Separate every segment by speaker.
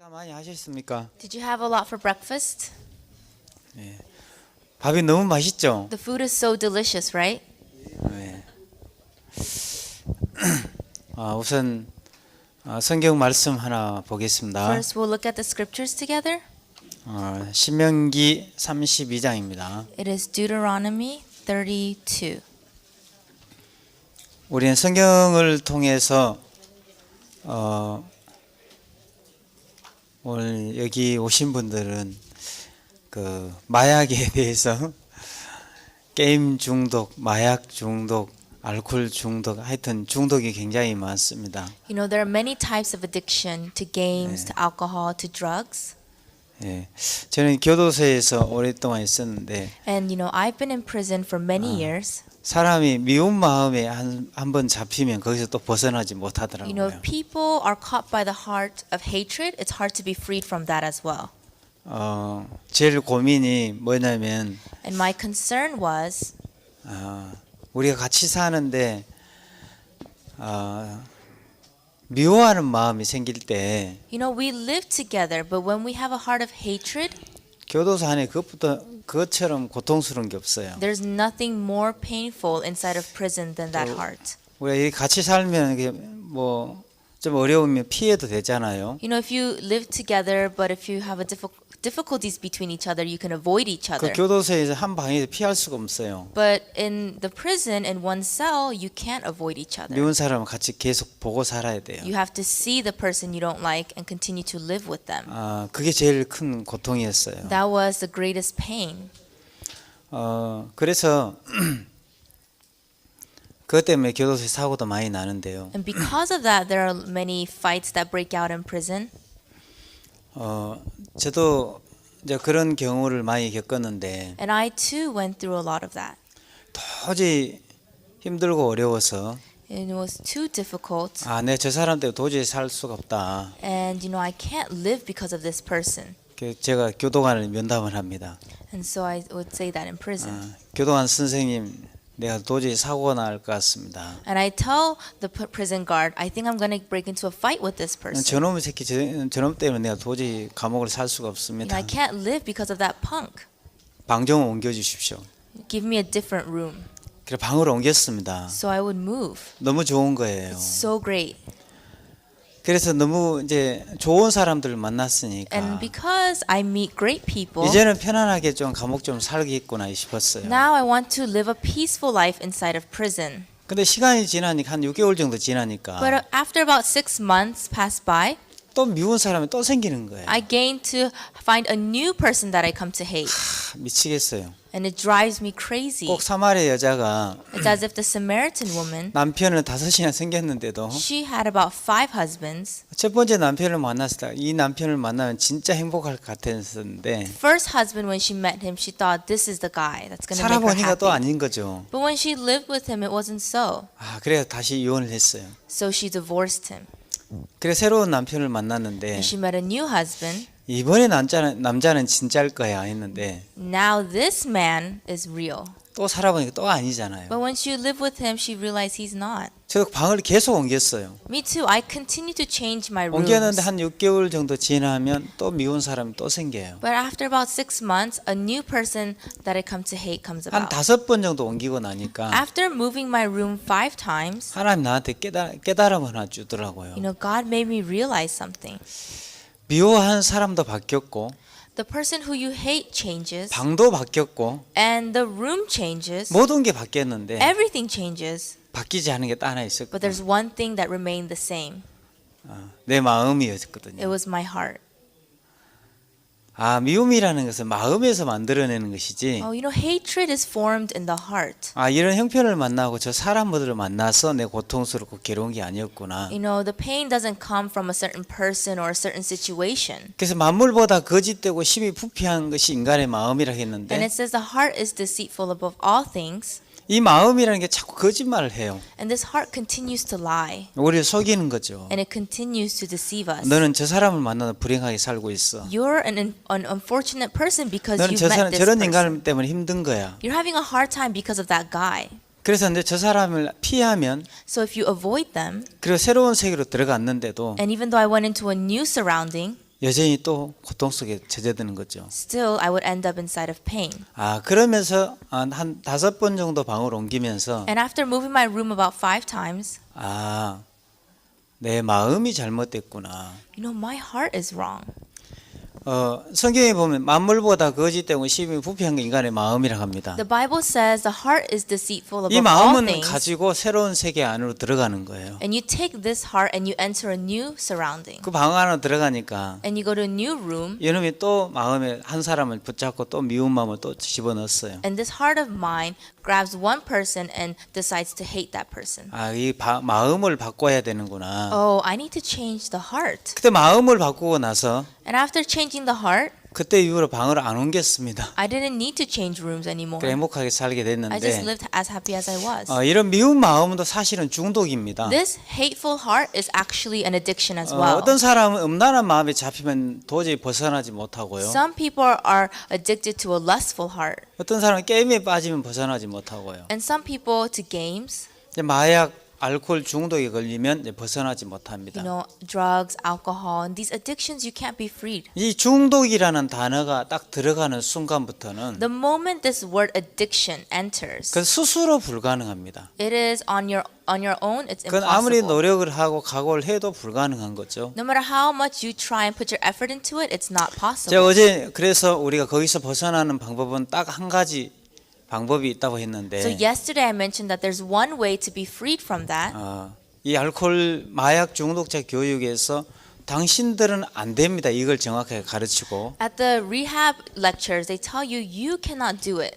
Speaker 1: 식사 많이 하셨습니까?
Speaker 2: Did you have a lot for breakfast?
Speaker 1: 밥이 너무 맛있죠?
Speaker 2: The food is so delicious, right?
Speaker 1: 네. 우선 성경 말씀 하나 보겠습니다.
Speaker 2: First, we'll look at the scriptures together.
Speaker 1: 신명기 32장입니다.
Speaker 2: It is Deuteronomy 32.
Speaker 1: 우리는 성경을 통해서 오늘 여기 오신 분들은 그 마약에 대해서 게임 중독, 마약 중독, 알코올 중독, 하여튼 중독이 굉장히 많습니다.
Speaker 2: You know, there are many types of addiction to games, to alcohol, to drugs.
Speaker 1: 예, 저는 교도소에서 오랫동안 있었는데
Speaker 2: And you know, I've been in prison for many years.
Speaker 1: 사람이 미운 마음에 한 번 잡히면 거기서 또 벗어나지
Speaker 2: You know,
Speaker 1: 못하더라고요.
Speaker 2: if people are caught by the heart of hatred, it's hard to be freed from that as well.
Speaker 1: 제일 고민이 뭐냐면
Speaker 2: And my concern was
Speaker 1: 우리가 같이 사는데 미워하는 마음이 생길 때
Speaker 2: You know, we live together, but when we have a heart of hatred,
Speaker 1: 교도소 안에 그것처럼 고통스러운 게 없어요.
Speaker 2: there's nothing more painful inside of prison than that heart.
Speaker 1: 우리가 이렇게 같이 살면 이게 뭐 좀 어려우면 피해도 되잖아요.
Speaker 2: You know, if you live together, but if you have a difficulties between each other, you can avoid each
Speaker 1: 그
Speaker 2: other.
Speaker 1: 교도소에서 한 방에서 피할 수가 없어요.
Speaker 2: But in the prison, in one cell, you can't avoid each other.
Speaker 1: 미운 사람은 같이 계속 보고 살아야 돼요.
Speaker 2: You have to see the person you don't like and continue to live with them.
Speaker 1: 그게 제일 큰 고통이었어요.
Speaker 2: That was the greatest pain.
Speaker 1: 그래서 그것 때문에 교도소 사고도 많이 나는데요.
Speaker 2: And because of that, there are many fights that break out in prison.
Speaker 1: 저도 이제 그런 경우를 많이 겪었는데
Speaker 2: And I too went through a lot of that.
Speaker 1: 도저히 힘들고 어려워서
Speaker 2: And it was too difficult.
Speaker 1: 내 저 사람 때문에 도저히 살 수가 없다.
Speaker 2: And you know, I can't live because of this person.
Speaker 1: 제가 교도관을 면담을 합니다.
Speaker 2: And so I would say that in prison.
Speaker 1: 교도관 선생님, 내가 도저히 사고가 날 것 같습니다.
Speaker 2: And I tell the prison guard, I think I'm going to break into a fight with this person.
Speaker 1: 저놈의 새끼, 저놈 때문에 내가 도저히 감옥을 살 수가
Speaker 2: You
Speaker 1: 없습니다.
Speaker 2: know, I can't live because of that punk.
Speaker 1: 방 좀 옮겨주십시오.
Speaker 2: Give me a different room.
Speaker 1: 그래 방으로 옮겼습니다.
Speaker 2: So I would move.
Speaker 1: 너무 좋은 거예요.
Speaker 2: It's so great.
Speaker 1: 그래서 너무 이제 좋은 사람들을 만났으니까
Speaker 2: And because I meet great people,
Speaker 1: 이제는 편안하게 좀 감옥 좀 살겠구나 싶었어요.
Speaker 2: now I want to live a peaceful life inside of prison.
Speaker 1: 근데 시간이 지나니까 한 6개월 정도 지나니까
Speaker 2: But after about 6 months pass by,
Speaker 1: 또 미운 사람이 또 생기는 거예요.
Speaker 2: I gain to find a new person that I come to hate.
Speaker 1: 미치겠어요.
Speaker 2: And it drives me crazy.
Speaker 1: 꼭 사마리아 여자가
Speaker 2: It's as if the Samaritan woman,
Speaker 1: 남편을 5이나 생겼는데도
Speaker 2: she had about 5 husbands.
Speaker 1: 첫 번째 남편을 만났을 때 이 남편을 만나면 진짜 행복할 것 같았는데
Speaker 2: First husband, when she met him, she thought this is the guy that's going to make her
Speaker 1: 살아보니까 또
Speaker 2: happy.
Speaker 1: 아닌 거죠.
Speaker 2: But when she lived with him, it wasn't so.
Speaker 1: 그래서 다시 이혼을 했어요.
Speaker 2: So she divorced him.
Speaker 1: 그래서 새로운 남편을 만났는데
Speaker 2: And she met a new husband.
Speaker 1: 이번에 남자는 진짜일 거야 했는데
Speaker 2: Now this man is real.
Speaker 1: 또 살아보니까 또 아니잖아요.
Speaker 2: But when she lived with him, she realized he's not.
Speaker 1: 저 방을 계속 옮겼어요.
Speaker 2: Me too. I continue to change my rooms.
Speaker 1: 옮겼는데 한 6개월 정도 지나면 또 미운 사람이 또 생겨요.
Speaker 2: But after about 6 months, a new person that I come to hate comes
Speaker 1: 한
Speaker 2: about.
Speaker 1: 5번 정도 옮기고 나니까
Speaker 2: After moving my room 5 times,
Speaker 1: 하나님 나한테 깨달음 하나 주더라고요.
Speaker 2: you know, God made me realize something.
Speaker 1: 미워하는 사람도 바뀌었고
Speaker 2: The person who you hate changes,
Speaker 1: 방도 바뀌었고
Speaker 2: and the room changes.
Speaker 1: 모든 게 바뀌었는데
Speaker 2: Everything changes.
Speaker 1: 바뀌지 않은 게 또 하나
Speaker 2: But
Speaker 1: 있었거든요.
Speaker 2: there's one thing that remained the same.
Speaker 1: 내 마음이었거든요.
Speaker 2: It was my heart.
Speaker 1: 미움이라는 것은 마음에서 만들어내는 것이지
Speaker 2: Oh, you know, hatred is formed in the heart.
Speaker 1: 이런 형편을 만나고 저 사람들을 만나서 내 고통스럽고 괴로운 게 아니었구나.
Speaker 2: You know, the pain doesn't come from a certain person or a certain situation.
Speaker 1: 그래서 만물보다 거짓되고 심히 부패한 것이 인간의 마음이라
Speaker 2: And
Speaker 1: 했는데
Speaker 2: it says the heart is deceitful above all things.
Speaker 1: 이 마음이라는 게 자꾸 거짓말을 해요.
Speaker 2: And this heart continues to lie.
Speaker 1: 우리를 속이는 거죠.
Speaker 2: And it continues to deceive us.
Speaker 1: 너는 저 사람을 만나서 불행하게 살고 있어.
Speaker 2: You're an unfortunate person because
Speaker 1: 너는
Speaker 2: you've met this
Speaker 1: 저런
Speaker 2: person.
Speaker 1: 인간 때문에 힘든 거야.
Speaker 2: You're having a hard time because of that guy.
Speaker 1: 그래서 이제 저 사람을 피하면
Speaker 2: So if you avoid them,
Speaker 1: 그리고 새로운 세계로 들어갔는데도
Speaker 2: and even though I went into a new surrounding,
Speaker 1: 여전히 또 고통 속에 처져드는 거죠.
Speaker 2: still I would end up inside of pain.
Speaker 1: 아, 그러면서 한 5번 정도 방을 옮기면서
Speaker 2: And after moving my room about 5 times,
Speaker 1: 아, 내 마음이 잘못됐구나.
Speaker 2: you know, my heart is wrong.
Speaker 1: 성경에 보면 만물보다 거짓되고 심히 부패한 게 인간의 마음이라고 합니다.
Speaker 2: The Bible says the heart is deceitful
Speaker 1: 이
Speaker 2: above all
Speaker 1: 마음은
Speaker 2: things.
Speaker 1: 가지고 새로운 세계 안으로 들어가는 거예요.
Speaker 2: And you take this heart and you enter a new surrounding.
Speaker 1: 그 방 안으로 들어가니까
Speaker 2: And you go to a new room.
Speaker 1: 이놈이 또 마음에 한 사람을 붙잡고 또 미운 마음을 또 집어넣었어요.
Speaker 2: And this heart of mine grabs one person and decides to hate that person.
Speaker 1: 아, 이 마음을 바꿔야 되는구나.
Speaker 2: Oh, I need to change the heart.
Speaker 1: 그때 마음을 바꾸고 나서
Speaker 2: And after changing the heart,
Speaker 1: 그때 이후로 방을 안 옮겼습니다.
Speaker 2: I didn't need to change rooms anymore.
Speaker 1: 그래 행복하게 살게
Speaker 2: I just
Speaker 1: 됐는데
Speaker 2: lived as happy as I was.
Speaker 1: 이런 미운 마음도 사실은 중독입니다.
Speaker 2: This hateful heart is actually an addiction as well.
Speaker 1: 어떤 사람은 음란한 마음에 잡히면 도저히 벗어나지 못하고요.
Speaker 2: Some people are addicted to a lustful heart.
Speaker 1: 어떤 사람은 게임에 빠지면 벗어나지 못하고요.
Speaker 2: And some people to games,
Speaker 1: 이제 마약, 알코올 중독에 걸리면 이제 벗어나지 못합니다.
Speaker 2: you know, drugs, alcohol, and these addictions you can't be freed.
Speaker 1: 이 중독이라는 단어가 딱 들어가는 순간부터는
Speaker 2: The moment this word addiction enters,
Speaker 1: 그 스스로 불가능합니다.
Speaker 2: it is on your own, it's
Speaker 1: 그건 아무리
Speaker 2: impossible.
Speaker 1: 노력을 하고 각오를 해도 불가능한 거죠.
Speaker 2: No matter how much you try and put your effort into it, it's not
Speaker 1: 제가
Speaker 2: possible.
Speaker 1: 어제 그래서 우리가 거기서 벗어나는 방법은 딱 한 가지 방법이 있다고 했는데
Speaker 2: So yesterday I mentioned that there's one way to be freed from that.
Speaker 1: 이 알코올 마약 중독자 교육에서 당신들은 안 됩니다. 이걸 정확하게 가르치고
Speaker 2: At the rehab lectures, they tell you you cannot do it.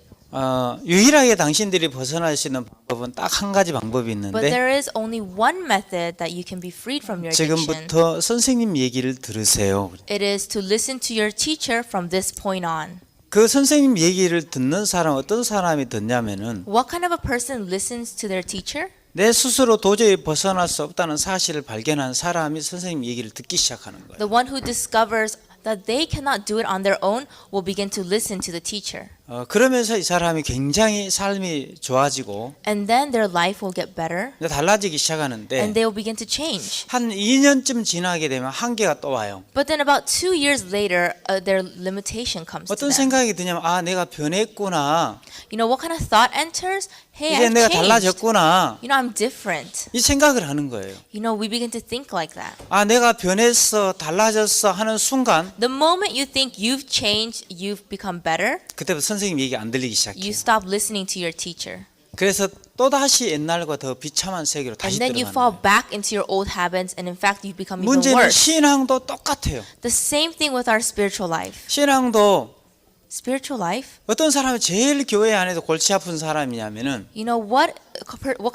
Speaker 1: 유일하게 당신들이 벗어날 수 있는 방법은 딱 한 가지 방법이
Speaker 2: But
Speaker 1: 있는데
Speaker 2: there is only one method that you can be freed from your addiction.
Speaker 1: 지금부터 선생님 얘기를 들으세요.
Speaker 2: It is to listen to your teacher from this point on.
Speaker 1: 그 선생님 얘기를 듣는 사람 어떤 사람이 듣냐면은
Speaker 2: What kind of a person listens to their teacher?
Speaker 1: 내 스스로 도저히 벗어날 수 없다는 사실을 발견한 사람이 선생님 얘기를 듣기 시작하는 거예요.
Speaker 2: The one who discovers that they cannot do it on their own will begin to listen to the teacher.
Speaker 1: 그러면서 이 사람이 굉장히 삶이 좋아지고
Speaker 2: And then their life will get better
Speaker 1: 달라지기
Speaker 2: and
Speaker 1: 시작하는데
Speaker 2: they will begin to change.
Speaker 1: 한 2년쯤 지나게 되면 한계가 또 와요.
Speaker 2: But then about 2 years later, their limitation comes to
Speaker 1: 어떤
Speaker 2: them.
Speaker 1: 생각이 드냐면 내가 변했구나.
Speaker 2: You know, what kind of thought enters? Hey,
Speaker 1: 이제
Speaker 2: I've
Speaker 1: 내가
Speaker 2: changed.
Speaker 1: 달라졌구나.
Speaker 2: You know, I'm different.
Speaker 1: 이 생각을 하는 거예요.
Speaker 2: You know, we begin to think like that.
Speaker 1: 내가 변했어, 달라졌어 하는 순간
Speaker 2: The moment you think you've changed, you've become better,
Speaker 1: 그때부터 선생님 얘기 안 들리기
Speaker 2: you
Speaker 1: 시작해요.
Speaker 2: stop listening to your teacher.
Speaker 1: 그래서 또다시 옛날과 더 비참한 세계로 다시
Speaker 2: And then you
Speaker 1: 들어가는
Speaker 2: fall
Speaker 1: 거예요.
Speaker 2: back into your old habits, and in fact, you become even
Speaker 1: 문제는
Speaker 2: worse.
Speaker 1: 신앙도 똑같아요.
Speaker 2: The same thing with our spiritual life.
Speaker 1: 신앙도
Speaker 2: Spiritual life,
Speaker 1: 어떤 사람이 제일 교회 안에서 골치 아픈 사람이냐면은
Speaker 2: you know, what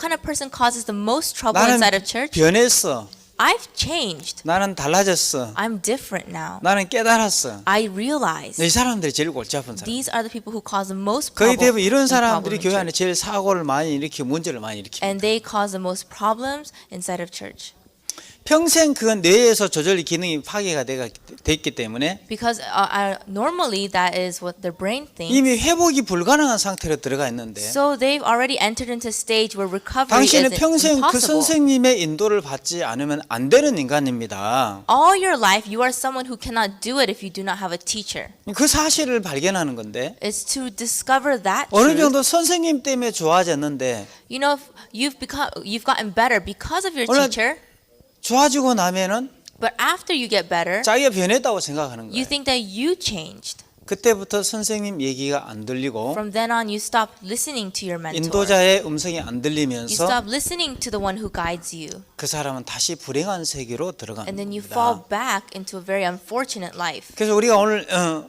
Speaker 2: kind of person causes the most trouble
Speaker 1: 나는
Speaker 2: inside of church?
Speaker 1: 변했어.
Speaker 2: I've changed.
Speaker 1: 나는 달라졌어.
Speaker 2: I'm different now.
Speaker 1: 나는 깨달았어.
Speaker 2: I realize.
Speaker 1: 이 사람들이 제일 골치 아픈 사람.
Speaker 2: These are the people who cause the most
Speaker 1: 거의
Speaker 2: problem,
Speaker 1: 대부분 이런 사람들이
Speaker 2: in
Speaker 1: 교회 안에
Speaker 2: church.
Speaker 1: 제일 사고를 많이 일으키고 문제를 많이 일으킵니다.
Speaker 2: And they cause the most problems inside of church.
Speaker 1: 평생 그 뇌에서 조절이 기능이 파괴가 됐기 때문에
Speaker 2: Because normally that is what their brain thinks.
Speaker 1: 이미 회복이 불가능한 상태로 들어가 있는데
Speaker 2: So they've already entered into a stage where recovery
Speaker 1: 당신은
Speaker 2: is
Speaker 1: 평생 그
Speaker 2: impossible.
Speaker 1: 선생님의 인도를 받지 않으면 안 되는 인간입니다.
Speaker 2: All your life, you are someone who cannot do it if you do not have a teacher.
Speaker 1: 그 사실을 발견하는 건데
Speaker 2: It's to discover that
Speaker 1: 어느
Speaker 2: truth.
Speaker 1: 정도 선생님 때문에 좋아졌는데
Speaker 2: You know, you've gotten better because of your
Speaker 1: 오늘-
Speaker 2: teacher.
Speaker 1: 좋아지고 나면은
Speaker 2: But after you get better,
Speaker 1: 자기가 변했다고 생각하는
Speaker 2: you
Speaker 1: 거예요.
Speaker 2: think that you changed.
Speaker 1: 그때부터 선생님 얘기가 안 들리고
Speaker 2: From then on, you stop listening to your mentor.
Speaker 1: 인도자의 음성이 안
Speaker 2: You
Speaker 1: 들리면서
Speaker 2: stop listening to the one who guides you.
Speaker 1: 그 사람은 다시 불행한 세계로 들어가는
Speaker 2: And then you
Speaker 1: 겁니다.
Speaker 2: fall back into a very unfortunate life.
Speaker 1: 그래서 우리가 오늘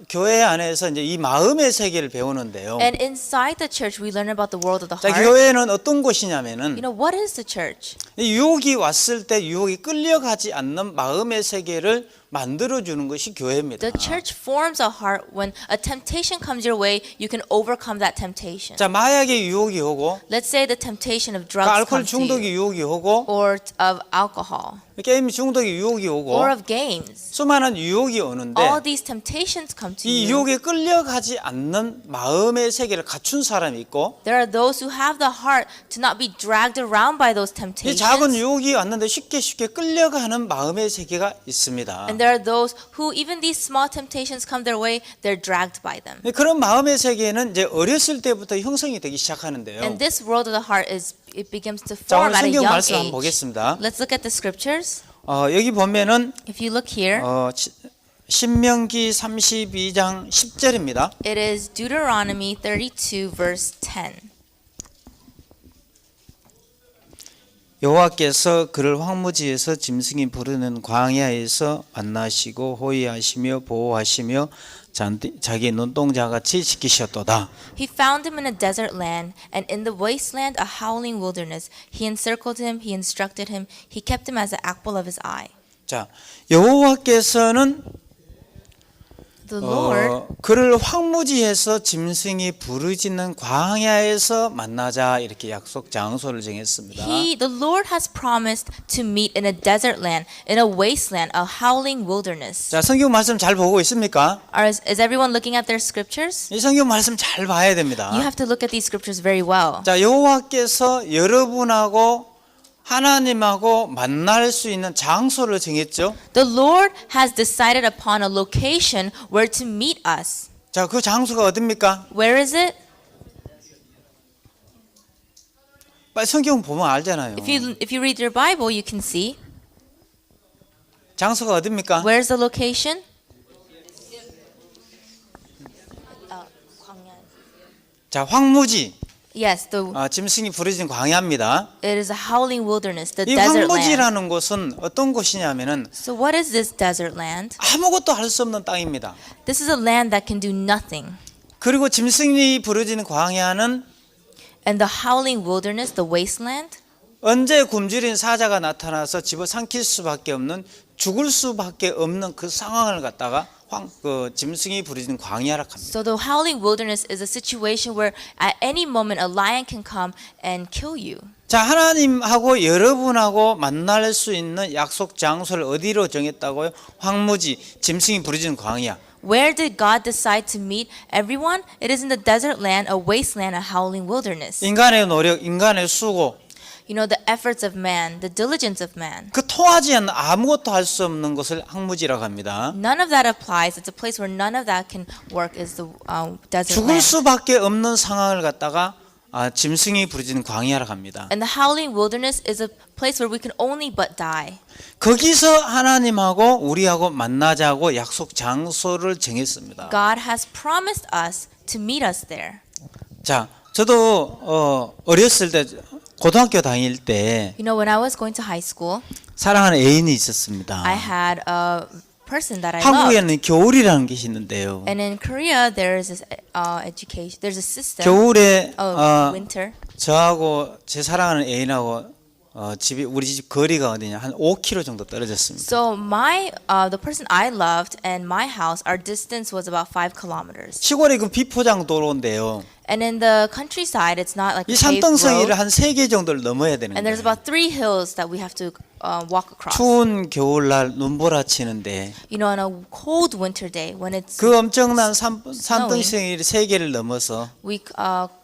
Speaker 1: 교회 안에서 이제 이 마음의 세계를 배우는데요.
Speaker 2: And inside the church, we learn about the world of the
Speaker 1: 자,
Speaker 2: heart.
Speaker 1: 교회는 어떤 곳이냐면은
Speaker 2: You know, what is the church?
Speaker 1: 이 유혹이 왔을 때 유혹이 끌려가지 않는 마음의 세계를 만들어주는 것이 교회입니다.
Speaker 2: The church forms a heart when a temptation comes your way, you can overcome that temptation.
Speaker 1: 자, 마약의 유혹이 오고
Speaker 2: Let's say the temptation of
Speaker 1: 그
Speaker 2: drugs
Speaker 1: 알코올
Speaker 2: comes to you,
Speaker 1: 중독의 유혹이 오고
Speaker 2: or of alcohol.
Speaker 1: 게임 중독의 유혹이 오고
Speaker 2: or of games.
Speaker 1: 수많은 유혹이 오는데
Speaker 2: All these temptations come to
Speaker 1: 이
Speaker 2: you.
Speaker 1: 유혹에 끌려가지 않는 마음의 세계를 갖춘 사람이 있고
Speaker 2: There are those who have the heart to not be dragged around by those
Speaker 1: 이 작은
Speaker 2: temptations.
Speaker 1: 유혹이 왔는데 쉽게 끌려가는 마음의 세계가 있습니다.
Speaker 2: And there are those who, even these small temptations come their way, they're dragged by them.
Speaker 1: 그런 마음의 세계는 이제 어렸을 때부터 형성이 되기 시작하는데요.
Speaker 2: And this world of the heart it begins to
Speaker 1: 자,
Speaker 2: form
Speaker 1: 오늘
Speaker 2: at a
Speaker 1: 성경
Speaker 2: young
Speaker 1: 말씀 한번
Speaker 2: age.
Speaker 1: 보겠습니다.
Speaker 2: Let's look at the scriptures.
Speaker 1: 여기 보면은
Speaker 2: If you look here,
Speaker 1: 신명기 32장 10절입니다.
Speaker 2: it is Deuteronomy 32 verse 10.
Speaker 1: 여호와께서 그를 황무지에서 짐승이 부르는 광야에서 만나시고 호위하시며 보호하시며 자기 눈동자같이 지키셨도다.
Speaker 2: He found him in a desert land, and in the wasteland a howling wilderness. He encircled him, he instructed him, he kept him as the apple of his eye.
Speaker 1: 자, 여호와께서는
Speaker 2: The Lord,
Speaker 1: 그를 황무지에서 짐승이 부르짖는 광야에서 만나자 이렇게 약속 장소를 정했습니다.
Speaker 2: the Lord has promised to meet in a desert land, in a wasteland, a howling wilderness.
Speaker 1: 자, 성경 말씀 잘 보고 있습니까?
Speaker 2: Is everyone looking at their scriptures?
Speaker 1: 이 성경 말씀 잘 봐야 됩니다.
Speaker 2: You have to look at these scriptures very well.
Speaker 1: 자, 여호와께서 여러분하고 하나님하고 만날 수 있는 장소를 정했죠.
Speaker 2: The Lord has decided upon a location where to meet us.
Speaker 1: 자, 그 장소가 어딥니까?
Speaker 2: Where is it?
Speaker 1: 빨리 성경 보면 알잖아요.
Speaker 2: If you read your Bible, you can see.
Speaker 1: 장소가 어딥니까?
Speaker 2: Where's the location?
Speaker 1: 자, 황무지.
Speaker 2: Yes,
Speaker 1: 짐승이 부르짖는 광야입니다.
Speaker 2: it is a howling wilderness, the
Speaker 1: 이
Speaker 2: desert land.
Speaker 1: 황무지라는 곳은 어떤 곳이냐면은
Speaker 2: So what is this desert land?
Speaker 1: 아무것도 할 수 없는 땅입니다.
Speaker 2: This is a land that can do nothing.
Speaker 1: 그리고 짐승이 부르짖는 광야는
Speaker 2: And the howling wilderness, the wasteland,
Speaker 1: 언제 굶주린 사자가 나타나서 집어삼킬 수밖에 없는 죽을 수밖에 없는 그 상황을 갖다가 짐승이 부르짖는 광야라 합니다.
Speaker 2: so the howling wilderness is a situation where at any moment a lion can come and kill you.
Speaker 1: 자, 하나님하고 여러분하고 만날 수 있는 약속 장소를 어디로 정했다고요? 황무지, 짐승이 부르짖는 광야.
Speaker 2: Where did God decide to meet everyone? It is in the desert land, a wasteland, a howling wilderness.
Speaker 1: 인간의 노력, 인간의 수고,
Speaker 2: You know, the efforts of man, the diligence of man.
Speaker 1: 그 통하지 않는 아무것도 할 수 없는 것을 황무지라고 합니다.
Speaker 2: None of that applies. It's a place where none of that can work is the desert
Speaker 1: 죽을
Speaker 2: land.
Speaker 1: 수밖에 없는 상황을 갖다가 짐승이 부르짖는 광야라고 합니다.
Speaker 2: And the howling wilderness is a place where we can only but die.
Speaker 1: 거기서 하나님하고 우리하고 만나자고 약속 장소를 정했습니다.
Speaker 2: God has promised us to meet us there.
Speaker 1: 자, 저도 어렸을 때 고등학교 다닐 때
Speaker 2: You know, when I was going to high school,
Speaker 1: 사랑하는 애인이 있었습니다.
Speaker 2: I had a person that I loved.
Speaker 1: 한국에는 겨울이라는 것이 있는데요.
Speaker 2: And in Korea, there is this education. There's a system
Speaker 1: 겨울에
Speaker 2: of winter.
Speaker 1: 저하고 제 사랑하는 애인하고 우리 집 거리가 어디냐 한 5km 정도 떨어졌습니다.
Speaker 2: So the person I loved and my house, our distance was about 5 kilometers.
Speaker 1: 시골에 그 비포장 도로인데요.
Speaker 2: And in the countryside, it's not like
Speaker 1: 이
Speaker 2: a paved
Speaker 1: 산등성이를
Speaker 2: road.
Speaker 1: 한 3개 정도를 넘어야 되는
Speaker 2: And there's
Speaker 1: 거예요.
Speaker 2: about 3 hills that we have to walk across.
Speaker 1: 추운 겨울날 눈보라치는데
Speaker 2: You know, on a cold winter day when it's
Speaker 1: 그 엄청난 산등성이를 3개를 넘어서
Speaker 2: we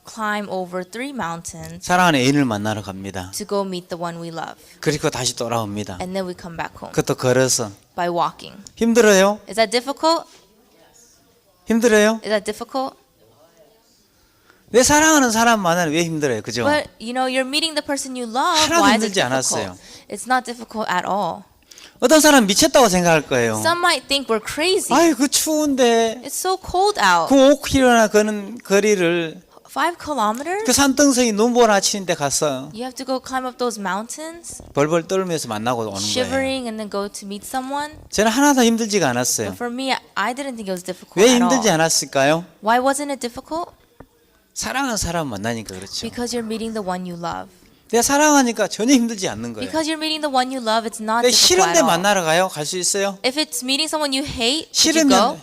Speaker 2: climb over 3 mountains
Speaker 1: 사랑하는 애인을 만나러 갑니다.
Speaker 2: to go meet the one we love.
Speaker 1: 그리고 다시 돌아옵니다.
Speaker 2: And then we come back home
Speaker 1: 그것도 걸어서.
Speaker 2: by walking.
Speaker 1: 힘들어요?
Speaker 2: Is that difficult?
Speaker 1: 힘들어요?
Speaker 2: Is that difficult?
Speaker 1: 왜 사랑하는 사람 만나는 왜 힘들어요? 그죠?
Speaker 2: But you know, you're meeting the person you love.
Speaker 1: 하나도
Speaker 2: Why is it
Speaker 1: 힘들지
Speaker 2: difficult?
Speaker 1: 않았어요.
Speaker 2: It's not difficult at all.
Speaker 1: 어떤 사람 미쳤다고 생각할 거예요.
Speaker 2: Some might think we're crazy.
Speaker 1: 아이 그 추운데
Speaker 2: It's so cold out.
Speaker 1: 그 5km나 거는 거리를
Speaker 2: 5 kilometers?
Speaker 1: 그 산등성이 눈보라 치는데 가서
Speaker 2: You have to go climb up those mountains,
Speaker 1: 벌벌 떨면서 만나고 오는 거예요.
Speaker 2: shivering, and then go to meet someone.
Speaker 1: 저는 하나도 힘들지가 않았어요.
Speaker 2: But for me, I didn't think it was difficult
Speaker 1: 왜
Speaker 2: at
Speaker 1: 힘들지
Speaker 2: all.
Speaker 1: 않았을까요?
Speaker 2: Why wasn't it difficult?
Speaker 1: 사랑하는 사람 만나니까 그렇죠.
Speaker 2: Because you're meeting the one you love.
Speaker 1: 내가 사랑하니까 전혀 힘들지 않는 거예요.
Speaker 2: Because you're meeting the one you love, it's not
Speaker 1: 근데
Speaker 2: difficult
Speaker 1: 싫은데
Speaker 2: at all.
Speaker 1: 만나러 가요? 갈 수 있어요?
Speaker 2: If it's meeting someone you hate, could you go?
Speaker 1: 싫으면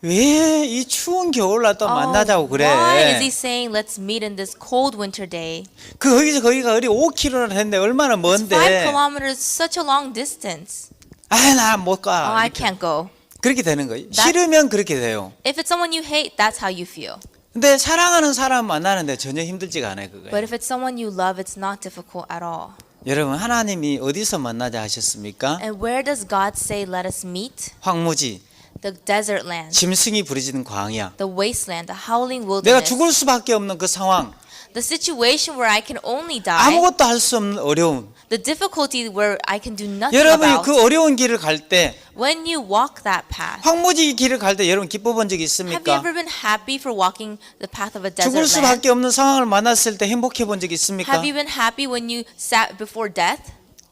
Speaker 1: 왜 이 추운 겨울날 또 만나자고 그래?
Speaker 2: Why is he saying let's meet in this cold winter day?
Speaker 1: 거기서 거기가 어디 5km나 했는데 얼마나
Speaker 2: It's 5
Speaker 1: 먼데?
Speaker 2: kilometers, such a long distance.
Speaker 1: 아, 나 못
Speaker 2: Oh,
Speaker 1: 가.
Speaker 2: I can't go.
Speaker 1: 그렇게 되는 거예요. 싫으면 그렇게 돼요.
Speaker 2: If it's someone you hate, that's how you feel.
Speaker 1: 근데 사랑하는 사람 만나는데 전혀 힘들지가 않아요,
Speaker 2: But
Speaker 1: 그거예요.
Speaker 2: if it's someone you love, it's not difficult at all.
Speaker 1: 여러분, 하나님이 어디서 만나자 하셨습니까?
Speaker 2: And where does God say let us meet?
Speaker 1: 황무지,
Speaker 2: The desert land,
Speaker 1: 짐승이 부르짖는 광야.
Speaker 2: the wasteland, the howling
Speaker 1: 내가
Speaker 2: wilderness.
Speaker 1: 죽을 수밖에 없는 그 상황.
Speaker 2: The situation where I can only die.
Speaker 1: 아무것도 할 수 없는 어려움.
Speaker 2: The difficulty where I can do nothing
Speaker 1: 여러분이
Speaker 2: about.
Speaker 1: 그 어려운 길을 갈 때,
Speaker 2: When you walk that path,
Speaker 1: 황무지 길을 갈 때 여러분 기뻐 본 적
Speaker 2: have you
Speaker 1: 있습니까?
Speaker 2: ever been happy for walking the path of a
Speaker 1: 죽을
Speaker 2: desert land?
Speaker 1: 수밖에 없는 상황을 만났을 때 행복해 본 적 있습니까?
Speaker 2: Have you been happy when you sat before death?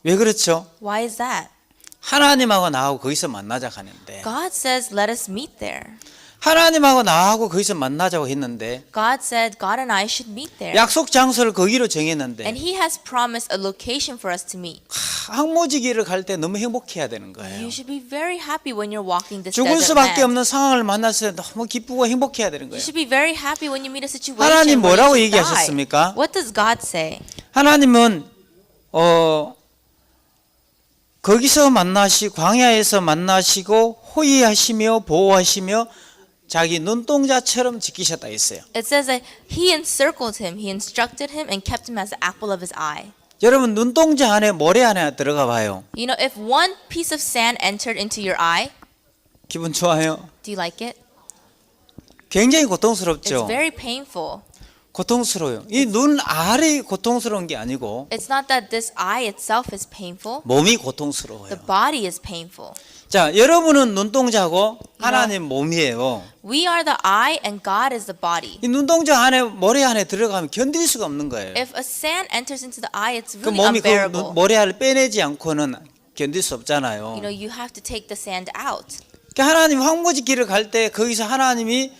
Speaker 1: 왜 그렇죠?
Speaker 2: Why is that?
Speaker 1: 하나님하고 나하고 거기서 만나자 하는데,
Speaker 2: God says let us meet there.
Speaker 1: 하나님하고 나하고 거기서 만나자고 했는데,
Speaker 2: God said God and I should meet there.
Speaker 1: 약속 장소를 거기로 정했는데,
Speaker 2: And he has promised a location for us to meet.
Speaker 1: 황무지 길을 갈 때 너무 행복해야 되는 거예요.
Speaker 2: You should be very happy when you're walking this
Speaker 1: 죽을
Speaker 2: desert
Speaker 1: 수밖에
Speaker 2: land.
Speaker 1: 없는 상황을 만났을 때 너무 기쁘고 행복해야 되는
Speaker 2: You
Speaker 1: 거예요.
Speaker 2: should be very happy when you meet a situation
Speaker 1: 하나님
Speaker 2: where
Speaker 1: 뭐라고
Speaker 2: you should die.
Speaker 1: 얘기하셨습니까?
Speaker 2: What does God say?
Speaker 1: 하나님은 거기서 광야에서 만나시고 호위하시며 보호하시며 자기 눈동자처럼 지키셨다 했어요.
Speaker 2: It says that he encircled him, he instructed him, and kept him as the apple of his eye.
Speaker 1: 여러분 눈동자 안에 모래 안에 들어가 봐요.
Speaker 2: You know, if one piece of sand entered into your eye,
Speaker 1: 기분 좋아요?
Speaker 2: do you like it?
Speaker 1: 굉장히
Speaker 2: It's
Speaker 1: 고통스럽죠.
Speaker 2: very painful.
Speaker 1: 고통스러워요. 이 눈 알이 고통스러운 게 아니고
Speaker 2: It's not that this eye itself is painful.
Speaker 1: 몸이
Speaker 2: The
Speaker 1: 고통스러워요.
Speaker 2: body is painful.
Speaker 1: 자, 여러분은 눈동자고 하나님 몸이에요.
Speaker 2: We are the eye and God is the body.
Speaker 1: 이 눈동자 안에 모래 안에 들어가면 견딜 수가 없는 거예요.
Speaker 2: If a sand enters into the eye, it's
Speaker 1: 그
Speaker 2: really
Speaker 1: 몸이 그
Speaker 2: unbearable.
Speaker 1: 모래알을 빼내지 않고는 견딜 수 없잖아요.
Speaker 2: You know, you have to take the sand out.
Speaker 1: 그러니까 하나님 황무지 길을 갈 때 거기서 하나님이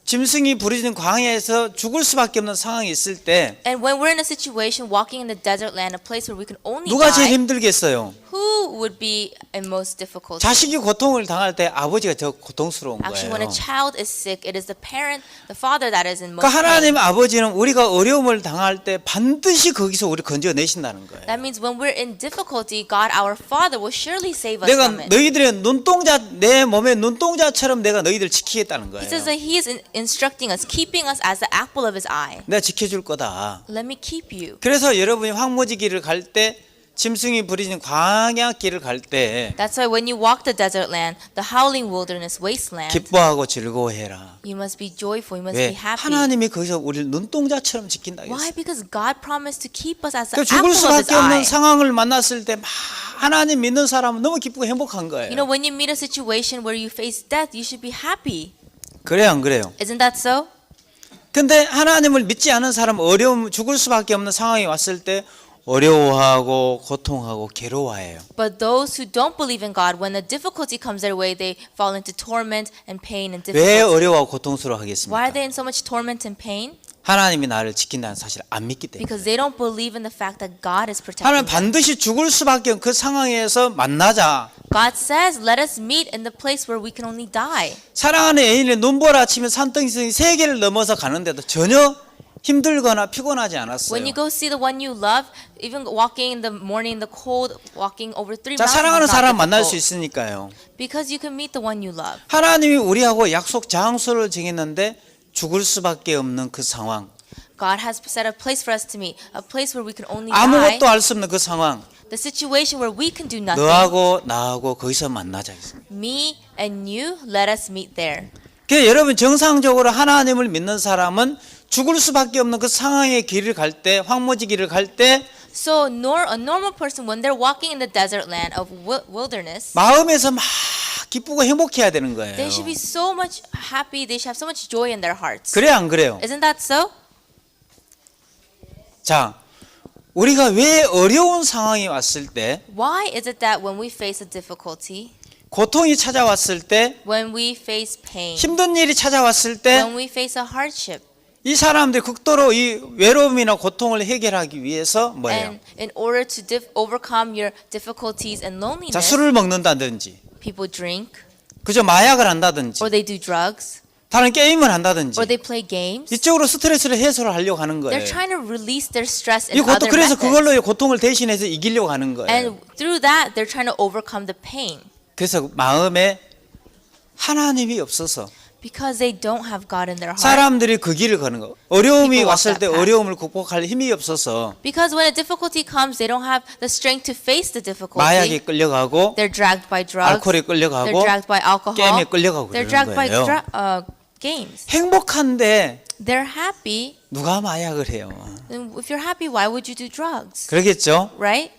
Speaker 1: 짐승이 부르짖는 광야에서 죽을 수밖에 없는 상황이 있을 때
Speaker 2: And when we're in a situation walking in the desert land, a place where we can only
Speaker 1: 누가 제일
Speaker 2: die,
Speaker 1: 힘들겠어요?
Speaker 2: who would be in most difficult?
Speaker 1: 자식이 고통을 당할 때 아버지가 더 고통스러운
Speaker 2: Actually, when a
Speaker 1: 거예요.
Speaker 2: child is sick, it is the parent, the father that is in most
Speaker 1: 그러니까 하나님
Speaker 2: pain.
Speaker 1: 아버지는 우리가 어려움을 당할 때 반드시 거기서 우리 건져내신다는 거예요.
Speaker 2: That means when we're in difficulty, God, our Father, will surely save us
Speaker 1: 내가
Speaker 2: from it.
Speaker 1: 너희들의 눈동자 내 몸의 눈동자처럼 내가 너희들 지키겠다는
Speaker 2: He
Speaker 1: 거예요.
Speaker 2: says that He is instructing us, keeping us as the apple of His eye.
Speaker 1: 내가 지켜줄 거다.
Speaker 2: Let me keep you.
Speaker 1: 그래서 여러분이 황무지 길을 갈 때 짐승이 부리는 광야 길을 갈 때
Speaker 2: That's why when you walk the desert land, the howling wilderness wasteland,
Speaker 1: 기뻐하고 즐거워해라.
Speaker 2: you must be joyful, you must
Speaker 1: 왜?
Speaker 2: be happy.
Speaker 1: 하나님이 거기서 우리를 눈동자처럼 지킨다
Speaker 2: Why?
Speaker 1: 했어요.
Speaker 2: Because God promised to keep us as the
Speaker 1: 그 죽을
Speaker 2: apple of His
Speaker 1: 수밖에 없는
Speaker 2: eye.
Speaker 1: 상황을 만났을 때 막 하나님 믿는 사람은 너무 기쁘고 행복한 거예요.
Speaker 2: You know, when you meet a situation where you face death, you should be happy.
Speaker 1: 그래요, 안 그래요?
Speaker 2: Isn't that so?
Speaker 1: 근데 하나님을 믿지 않은 사람 어려움 죽을 수밖에 없는 상황이 왔을 때 어려워하고 고통하고 괴로워해요.
Speaker 2: But those who don't believe in God, when a difficulty comes their way, they fall into torment and pain and
Speaker 1: 왜
Speaker 2: difficulty.
Speaker 1: 어려워하고 고통스러워
Speaker 2: Why are
Speaker 1: 하겠습니까?
Speaker 2: they in so much torment and pain?
Speaker 1: 하나님이 나를 지킨다는 사실을 안 믿기 때문에.
Speaker 2: Because they don't believe in the fact that God is protecting
Speaker 1: 하나님
Speaker 2: them.
Speaker 1: 반드시 죽을 수밖에 없는 그 상황에서 만나자.
Speaker 2: God says, let us meet in the place where we can only die.
Speaker 1: 사랑하는 애인의 눈보라 치면 산등성이 세계를 넘어서 가는데도 전혀 힘들거나 피곤하지 않았어요.
Speaker 2: When you go see the one you love, even walking in the morning in the cold, walking over 3
Speaker 1: 자,
Speaker 2: mountains
Speaker 1: 사랑하는
Speaker 2: is not
Speaker 1: 사람 만날 수
Speaker 2: difficult.
Speaker 1: 있으니까요.
Speaker 2: Because you can meet the one you love.
Speaker 1: 하나님이 우리하고 약속 장소를 정했는데 죽을 수밖에 없는 그 상황.
Speaker 2: God has set a place for us to meet, a place where we can only die.
Speaker 1: 아무것도 알 수 없는 그 상황.
Speaker 2: The situation where we can do nothing.
Speaker 1: 너하고 나하고 거기서 만나자.
Speaker 2: Me and you, let us meet there.
Speaker 1: 그러니까 여러분 정상적으로 하나님을 믿는 사람은 죽을 수밖에 없는 그 상황의 길을 갈 때, 황무지 길을 갈 때
Speaker 2: So a normal person, when they're walking in the desert land of wilderness,
Speaker 1: 마음에서 막 기쁘고 행복해야 되는 거예요.
Speaker 2: they should be so much happy, they should have so much joy in their hearts.
Speaker 1: 그래 안 그래요?
Speaker 2: Isn't that so?
Speaker 1: 자, 우리가 왜 어려운 상황이 왔을 때,
Speaker 2: Why is it that when we face a difficulty,
Speaker 1: 고통이 찾아왔을 때,
Speaker 2: when we face pain,
Speaker 1: 힘든 일이 찾아왔을 때,
Speaker 2: when we face a hardship,
Speaker 1: 이 사람들이 극도로 이 외로움이나 고통을 해결하기 위해서 뭐예요?
Speaker 2: and in order to overcome your difficulties and
Speaker 1: 자,
Speaker 2: loneliness,
Speaker 1: 술을 먹는다든지,
Speaker 2: people drink,
Speaker 1: 그저 마약을 한다든지
Speaker 2: or they do drugs,
Speaker 1: 다른 게임을 한다든지
Speaker 2: or they play games.
Speaker 1: 이쪽으로 스트레스를 해소를 하려고 하는 거예요.
Speaker 2: They're trying to release their stress
Speaker 1: 이
Speaker 2: in
Speaker 1: 고통
Speaker 2: other
Speaker 1: 그래서
Speaker 2: methods.
Speaker 1: 그걸로 고통을 대신해서 이기려고 하는 거예요.
Speaker 2: And through that, they're trying to overcome the pain
Speaker 1: 그래서 마음에 하나님이 없어서
Speaker 2: because they don't have God in their heart.
Speaker 1: 사람들이 그 길을 가는 거. 어려움이
Speaker 2: People walk
Speaker 1: 왔을
Speaker 2: that
Speaker 1: 때
Speaker 2: path.
Speaker 1: 어려움을 극복할 힘이 없어서
Speaker 2: Because when a difficulty comes, they don't have the strength to face the
Speaker 1: 마약에
Speaker 2: difficulty.
Speaker 1: 끌려가고
Speaker 2: They're dragged by drugs.
Speaker 1: 알코올에
Speaker 2: They're
Speaker 1: 끌려가고
Speaker 2: dragged by alcohol.
Speaker 1: 게임에 끌려가고
Speaker 2: They're
Speaker 1: 그러는
Speaker 2: dragged by
Speaker 1: 거예요.
Speaker 2: games.
Speaker 1: 행복한데
Speaker 2: They're happy.
Speaker 1: 누가 마약을 해요?
Speaker 2: Then if you're happy, why would you do drugs?
Speaker 1: 그러겠죠?
Speaker 2: Right?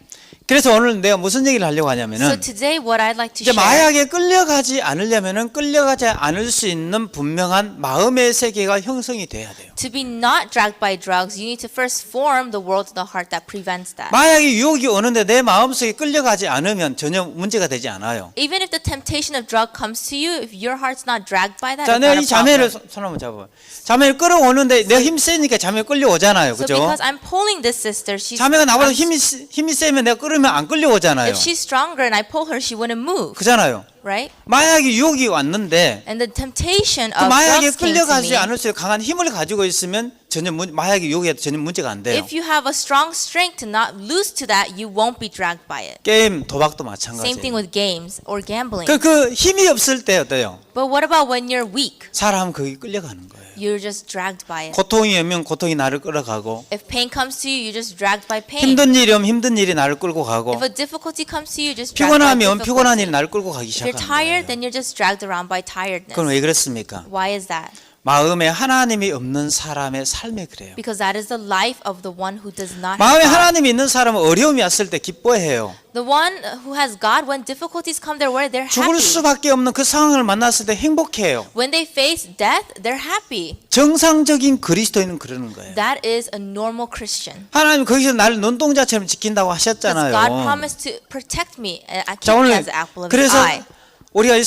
Speaker 1: 그래서 오늘 내가 무슨 얘기를 하려고
Speaker 2: So
Speaker 1: 하냐면은
Speaker 2: today, what I'd like to
Speaker 1: 이제
Speaker 2: share.
Speaker 1: 마약에 끌려가지 않으려면은 끌려가지 않을 수 있는 분명한 마음의 세계가 형성이 돼야 돼요.
Speaker 2: To be not dragged by drugs, you need to first form the world of the heart that prevents that.
Speaker 1: 마약의 유혹이 오는데 내 마음속에 끌려가지 않으면 전혀 문제가 되지 않아요.
Speaker 2: Even if the temptation of drug comes to you, if your heart's not dragged by that,
Speaker 1: 자,
Speaker 2: it's
Speaker 1: 내가
Speaker 2: not
Speaker 1: 이
Speaker 2: a
Speaker 1: 자매를
Speaker 2: problem.
Speaker 1: 손 한번 잡아봐. 자매를 끌어오는데 내가 힘 세니까 자매 끌려오잖아요.
Speaker 2: So
Speaker 1: 그죠?
Speaker 2: because I'm pulling this sister, she's
Speaker 1: 자매가 나보다
Speaker 2: I'm-
Speaker 1: 힘이 세면 내가 끌으면 안 끌려오잖아요.
Speaker 2: if she's stronger and I pull her, she wouldn't move,
Speaker 1: 그잖아요.
Speaker 2: right?
Speaker 1: 마약의 유혹이 왔는데
Speaker 2: And the temptation
Speaker 1: 그
Speaker 2: of
Speaker 1: 마약에
Speaker 2: drugs came to
Speaker 1: 끌려가지
Speaker 2: me.
Speaker 1: 않을 수 있는 강한 힘을 가지고 있으면 전혀 마약의 유혹에 전혀 문제가 안 돼요.
Speaker 2: If you have a strong strength to not lose to that, you won't be dragged by it.
Speaker 1: 게임, 도박도
Speaker 2: Same thing
Speaker 1: 마찬가지예요.
Speaker 2: with games or gambling.
Speaker 1: 그 힘이 없을 때 어때요?
Speaker 2: But what about when you're weak?
Speaker 1: 사람 거기 끌려가는 거예요.
Speaker 2: You're just dragged by it.
Speaker 1: 고통이 오면 고통이 나를 끌어가고
Speaker 2: If pain comes to you, you're just dragged by pain.
Speaker 1: 힘든 일이 오면 힘든 일이 나를 끌고 가고
Speaker 2: If a difficulty comes to you, you're just dragged by
Speaker 1: 피곤하면 피곤한 일이
Speaker 2: difficulty.
Speaker 1: 나를 끌고 가기
Speaker 2: If you're
Speaker 1: 시작하는
Speaker 2: tired,
Speaker 1: 거예요.
Speaker 2: then you're just dragged around by
Speaker 1: 그건
Speaker 2: tiredness.
Speaker 1: 왜 그렇습니까?
Speaker 2: Why is that?
Speaker 1: 마음에 하나님이 없는 사람의 삶에 그래요.
Speaker 2: Because that is the life of the one who does not have
Speaker 1: 마음에
Speaker 2: God.
Speaker 1: 하나님이 있는 사람은 어려움이 왔을 때 기뻐해요.
Speaker 2: The one who has God, when difficulties come their way, they're
Speaker 1: 죽을
Speaker 2: happy.
Speaker 1: 수밖에 없는 그 상황을 만났을 때 행복해요.
Speaker 2: When they face death, they're happy.
Speaker 1: 정상적인 그리스도인은 그러는 거예요.
Speaker 2: That is a normal Christian.
Speaker 1: 하나님 거기서 나를 눈동자처럼 지킨다고
Speaker 2: Because
Speaker 1: 하셨잖아요.
Speaker 2: God promised to protect me and
Speaker 1: 자,
Speaker 2: keep me
Speaker 1: 오늘
Speaker 2: as the apple of His
Speaker 1: 그래서
Speaker 2: eye.
Speaker 1: 우리가 이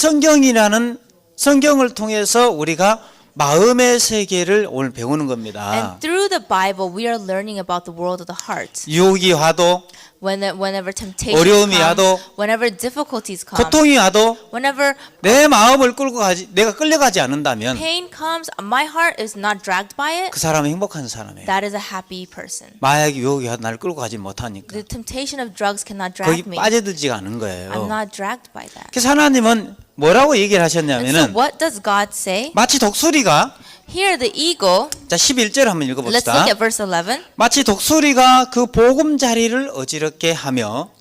Speaker 1: 성경을 통해서 우리가 마음의 세계를 오늘 배우는 겁니다.
Speaker 2: And through the Bible, we are learning about the world of the heart.
Speaker 1: 유혹이 와도
Speaker 2: Whenever temptations
Speaker 1: 어려움이
Speaker 2: come,
Speaker 1: 와도
Speaker 2: whenever difficulties come,
Speaker 1: 고통이 와도
Speaker 2: whenever
Speaker 1: 내 마음을 끌고 가지 내가 끌려가지 않는다면
Speaker 2: pain comes, my heart is not dragged by it.
Speaker 1: 그 사람은 행복한 사람이에요.
Speaker 2: That is a happy person.
Speaker 1: 마약의 유혹이 와도 나를 끌고 가지 못하니까
Speaker 2: The temptation of drugs cannot
Speaker 1: 거기
Speaker 2: drag me.
Speaker 1: 빠져들지가 않은
Speaker 2: I'm
Speaker 1: 거예요.
Speaker 2: not dragged by that.
Speaker 1: 그래서 하나님은 뭐라고 얘기를
Speaker 2: And so
Speaker 1: 하셨냐면은
Speaker 2: what does God say?
Speaker 1: 마치 독수리가
Speaker 2: Here the eagle,
Speaker 1: 자 11절 한번
Speaker 2: let's
Speaker 1: 읽어봅시다.
Speaker 2: look at verse 11.
Speaker 1: 마치 독수리가 그 보금자리를 어지럽게 하며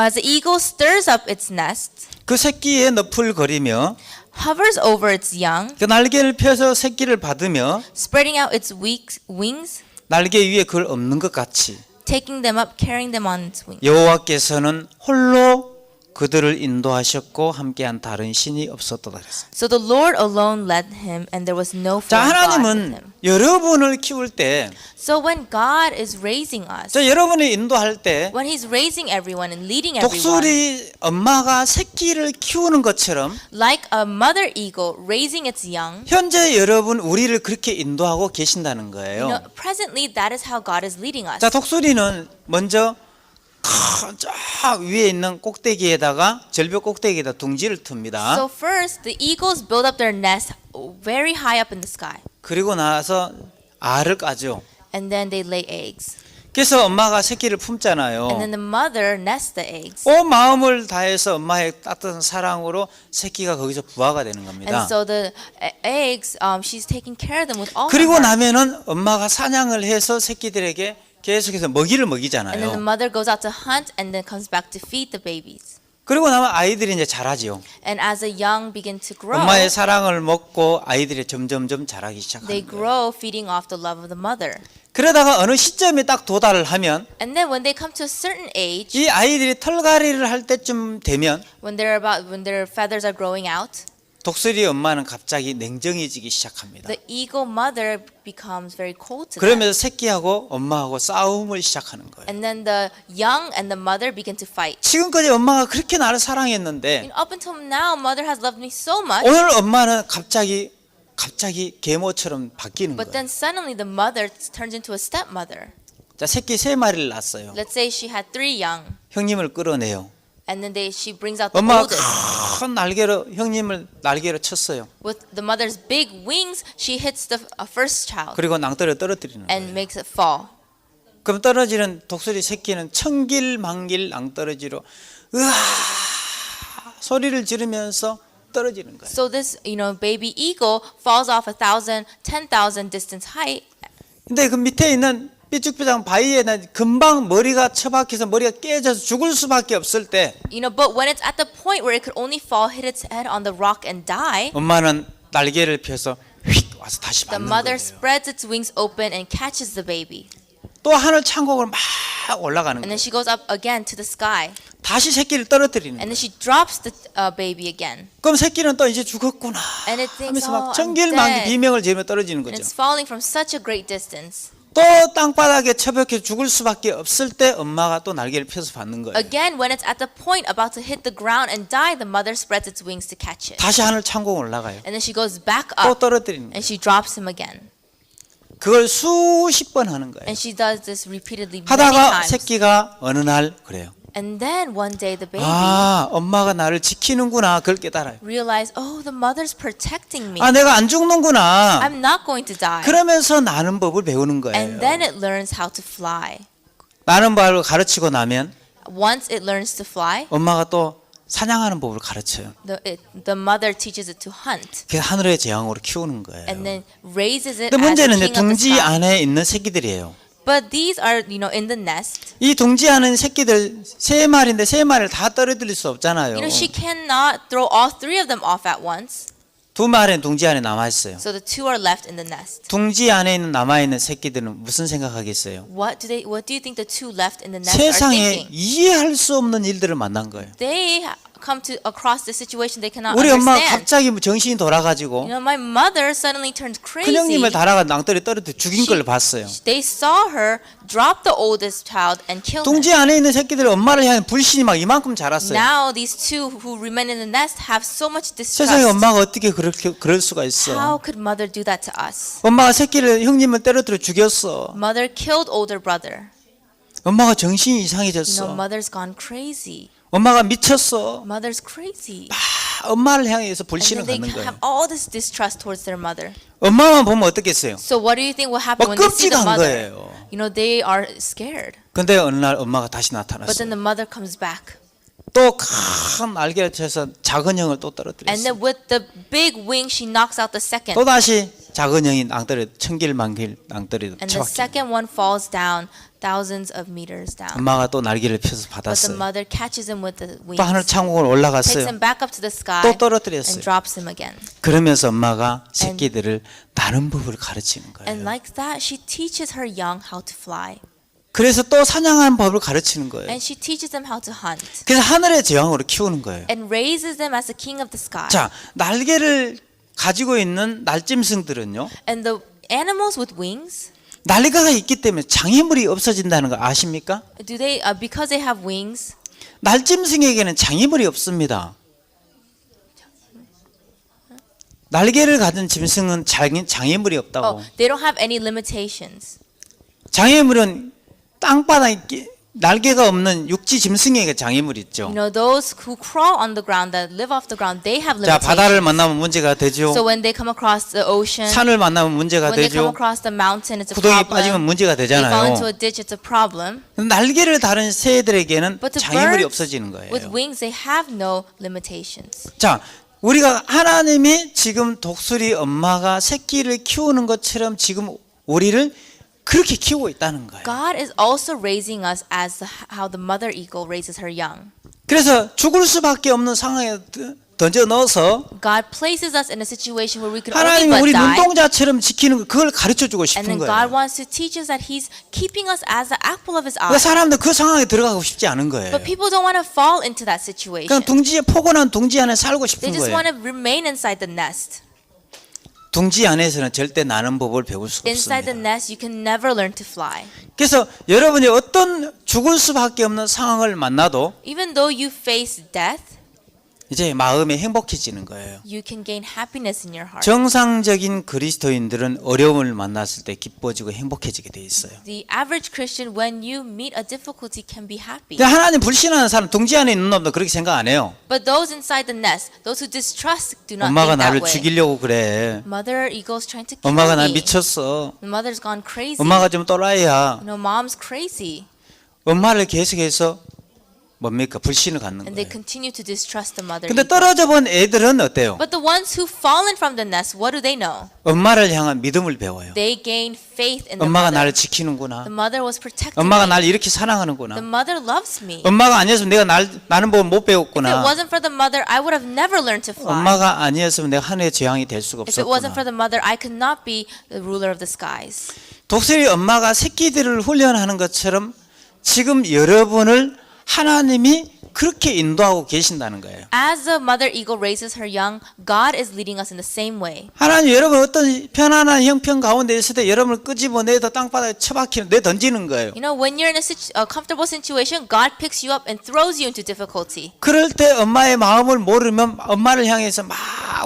Speaker 2: As the eagle stirs up its nest,
Speaker 1: 그 새끼에 너풀거리며
Speaker 2: hovers over its young,
Speaker 1: 그 날개를 펴서 새끼를 받으며
Speaker 2: spreading out its wings,
Speaker 1: 날개 위에 그걸 엎는 것 같이
Speaker 2: taking them up, carrying them on its wings.
Speaker 1: 여호와께서는 홀로 그들을 인도하셨고 함께한 다른 신이 없었도다 그랬어요.
Speaker 2: So the Lord alone led him, and there was no
Speaker 1: 자,
Speaker 2: foreign God with
Speaker 1: 하나님은
Speaker 2: him.
Speaker 1: 여러분을 키울 때,
Speaker 2: So when God is raising us,
Speaker 1: 저 여러분을 인도할 때
Speaker 2: when He's raising everyone and leading everyone,
Speaker 1: 독수리 엄마가 새끼를 키우는 것처럼
Speaker 2: like a mother eagle raising its young,
Speaker 1: 현재 여러분 우리를 그렇게 인도하고 계신다는
Speaker 2: you
Speaker 1: 거예요.
Speaker 2: know, presently that is how God is leading us.
Speaker 1: 자, 독수리는 먼저 저 위에 있는 꼭대기에다가 절벽 꼭대기에다 둥지를 틉니다.
Speaker 2: So first, the eagles build up their nest very high up in the sky,
Speaker 1: 그리고 나서 알을 까죠.
Speaker 2: and then they lay eggs.
Speaker 1: 그래서 엄마가 새끼를
Speaker 2: And
Speaker 1: 품잖아요.
Speaker 2: then the mother nests the eggs.
Speaker 1: 온 마음을 다해서 엄마의 따뜻한 사랑으로 새끼가 거기서 부화가 되는 겁니다.
Speaker 2: And so the eggs, she's taking care of them with all her
Speaker 1: 그리고
Speaker 2: heart.
Speaker 1: 나면은 엄마가 사냥을 해서 새끼들에게 계속해서 먹이를
Speaker 2: And then the
Speaker 1: 먹이잖아요.
Speaker 2: mother goes out to hunt and then comes back to feed the babies.
Speaker 1: 그리고 나면 아이들이 이제 자라지요.
Speaker 2: And as the young begin to grow,
Speaker 1: 엄마의 사랑을 먹고 아이들이 점점점 자라기
Speaker 2: they
Speaker 1: 시작하는 거예요.
Speaker 2: grow feeding off the love of the mother.
Speaker 1: 그러다가 어느 시점에 딱 도달을 하면
Speaker 2: And then when they come to a certain age,
Speaker 1: 이 아이들이 털갈이를 할 때쯤 되면
Speaker 2: when their feathers are growing out,
Speaker 1: 독수리 엄마는 갑자기 냉정해지기 시작합니다.
Speaker 2: the eagle mother becomes very cold to them.
Speaker 1: 그러면서 새끼하고 엄마하고 싸움을 시작하는 거예요.
Speaker 2: And then the young and the mother begin to fight.
Speaker 1: 지금까지 엄마가 그렇게 나를 사랑했는데
Speaker 2: Up until now, mother has loved me so much,
Speaker 1: 오늘 엄마는 갑자기 계모처럼 바뀌는
Speaker 2: but
Speaker 1: 거예요.
Speaker 2: then suddenly the mother turns into a stepmother.
Speaker 1: 자, 새끼 3마리를 낳았어요.
Speaker 2: Let's say she had 3 young,
Speaker 1: 형님을 끌어내요.
Speaker 2: And then she brings out the
Speaker 1: 엄마가
Speaker 2: oldest.
Speaker 1: 큰 날개로 형님을 날개로 쳤어요.
Speaker 2: With the mother's big wings, she hits the first child
Speaker 1: 그리고 낭떠러지를 떨어뜨리는 거예요.
Speaker 2: and makes it fall.
Speaker 1: 그럼 떨어지는 독수리 새끼는 천길만길 낭떠러지로 으아 소리를 지르면서 떨어지는 거예요.
Speaker 2: So this, baby eagle falls off 1,000, 10,000 distance height.
Speaker 1: 근데 그 밑에 있는 삐죽삐죽한 바위에는 금방 머리가 처박혀서 머리가 깨져서 죽을 수밖에 없을 때
Speaker 2: But when it's at the point where it could only fall, hit its head on the rock and die,
Speaker 1: 엄마는 날개를 펴서 휙 와서 다시
Speaker 2: the
Speaker 1: 맞는
Speaker 2: mother
Speaker 1: 거예요.
Speaker 2: spreads its wings open and catches the baby.
Speaker 1: 또 하늘 창곡을 막 올라가는
Speaker 2: And
Speaker 1: 거예요.
Speaker 2: then she goes up again to the sky.
Speaker 1: 다시 새끼를 떨어뜨리는
Speaker 2: And
Speaker 1: 거예요.
Speaker 2: then she drops the baby again.
Speaker 1: 그럼 새끼는 또 이제 죽었구나
Speaker 2: And it thinks,
Speaker 1: 하면서
Speaker 2: oh,
Speaker 1: 막
Speaker 2: I'm
Speaker 1: 천길만길
Speaker 2: dead.
Speaker 1: 비명을 지르며 떨어지는
Speaker 2: And
Speaker 1: 거죠.
Speaker 2: it's falling from such a great distance.
Speaker 1: 또 땅바닥에 처박혀 죽을 수밖에 없을 때 엄마가 또 날개를 펴서 받는 거예요.
Speaker 2: Again, when it's at the point about to hit the ground and die, the mother spreads its wings to catch it.
Speaker 1: 다시 하늘 창곡 올라가요.
Speaker 2: And then she goes back
Speaker 1: 또
Speaker 2: up
Speaker 1: 떨어뜨리는 거예요.
Speaker 2: and she drops him again.
Speaker 1: 그걸 수십 번 하는 거예요.
Speaker 2: And she does this repeatedly many
Speaker 1: 하다가
Speaker 2: times.
Speaker 1: 새끼가 어느 날 그래요.
Speaker 2: And then one day the baby
Speaker 1: 아, 엄마가 나를 지키는구나. 그걸 깨달아요.
Speaker 2: realized, oh, the mother's protecting me.
Speaker 1: 아, 내가 안 죽는구나.
Speaker 2: I'm not going to die.
Speaker 1: 그러면서 나는 법을 배우는
Speaker 2: And
Speaker 1: 거예요.
Speaker 2: then it learns how to fly.
Speaker 1: 나는 법을 가르치고 나면
Speaker 2: Once it learns to fly,
Speaker 1: 엄마가 또 사냥하는 법을 가르쳐요.
Speaker 2: the mother teaches it to hunt.
Speaker 1: 그래서 하늘의 제왕으로 키우는 거예요.
Speaker 2: And then raises it
Speaker 1: 근데
Speaker 2: as a
Speaker 1: 문제는
Speaker 2: king of the
Speaker 1: 둥지
Speaker 2: sky.
Speaker 1: 안에 있는 새끼들이에요.
Speaker 2: But these are, in the nest.
Speaker 1: 이 둥지 안에 있는 새끼들 세 마리인데 세 마리를 다 떨어뜨릴 수 없잖아요.
Speaker 2: She cannot throw all three of them off at once.
Speaker 1: 두 마리는 둥지 안에 남아 있어요.
Speaker 2: So the two are left in the nest.
Speaker 1: 둥지 안에 있는 남아 있는 새끼들은 무슨 생각하겠어요?
Speaker 2: What do you think the two left in the nest are
Speaker 1: 세상에
Speaker 2: thinking?
Speaker 1: 이해할 수 없는 일들을 만난 거예요.
Speaker 2: They come across the situation they cannot
Speaker 1: 우리 엄마가
Speaker 2: understand.
Speaker 1: 갑자기 정신이 돌아가지고
Speaker 2: My mother suddenly turned crazy.
Speaker 1: 큰형님을 달아가 낭떠러지 떨어뜨려 죽인 걸 봤어요.
Speaker 2: They saw her drop the oldest child and kill him.
Speaker 1: 둥지 안에 있는 새끼들 엄마를 향한 불신이 막 이만큼 자랐어요.
Speaker 2: Now these two who remain in the nest have so much
Speaker 1: 세상에
Speaker 2: distrust.
Speaker 1: 엄마가 어떻게 그럴 수가
Speaker 2: How
Speaker 1: 있어?
Speaker 2: could mother do that to us?
Speaker 1: 엄마가 새끼를 형님을 떨어뜨려 죽였어.
Speaker 2: Mother killed older brother.
Speaker 1: 엄마가 정신이 이상해졌어.
Speaker 2: Mother's gone crazy.
Speaker 1: 엄마가 미쳤어.
Speaker 2: Mother's crazy.
Speaker 1: 엄마를 향해서
Speaker 2: And
Speaker 1: 불신을
Speaker 2: then they
Speaker 1: 갖는 거예요.
Speaker 2: have all this distrust towards their mother.
Speaker 1: 엄마만 보면 어떻겠어요?
Speaker 2: So what do you think will happen
Speaker 1: 막
Speaker 2: when they see the
Speaker 1: 끔찍한
Speaker 2: mother?
Speaker 1: 거예요.
Speaker 2: They are scared.
Speaker 1: 근데 어느 날 엄마가 다시
Speaker 2: But then
Speaker 1: 나타났어요.
Speaker 2: the mother comes back.
Speaker 1: 또 큰 날개를 쳐서 작은 형을 또
Speaker 2: And
Speaker 1: 떨어뜨렸어요.
Speaker 2: then with the big wing, she knocks out the second.
Speaker 1: 또 다시 작은 형이 낭떠러지 천길만길 낭떠러지
Speaker 2: And the
Speaker 1: 쳐박혀.
Speaker 2: second one falls down thousands of meters down.
Speaker 1: 엄마가 또 날개를 펴서
Speaker 2: But the
Speaker 1: 받았어요.
Speaker 2: mother catches him with the
Speaker 1: 또 하늘
Speaker 2: wings,
Speaker 1: 창공을
Speaker 2: takes
Speaker 1: 올라갔어요.
Speaker 2: him back up to the sky,
Speaker 1: 또
Speaker 2: and
Speaker 1: 떨어뜨렸어요.
Speaker 2: drops him again.
Speaker 1: 그러면서 엄마가 새끼들을 나는 법을 가르치는
Speaker 2: And
Speaker 1: 거예요.
Speaker 2: like that, she teaches her young how to fly.
Speaker 1: 그래서 또 사냥하는 법을 가르치는 거예요.
Speaker 2: And she teaches them how to hunt.
Speaker 1: 그래서 하늘의 제왕으로 키우는 거예요.
Speaker 2: And raises them as the king of the sky.
Speaker 1: 자, 날개를 가지고 있는 날짐승들은요.
Speaker 2: And the animals with wings,
Speaker 1: 날개가 있기 때문에 장애물이 없어진다는 거 아십니까?
Speaker 2: do they, because they have wings,
Speaker 1: 날짐승에게는 장애물이 없습니다. 날개를 가진 짐승은 장애물이 없다고.
Speaker 2: they don't have any limitations.
Speaker 1: 장애물은 땅바닥에 날개가 없는 육지 짐승에게 장애물이 있죠.
Speaker 2: Those who crawl on the ground, that live off the ground, they have
Speaker 1: 자, 바다를
Speaker 2: limitations.
Speaker 1: 만나면 문제가 되죠.
Speaker 2: So when they come across the ocean,
Speaker 1: 산을 만나면 문제가
Speaker 2: when they come
Speaker 1: 되죠.
Speaker 2: across the mountain, it's a
Speaker 1: 구덩이에 빠지면
Speaker 2: problem.
Speaker 1: 문제가
Speaker 2: They fall
Speaker 1: 되잖아요.
Speaker 2: into a ditch, it's a problem.
Speaker 1: 날개를 다른 새들에게는
Speaker 2: But the
Speaker 1: 장애물이
Speaker 2: birds
Speaker 1: 없어지는
Speaker 2: with
Speaker 1: 거예요.
Speaker 2: wings, they have no limitations.
Speaker 1: 자, 우리가 하나님이 지금 독수리 엄마가 새끼를 키우는 것처럼 지금 우리를 그렇게 키우고 있다는 거예요.
Speaker 2: God is also raising us as how the mother eagle raises her young.
Speaker 1: 그래서 죽을 수밖에 없는 상황에 던져 넣어서
Speaker 2: God places us in a situation where we could only
Speaker 1: 하나님이
Speaker 2: but
Speaker 1: 우리
Speaker 2: die.
Speaker 1: 눈동자처럼 지키는 거 그걸 가르쳐 주고
Speaker 2: And
Speaker 1: 싶은
Speaker 2: then God
Speaker 1: 거예요.
Speaker 2: wants to teach us that He's keeping us as the apple of His eye.
Speaker 1: 그러니까 사람들 그 상황에 들어가고 싶지 않은 거예요.
Speaker 2: But people don't want to fall into that situation.
Speaker 1: 그냥 둥지에 포근한 둥지 안에 살고
Speaker 2: They
Speaker 1: 싶은
Speaker 2: just
Speaker 1: 거예요.
Speaker 2: want to remain inside the nest.
Speaker 1: 둥지 안에서는 절대 나는 법을 배울 수가
Speaker 2: Inside the
Speaker 1: 없습니다.
Speaker 2: nest, you can never learn to fly.
Speaker 1: 그래서 여러분이 어떤 죽을 수밖에 없는 상황을 만나도
Speaker 2: Even though you face death,
Speaker 1: 이제 마음이 행복해지는 거예요.
Speaker 2: You can gain happiness in your heart.
Speaker 1: 정상적인 그리스도인들은 어려움을 만났을 때 기뻐지고 행복해지게 돼 있어요.
Speaker 2: The average Christian, when you meet a difficulty, can be happy.
Speaker 1: 근데 하나님 불신하는 사람, 둥지 안에 있는 놈도 그렇게 생각 안 해요.
Speaker 2: But those inside the nest, those who distrust, do not
Speaker 1: 엄마가
Speaker 2: think
Speaker 1: 나를
Speaker 2: that way.
Speaker 1: 죽이려고 그래.
Speaker 2: Mother eagle's trying to kill
Speaker 1: 엄마가 날
Speaker 2: me.
Speaker 1: 미쳤어.
Speaker 2: The mother's gone crazy.
Speaker 1: 엄마가 좀 또라이야.
Speaker 2: You know, mom's crazy.
Speaker 1: 엄마를 계속해서 뭡니까? 불신을 갖는
Speaker 2: And they
Speaker 1: 거예요.
Speaker 2: continue to distrust the mother
Speaker 1: 근데
Speaker 2: eagle.
Speaker 1: 떨어져 본 애들은 어때요?
Speaker 2: But the ones who've fallen from the nest, what do they know?
Speaker 1: 엄마를 향한 믿음을 배워요.
Speaker 2: They gain faith in the
Speaker 1: 엄마가 나를
Speaker 2: mother.
Speaker 1: 지키는구나.
Speaker 2: The mother was protecting
Speaker 1: 엄마가
Speaker 2: me.
Speaker 1: 날 이렇게
Speaker 2: The
Speaker 1: 사랑하는구나.
Speaker 2: mother loves me.
Speaker 1: 엄마가 아니었으면 내가 나는 법 못
Speaker 2: If it
Speaker 1: 배웠구나.
Speaker 2: wasn't for the mother, I would have never learned to fly.
Speaker 1: 엄마가 아니었으면 내가 하늘의 제왕이 될 수가
Speaker 2: If it wasn't for
Speaker 1: 없었구나.
Speaker 2: the mother, I could not be the ruler of the skies.
Speaker 1: 독수리 엄마가 새끼들을 훈련하는 것처럼 지금 여러분을 하나님이 그렇게 인도하고 계신다는 거예요.
Speaker 2: As the mother eagle raises her young, God is leading us in the same way.
Speaker 1: 하나님 여러분 어떤 편안한 형편 가운데 있을 때 여러분을 끄집어내서 땅바닥에 처박히는 내 던지는 거예요.
Speaker 2: You know, when you're in a comfortable situation, God picks you up and throws you into difficulty.
Speaker 1: 그럴 때 엄마의 마음을 모르면 엄마를 향해서 막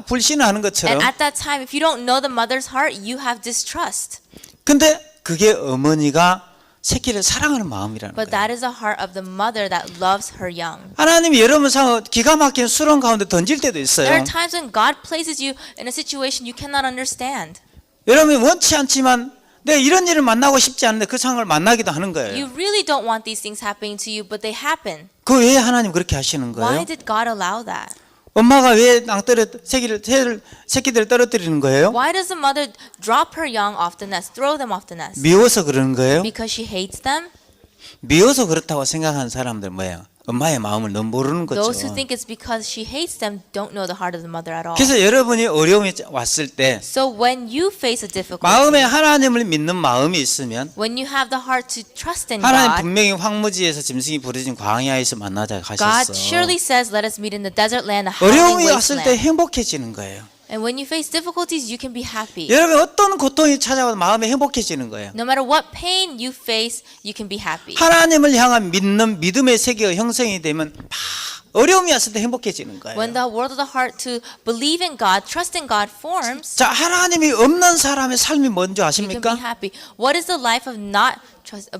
Speaker 1: 불신하는 것처럼.
Speaker 2: And at that time, if you don't know the mother's heart, you have distrust.
Speaker 1: 근데 그게 어머니가 새끼를 사랑하는 마음이라는
Speaker 2: But
Speaker 1: 거예요.
Speaker 2: that is the heart of the mother that loves her young.
Speaker 1: 하나님이 여러분 상 기가 막힌 수렁 가운데 던질 때도
Speaker 2: There
Speaker 1: 있어요.
Speaker 2: are times when God places you in a situation you cannot understand.
Speaker 1: 여러분이 원치 않지만 내가 이런 일을 만나고 싶지 않은데 그 상황을 만나기도 하는 거예요.
Speaker 2: You really don't want these things happening to you, but they happen.
Speaker 1: 그 왜 하나님 그렇게 하시는
Speaker 2: Why
Speaker 1: 거예요?
Speaker 2: did God allow that?
Speaker 1: 엄마가 왜 새끼들을 떨어뜨리는 거예요?
Speaker 2: Why does the mother drop her young off the nest, throw them off the nest?
Speaker 1: 미워서 그러는 거예요?
Speaker 2: Because she hates them?
Speaker 1: 미워서 그렇다고 생각하는 사람들 뭐예요? 엄마의 마음을 너무 모르는 거죠.
Speaker 2: Those who think it's because she hates them don't know the heart of the mother at all.
Speaker 1: 그래서 여러분이 어려움이 왔을 때
Speaker 2: So when you face a difficulty,
Speaker 1: 마음에 하나님을 믿는 마음이 있으면
Speaker 2: when you have the heart to trust in
Speaker 1: 하나님
Speaker 2: God,
Speaker 1: 분명히 황무지에서 짐승이 부르짖은 광야에서 만나자
Speaker 2: God
Speaker 1: 하셨어.
Speaker 2: surely says, let us meet in the desert land, a howling
Speaker 1: 어려움이 왔을 때
Speaker 2: wasteland.
Speaker 1: 행복해지는 거예요.
Speaker 2: And when you face difficulties, you can be happy.
Speaker 1: 여러분 어떤 고통이 찾아와도 마음이 행복해지는 거예요.
Speaker 2: No matter what pain you face, you can be happy.
Speaker 1: 하나님을 향한 믿는 믿음의 세계가 형성이 되면 막 어려움이 왔을 때 행복해지는 거예요.
Speaker 2: When the world of the heart to believe in God, trust in God forms,
Speaker 1: 자, 하나님이 없는 사람의 삶이 뭔지
Speaker 2: you can be
Speaker 1: 아십니까?
Speaker 2: happy. What is the life of not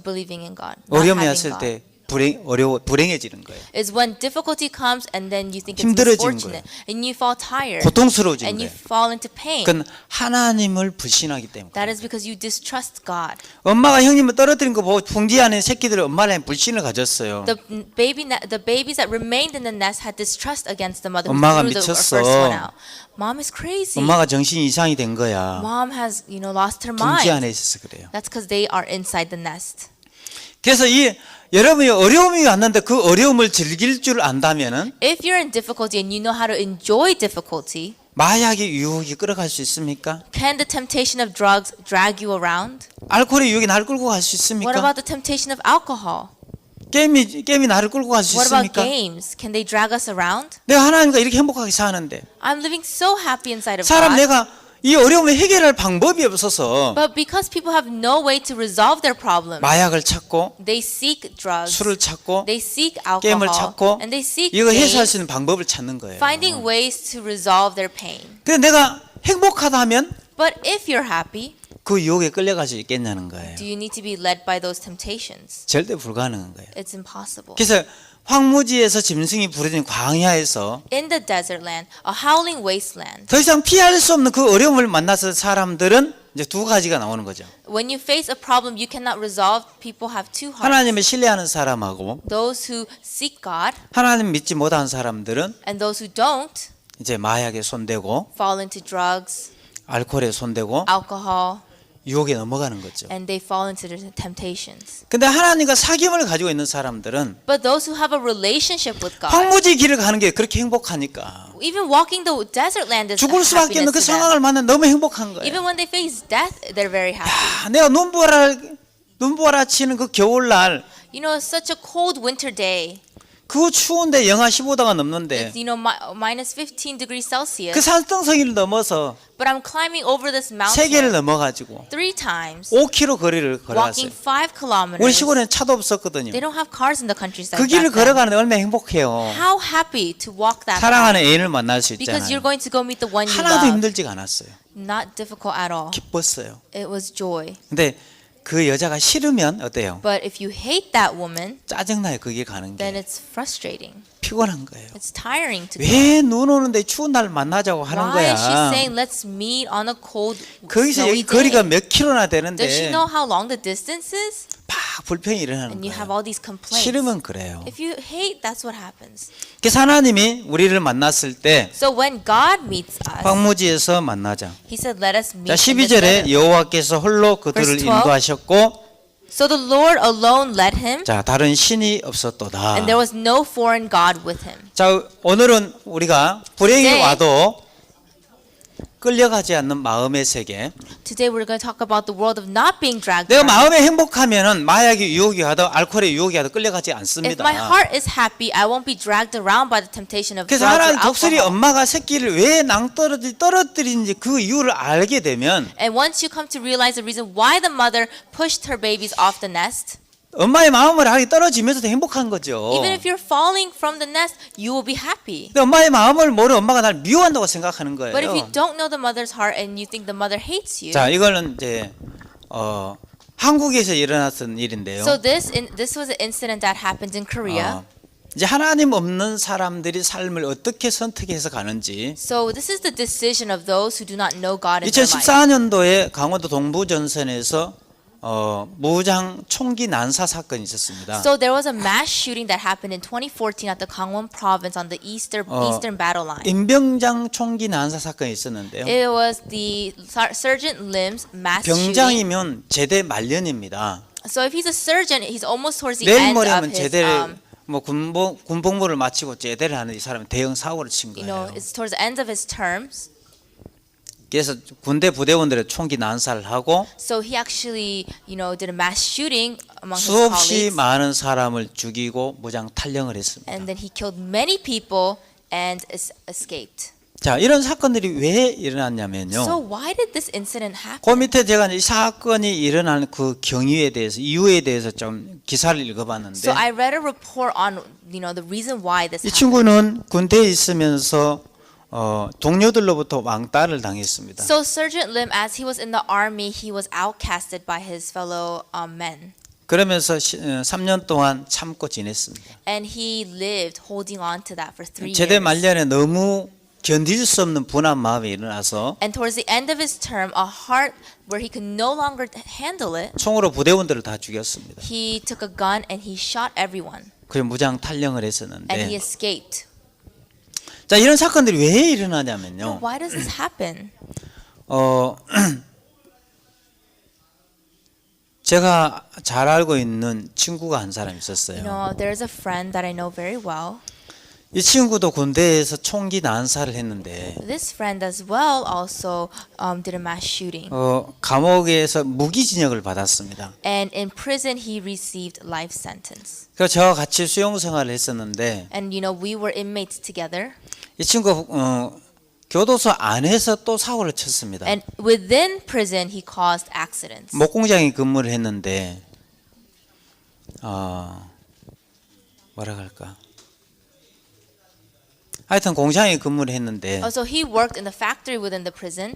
Speaker 2: believing in God? Not
Speaker 1: 어려움이
Speaker 2: having
Speaker 1: 왔을
Speaker 2: God?
Speaker 1: 때 불행해지는 거예요.
Speaker 2: Is when difficulty comes and then you think it's
Speaker 1: 힘들어지는
Speaker 2: misfortunate and you fall tired
Speaker 1: 고통스러워지는
Speaker 2: and you
Speaker 1: 거예요.
Speaker 2: fall into pain.
Speaker 1: 그건 하나님을 불신하기 때문에.
Speaker 2: That is because you distrust God.
Speaker 1: 엄마가 형님을 떨어뜨린 거 보고 풍지 안에 새끼들 엄마를 향해 불신을 가졌어요.
Speaker 2: The babies that remained in the nest had distrust against the mother who
Speaker 1: 엄마가
Speaker 2: threw the
Speaker 1: 미쳤어.
Speaker 2: first one out. Mom is crazy.
Speaker 1: 엄마가 정신이 이상이 된 거야.
Speaker 2: Mom has, lost her
Speaker 1: 풍지
Speaker 2: mind.
Speaker 1: 안에 있어서 그래요.
Speaker 2: That's because they are inside the nest.
Speaker 1: 그래서 여러분이 어려움이 왔는데 그 어려움을 즐길 줄 안다면은
Speaker 2: If you're in difficulty and you know how to enjoy difficulty,
Speaker 1: 마약의 유혹이 끌어갈 수 있습니까?
Speaker 2: can the temptation of drugs drag you around?
Speaker 1: 알코올의 유혹이 나를 끌고 갈 수
Speaker 2: What
Speaker 1: 있습니까?
Speaker 2: about the temptation of alcohol?
Speaker 1: 게임이 나를 끌고 갈 수
Speaker 2: What about
Speaker 1: 있습니까?
Speaker 2: games? Can they drag us around?
Speaker 1: 내가 하나님과 이렇게 행복하게 사는데
Speaker 2: I'm living so happy inside of
Speaker 1: 사람
Speaker 2: God.
Speaker 1: 내가 이 어려움을 해결할 방법이 없어서
Speaker 2: But because people have no way to resolve their problems,
Speaker 1: 마약을 찾고
Speaker 2: they seek drugs,
Speaker 1: 술을 찾고
Speaker 2: they seek
Speaker 1: 게임을
Speaker 2: alcohol,
Speaker 1: 찾고
Speaker 2: and they seek
Speaker 1: 이거 해소할 수
Speaker 2: games,
Speaker 1: 있는 방법을 찾는 거예요.
Speaker 2: finding ways to resolve their pain.
Speaker 1: 근데 내가 행복하다면
Speaker 2: But if you're happy,
Speaker 1: 그 유혹에 끌려갈 수 있겠냐는 거예요.
Speaker 2: do you need to be led by those temptations?
Speaker 1: 절대 불가능한 거예요.
Speaker 2: It's impossible.
Speaker 1: 그래서 황무지에서 짐승이 부르짖는 광야에서
Speaker 2: In the desert land, a howling wasteland,
Speaker 1: 더 이상 피할 수 없는 그 어려움을 만나서 사람들은 이제 두 가지가 나오는 거죠.
Speaker 2: when you face a problem you cannot resolve, people have two hearts.
Speaker 1: 하나님을 신뢰하는 사람하고
Speaker 2: Those who seek God
Speaker 1: 하나님 믿지 못하는 사람들은
Speaker 2: and those who don't
Speaker 1: 이제 마약에 손대고
Speaker 2: fall into drugs,
Speaker 1: 알코올에 손대고
Speaker 2: alcohol,
Speaker 1: 유혹에 넘어가는 거죠.
Speaker 2: and they fall into the temptations.
Speaker 1: 근데 하나님과 사귐을 가지고 있는 사람들은
Speaker 2: But those who have a relationship with God,
Speaker 1: 황무지 길을 가는 게 그렇게 행복하니까
Speaker 2: even walking the desert land is
Speaker 1: 죽을 수밖에 없는
Speaker 2: happiness
Speaker 1: 그
Speaker 2: to them.
Speaker 1: 상황을 만나 너무 행복한 거예요.
Speaker 2: Even when they face death, they're very happy.
Speaker 1: 아, 내가 눈보라 치는 그 겨울날
Speaker 2: You know, it's such a cold winter day.
Speaker 1: 그 추운데 영하 15도가 넘는데
Speaker 2: It's, minus 15 degrees Celsius.
Speaker 1: 그 산등성이를 넘어서
Speaker 2: but I'm climbing over this
Speaker 1: 세 개를
Speaker 2: mountain
Speaker 1: 넘어가지고
Speaker 2: 3 times,
Speaker 1: 5km 거리를 걸어갔어요.
Speaker 2: walking 5 kilometers.
Speaker 1: 우리 시골에는 차도 없었거든요.
Speaker 2: They don't have cars in the countryside.
Speaker 1: 그 길을
Speaker 2: back then.
Speaker 1: 걸어가는데 얼마나 행복해요.
Speaker 2: How happy to walk that path.
Speaker 1: 사랑하는 애인을 만날 수
Speaker 2: Because you're
Speaker 1: 있잖아요.
Speaker 2: going to go meet the one you
Speaker 1: 하나도
Speaker 2: love.
Speaker 1: 힘들지가 않았어요.
Speaker 2: Not difficult at all.
Speaker 1: 기뻤어요.
Speaker 2: It was joy.
Speaker 1: 근데 그 여자가 싫으면 어때요?
Speaker 2: But if you hate that woman,
Speaker 1: 짜증나요. 거기 가는
Speaker 2: then
Speaker 1: 게.
Speaker 2: it's frustrating.
Speaker 1: 피곤한 거예요.
Speaker 2: It's tiring to go.
Speaker 1: 왜 눈 오는데 추운 날 만나자고 하는
Speaker 2: Why is she
Speaker 1: 거야.
Speaker 2: saying let's meet on a cold,
Speaker 1: 거기서
Speaker 2: snowy
Speaker 1: 여기 거리가
Speaker 2: day?
Speaker 1: 몇 킬로나
Speaker 2: Does she
Speaker 1: 되는데
Speaker 2: know how long the distance is?
Speaker 1: 막 불평이 일어나는
Speaker 2: And you have
Speaker 1: 거예요.
Speaker 2: all these complaints.
Speaker 1: 싫으면 그래요.
Speaker 2: If you hate, that's what happens.
Speaker 1: 그래서 하나님이 우리를 만났을 때
Speaker 2: So when God meets us,
Speaker 1: 황무지에서 만나자.
Speaker 2: He said, "Let us meet."
Speaker 1: 자,
Speaker 2: in the
Speaker 1: 12절에
Speaker 2: desert."
Speaker 1: 여호와께서 홀로 그들을
Speaker 2: Verse 12.
Speaker 1: 인도하셨고
Speaker 2: So the Lord alone led him,
Speaker 1: 자, 다른 신이 없었도다.
Speaker 2: and there was no foreign god with him.
Speaker 1: 자, 오늘은 우리가 불행이
Speaker 2: Today-
Speaker 1: 와도 끌려가지 않는 마음의 세계.
Speaker 2: Today we're going to talk about the world of not being dragged
Speaker 1: 내가
Speaker 2: around.
Speaker 1: 마음에 행복하면은 마약의 유혹이 와도 알코올의 유혹이 와도 끌려가지
Speaker 2: If
Speaker 1: 않습니다.
Speaker 2: my heart is happy, I won't be dragged around by the temptation of
Speaker 1: 그래서
Speaker 2: drugs or
Speaker 1: 하나님 독수리
Speaker 2: alcohol.
Speaker 1: 엄마가 새끼를 왜 떨어뜨리는지 그 이유를 알게 되면
Speaker 2: And once you come to realize the reason why the mother pushed her babies off the nest,
Speaker 1: 엄마의 마음을 하게 떨어지면서도 행복한 거죠.
Speaker 2: even if you're falling from the nest, you will be happy.
Speaker 1: 근데 엄마의 마음을 모르는 엄마가 날 미워한다고 생각하는 거예요.
Speaker 2: But if you don't know the mother's heart and you think the mother hates you,
Speaker 1: 자, 이거는 이제 한국에서 일어났던 일인데요.
Speaker 2: so this was an incident that happened in Korea.
Speaker 1: 이제 하나님 없는 사람들이 삶을 어떻게 선택해서 가는지
Speaker 2: So this is the decision of those who do not know God in their life.
Speaker 1: 2014년도에 강원도 동부전선에서 무장 총기 난사 사건이 있었습니다.
Speaker 2: So there was a mass shooting that happened in 2014 at the Gangwon province on the eastern battle line.
Speaker 1: 임병장 총기 난사 사건이 있었는데요.
Speaker 2: It was the Sergeant Lim's mass shooting.
Speaker 1: 병장이면 제대 말년입니다.
Speaker 2: So if he's a sergeant, he's almost towards the
Speaker 1: 내일
Speaker 2: end
Speaker 1: 모레
Speaker 2: of
Speaker 1: 하면
Speaker 2: his,
Speaker 1: 제대를 군복무를 마치고 제대를 하는 이 사람은 대형 사고를 친
Speaker 2: you know,
Speaker 1: 거예요.
Speaker 2: it's towards the end of his terms.
Speaker 1: 그래서 군대 부대원들의 총기 난사를 하고
Speaker 2: So he actually, you know, did a mass shooting among his
Speaker 1: 수없이
Speaker 2: colleagues,
Speaker 1: 많은 사람을 죽이고 무장 탈영을 했습니다.
Speaker 2: and then he killed many people and escaped.
Speaker 1: 자, 이런 사건들이 왜
Speaker 2: So
Speaker 1: 일어났냐면요.
Speaker 2: why did this incident happen?
Speaker 1: 그 밑에 제가 이 사건이 일어나는 그 경위에 대해서 이유에 대해서 좀 기사를 읽어봤는데
Speaker 2: So I read a report on, you know, the reason why this
Speaker 1: 이
Speaker 2: happened.
Speaker 1: 친구는 군대에 있으면서 동료들로부터 왕따를 당했습니다.
Speaker 2: So Sergeant Lim, as he was in the army, he was outcasted by his fellow men,
Speaker 1: 그러면서 3년 동안 참고 지냈습니다.
Speaker 2: and he lived holding on to that for 3
Speaker 1: 제대
Speaker 2: years.
Speaker 1: 말년에 너무 견딜 수 없는 분한 마음이 일어나서
Speaker 2: And towards the end of his term, a heart where he could no longer handle it,
Speaker 1: 총으로 부대원들을 다 죽였습니다.
Speaker 2: he took a gun and he shot everyone,
Speaker 1: 그리고 무장 탈영을
Speaker 2: and he
Speaker 1: 했었는데
Speaker 2: escaped.
Speaker 1: 자, 이런 사건들이 왜
Speaker 2: But
Speaker 1: 일어나냐면요.
Speaker 2: why does this happen?
Speaker 1: 제가 잘 알고 있는 친구가 한 사람
Speaker 2: You
Speaker 1: 있었어요.
Speaker 2: know, there's a friend that I know very well.
Speaker 1: 이 친구도 군대에서 총기 난사를 했는데
Speaker 2: This friend as well also did a mass shooting.
Speaker 1: 감옥에서 무기징역을 받았습니다.
Speaker 2: And in prison, he received life sentence.
Speaker 1: 그래서 저와 같이 수용 생활을 했었는데
Speaker 2: And you know, we were inmates together.
Speaker 1: 이 친구가 교도소 안에서 또 사고를 쳤습니다.
Speaker 2: And within prison, he caused accidents.
Speaker 1: 목공장에 근무를 했는데 뭐라 할까? 하여튼 공장에 근무를 했는데
Speaker 2: So he worked in the factory within the prison,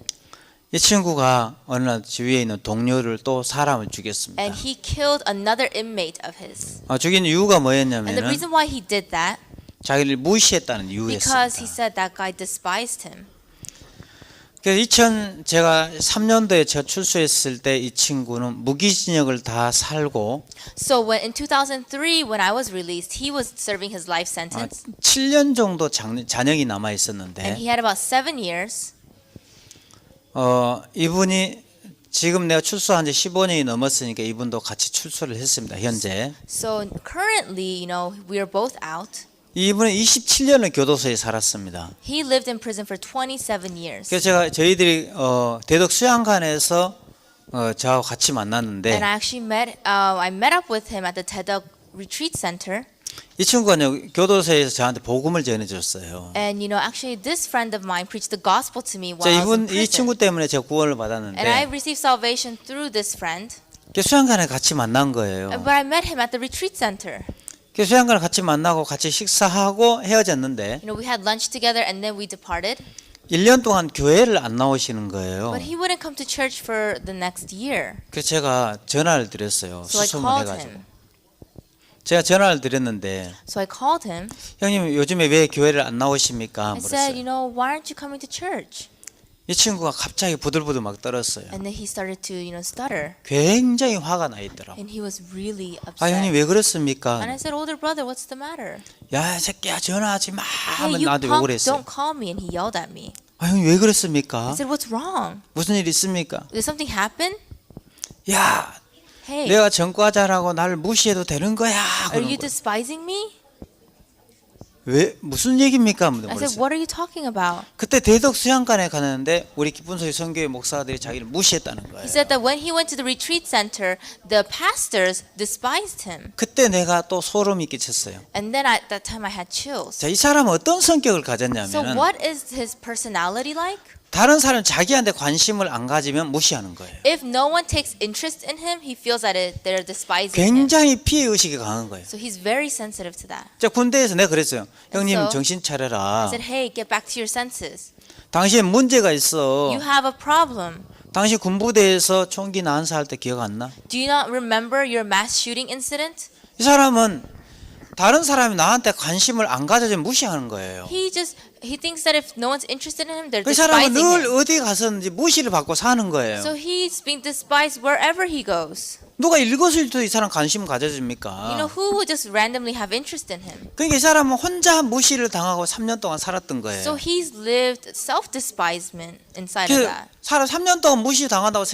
Speaker 1: 이 친구가 어느 날 주위에 있는 동료를 또 사람을 죽였습니다.
Speaker 2: and he killed another inmate of his.
Speaker 1: 죽인 이유가
Speaker 2: And the
Speaker 1: 뭐였냐면은
Speaker 2: reason why he did that,
Speaker 1: 자기를 무시했다는
Speaker 2: because he
Speaker 1: 이유였습니다.
Speaker 2: said that guy despised him.
Speaker 1: 그래서 제가 3년도에 저 출소했을 때 이 친구는 무기징역을 다 살고
Speaker 2: So when in 2003, when I was released, he was serving his life sentence,
Speaker 1: 7년 정도 잔역이 남아
Speaker 2: and
Speaker 1: 있었는데
Speaker 2: he had about 7 years.
Speaker 1: 이분이 지금 내가 출소한 지 15년이 넘었으니까 이분도 같이 출소를 했습니다. 현재
Speaker 2: So currently, you know, we are both out.
Speaker 1: 이분은 27년을 교도소에 살았습니다.
Speaker 2: He lived in prison for 27 years.
Speaker 1: 그래서 저희들이 대덕 수양관에서 저하고 같이
Speaker 2: And
Speaker 1: 만났는데
Speaker 2: I actually I met up with him at the Taedok Retreat Center.
Speaker 1: 이 친구가요 교도소에서 저한테 복음을 전해줬어요.
Speaker 2: And actually, this friend of mine preached the gospel to me while
Speaker 1: 자,
Speaker 2: I was in
Speaker 1: 이
Speaker 2: prison.
Speaker 1: 친구 때문에 제가 구원을
Speaker 2: And I
Speaker 1: 받았는데
Speaker 2: received salvation through this friend.
Speaker 1: 수양관에 같이 만난 거예요.
Speaker 2: But I met him at the retreat center.
Speaker 1: 수양관을 같이 만나고 같이 식사하고 헤어졌는데
Speaker 2: We had lunch together and then we departed.
Speaker 1: 1년 동안 교회를 안 나오시는 거예요.
Speaker 2: But he wouldn't come to church for the next year.
Speaker 1: 그래서 제가 전화를 드렸어요.
Speaker 2: So I
Speaker 1: 수소문
Speaker 2: called
Speaker 1: 해가지고.
Speaker 2: him.
Speaker 1: 제가 전화를 드렸는데
Speaker 2: So I called him.
Speaker 1: 형님 요즘에 왜 교회를 안 나오십니까?
Speaker 2: I said,
Speaker 1: 물었어요.
Speaker 2: why aren't you coming to church?
Speaker 1: 이 친구가 갑자기 부들부들 막 떨었어요.
Speaker 2: And then he started to, stutter.
Speaker 1: 굉장히 화가 나 있더라고.
Speaker 2: And he was really
Speaker 1: 아
Speaker 2: upset.
Speaker 1: 형님 왜 그렇습니까?
Speaker 2: And I said, older brother, what's the matter?
Speaker 1: 야 새끼야 전화하지 마
Speaker 2: Hey,
Speaker 1: 하면
Speaker 2: you
Speaker 1: 나한테
Speaker 2: punk,
Speaker 1: 욕을 했어요.
Speaker 2: don't call me. And he yelled at me.
Speaker 1: 아 형님 왜 그렇습니까?
Speaker 2: I said, what's wrong?
Speaker 1: 무슨 일 있습니까?
Speaker 2: Did something happen?
Speaker 1: 야
Speaker 2: Hey,
Speaker 1: 내가 전과자라고 나를 무시해도 되는 거야.
Speaker 2: are
Speaker 1: 그러는
Speaker 2: you
Speaker 1: 거예요.
Speaker 2: despising me?
Speaker 1: 왜 무슨 얘기입니까?
Speaker 2: I said,
Speaker 1: 물었어요.
Speaker 2: what are you talking about?
Speaker 1: 그때 대덕 수양관에 가는데 우리 기쁜소리 선교회 목사들이 자기를 무시했다는 거예요.
Speaker 2: He said that when he went to the retreat center, the pastors despised him.
Speaker 1: 그때 내가 또 소름이 끼쳤어요.
Speaker 2: And then at that time I had chills.
Speaker 1: 자, 이 사람은 어떤 성격을
Speaker 2: So
Speaker 1: 가졌냐면
Speaker 2: what is his personality like?
Speaker 1: 다른 사람 자기한테 관심을 안 가지면 무시하는 거예요.
Speaker 2: If no one takes interest in him, he feels that they're despising him.
Speaker 1: 굉장히 피해 의식이 강한 거예요.
Speaker 2: So he's very sensitive to that.
Speaker 1: 자, 군대에서 내가 그랬어요. 형님
Speaker 2: so-
Speaker 1: 정신
Speaker 2: I
Speaker 1: 차려라.
Speaker 2: said, hey, get back to your senses.
Speaker 1: 당신 문제가 있어.
Speaker 2: You have a problem.
Speaker 1: 당신 군부대에서 총기 난사할 때 기억 안 나?
Speaker 2: Do you not remember your mass shooting incident?
Speaker 1: 이 사람은 다른 사람이 나한테 관심을 안 가져주면 무시하는 거예요.
Speaker 2: He thinks that if no one's interested in him, they're
Speaker 1: 그 사람은
Speaker 2: despising
Speaker 1: 늘
Speaker 2: him.
Speaker 1: 어디 가서든지 무시를 받고 사는 거예요.
Speaker 2: So he's being despised wherever he goes.
Speaker 1: 누가 읽었을 때 이 사람 관심 가져줍니까?
Speaker 2: Who would just randomly have interest in him?
Speaker 1: 그러니까 이 사람은 혼자 무시를 당하고 3년 동안 살았던 거예요.
Speaker 2: So he's lived self-despisement inside of
Speaker 1: 그
Speaker 2: that.
Speaker 1: 3년 동안 무시 당한다고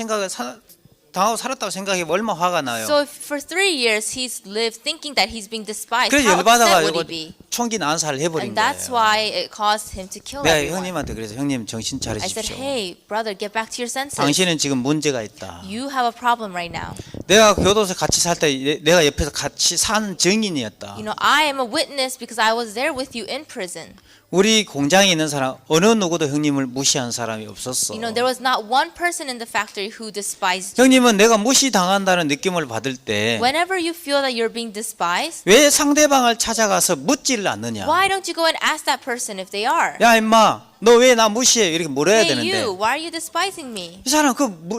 Speaker 1: 당하고 살았다고 생각해 얼마나 화가 나요.
Speaker 2: So for 3 years he's lived thinking that he's being despised.
Speaker 1: 그래서
Speaker 2: How upset would
Speaker 1: 열받아가지고
Speaker 2: he be?
Speaker 1: 총기 난사를 해버린
Speaker 2: And that's
Speaker 1: 거예요.
Speaker 2: why it caused him to kill
Speaker 1: 내가
Speaker 2: everyone.
Speaker 1: 형님한테 그래서 형님 정신
Speaker 2: I said,
Speaker 1: 차리십시오.
Speaker 2: hey, brother, get back to your senses.
Speaker 1: 당신은 지금 문제가 있다.
Speaker 2: You have a problem right now.
Speaker 1: 내가 교도소 같이 살 때 내가 옆에서 같이 산 증인이었다.
Speaker 2: I am a witness because I was there with you in prison.
Speaker 1: 우리 공장에 있는 사람 어느 누구도 형님을 무시한 사람이 없었어.
Speaker 2: There was not one person in the factory who despised you.
Speaker 1: 형님은 내가 무시당한다는 느낌을 받을 때 왜
Speaker 2: Whenever you feel that you're being despised,
Speaker 1: 상대방을 찾아가서 묻지를 않느냐?
Speaker 2: why don't you go and ask that person if they are?
Speaker 1: 야 임마 너 왜 나 무시해? 이렇게 물어야
Speaker 2: Hey,
Speaker 1: 되는데
Speaker 2: you, why are you despising me?
Speaker 1: 이 사람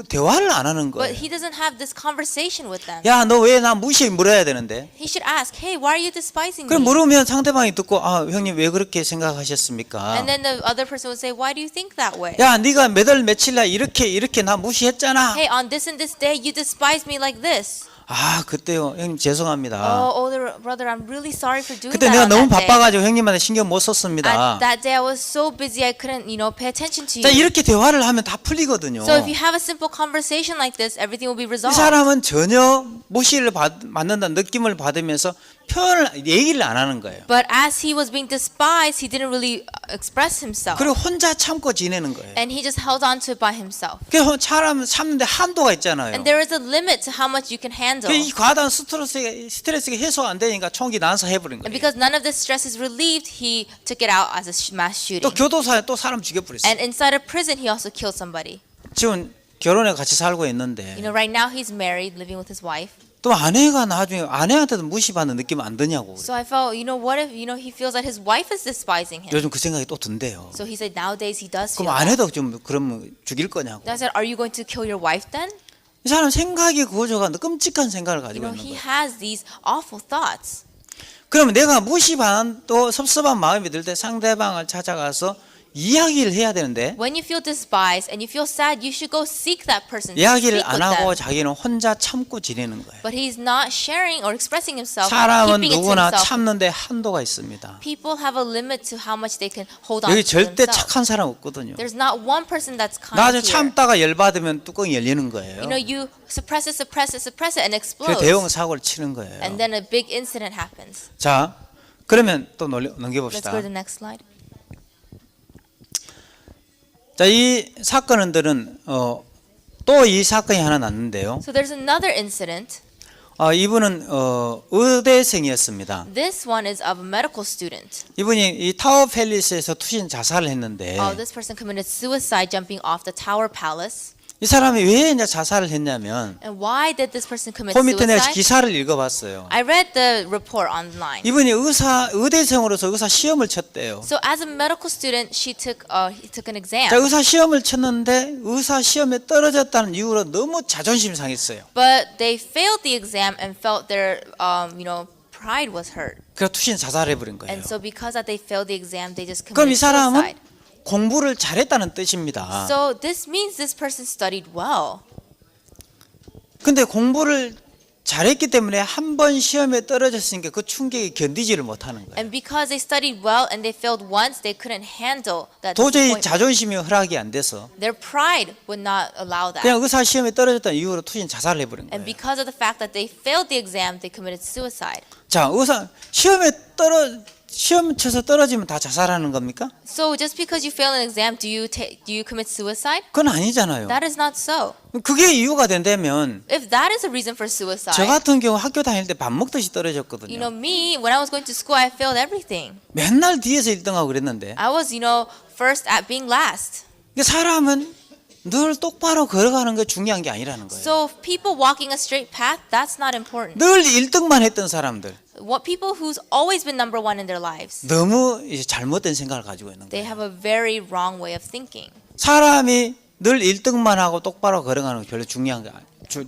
Speaker 1: 대화를 안 하는
Speaker 2: But
Speaker 1: 거예요.
Speaker 2: he doesn't have this conversation with them.
Speaker 1: 야 너 왜 나 무시해? 물어야 되는데
Speaker 2: He should ask, hey, why are you despising
Speaker 1: 그럼
Speaker 2: me?
Speaker 1: 물으면 상대방이 듣고 아 형님 왜 그렇게 생각하셨습니까?
Speaker 2: And then the other person would say, why do you think that way?
Speaker 1: 야 네가 몇 월 며칠 날 이렇게 나 무시했잖아.
Speaker 2: Hey, on this and this day, you despised me like this.
Speaker 1: 아 그때요 형님 죄송합니다.
Speaker 2: Oh, older brother, I'm really sorry for doing
Speaker 1: 그때
Speaker 2: that
Speaker 1: 내가
Speaker 2: on
Speaker 1: 너무
Speaker 2: that day.
Speaker 1: 바빠가지고 형님한테 신경 못 썼습니다.
Speaker 2: That day I was so busy I couldn't, pay attention to
Speaker 1: 자
Speaker 2: you.
Speaker 1: 이렇게 대화를 하면 다 풀리거든요.
Speaker 2: So if you have a simple conversation like this, everything will be
Speaker 1: 이
Speaker 2: resolved.
Speaker 1: 사람은 전혀 무시를 받는다는 느낌을 받으면서 얘기를 안 하는 거예요.
Speaker 2: But as he was being despised, he didn't really express himself.
Speaker 1: 그리고 혼자 참고 지내는 거예요.
Speaker 2: And he just held on to it by himself.
Speaker 1: 그 사람 참는데 한도가 있잖아요.
Speaker 2: And there is a limit to how much you can handle.
Speaker 1: 이 과다한 스트레스가 해소 안 되니까 총기 난사해버린
Speaker 2: And
Speaker 1: 거예요.
Speaker 2: because none of this stress is relieved, he took it out as a mass shooting.
Speaker 1: 또 교도소에 또 사람 죽여버렸어요.
Speaker 2: And inside a prison, he also killed somebody.
Speaker 1: 지금 결혼해 같이 살고 있는데
Speaker 2: Right now he's married, living with his wife.
Speaker 1: 또 아내가 나중에 아내한테도 무시받는 느낌 안 드냐고.
Speaker 2: So I felt, what if, he feels that his wife is despising him.
Speaker 1: 요즘 그 생각이 또 든대요.
Speaker 2: So he said nowadays he does feel
Speaker 1: 그럼
Speaker 2: that.
Speaker 1: 아내도 좀 그러면 죽일 거냐고.
Speaker 2: I said, are you going to kill your wife then?
Speaker 1: 이 사람 생각의 구조가 끔찍한 생각을 가지고 있는
Speaker 2: He
Speaker 1: 거예요.
Speaker 2: has these awful thoughts.
Speaker 1: 그러면 내가 무시받는 또 섭섭한 마음이 들 때 상대방을 찾아가서 이야기를 해야 되는데
Speaker 2: When you feel despised and you feel sad, you should go seek that person.
Speaker 1: 이야기를
Speaker 2: Speak
Speaker 1: 안
Speaker 2: with
Speaker 1: 하고
Speaker 2: them.
Speaker 1: 자기는 혼자 참고 지내는 거예요.
Speaker 2: But he's not sharing or expressing himself,
Speaker 1: 사람은
Speaker 2: keeping it to
Speaker 1: 누구나
Speaker 2: himself.
Speaker 1: 참는데 한도가 있습니다.
Speaker 2: People have a limit to how much they can hold on
Speaker 1: 여기
Speaker 2: to
Speaker 1: 절대
Speaker 2: themselves.
Speaker 1: 착한 사람 없거든요.
Speaker 2: There's not one person that's kind
Speaker 1: 나중에
Speaker 2: here.
Speaker 1: 참다가 열받으면 뚜껑이 열리는 거예요.
Speaker 2: You suppress it, and
Speaker 1: 그
Speaker 2: explodes.
Speaker 1: 대형 사고를 치는 거예요.
Speaker 2: And then a big incident happens.
Speaker 1: 자, 그러면 또
Speaker 2: Let's
Speaker 1: 넘겨봅시다.
Speaker 2: go to the next slide.
Speaker 1: 자, 이 사건들은 또 이 사건이 하나 났는데요.
Speaker 2: So there's another incident.
Speaker 1: 이분은 의대생이었습니다.
Speaker 2: This one is of a medical student.
Speaker 1: 이분이 이 타워 팰리스에서 투신 자살을 했는데
Speaker 2: This person committed suicide jumping off the Tower Palace.
Speaker 1: 이 사람이 왜 이제 자살을 했냐면
Speaker 2: And why did this person commit
Speaker 1: 그 밑에 내가
Speaker 2: suicide?
Speaker 1: 기사를 읽어봤어요.
Speaker 2: I read the report online.
Speaker 1: 이분이 의대생으로서 의사 시험을 쳤대요.
Speaker 2: So as a medical student, he took an exam.
Speaker 1: 자, 의사 시험을 쳤는데 의사 시험에 떨어졌다는 이유로 너무 자존심이 상했어요.
Speaker 2: But they failed the exam and felt their pride was hurt.
Speaker 1: 그래서 투신 자살해 버린 거예요.
Speaker 2: And so because that they failed the exam, they just
Speaker 1: 그럼 이
Speaker 2: committed
Speaker 1: 사람은
Speaker 2: suicide.
Speaker 1: 공부를 잘했다는 뜻입니다.
Speaker 2: So this means this person studied well.
Speaker 1: 근데 공부를 잘했기 때문에 한 번 시험에 떨어졌으니까 그 충격이 견디지를 못하는 거예요.
Speaker 2: And because they studied well and they failed once, they couldn't handle that
Speaker 1: 도저히
Speaker 2: disappointment.
Speaker 1: 자존심이 허락이 안 돼서
Speaker 2: Their pride would not allow that.
Speaker 1: 그냥 의사 시험에 떨어졌다는 이유로 투신 자살을 해버린
Speaker 2: And
Speaker 1: 거예요.
Speaker 2: because of the fact that they failed the exam, they committed suicide.
Speaker 1: 자, 의사 시험 쳐서 떨어지면 다 자살하는 겁니까?
Speaker 2: So just because you fail an exam, do you commit suicide?
Speaker 1: 그건 아니잖아요.
Speaker 2: That is not so.
Speaker 1: 그게 이유가 된다면
Speaker 2: If that is a reason for suicide,
Speaker 1: 저 같은 경우 학교 다닐 때 밥 먹듯이
Speaker 2: you
Speaker 1: 떨어졌거든요.
Speaker 2: know me, when I was going to school, I failed everything.
Speaker 1: 맨날 뒤에서 1등하고 그랬는데
Speaker 2: I was, first at being last.
Speaker 1: 사람은 늘 똑바로 걸어가는 게 중요한 게 아니라는 거예요.
Speaker 2: So people walking a straight path, that's not important.
Speaker 1: 늘 1등만 했던 사람들
Speaker 2: What people who's always been number one in their lives,
Speaker 1: 너무 이제 잘못된 생각을 가지고 있는
Speaker 2: they
Speaker 1: 거예요.
Speaker 2: have a very wrong way of thinking.
Speaker 1: 사람이 늘 1등만 하고 똑바로 걸어가는 게 별로 중요한 게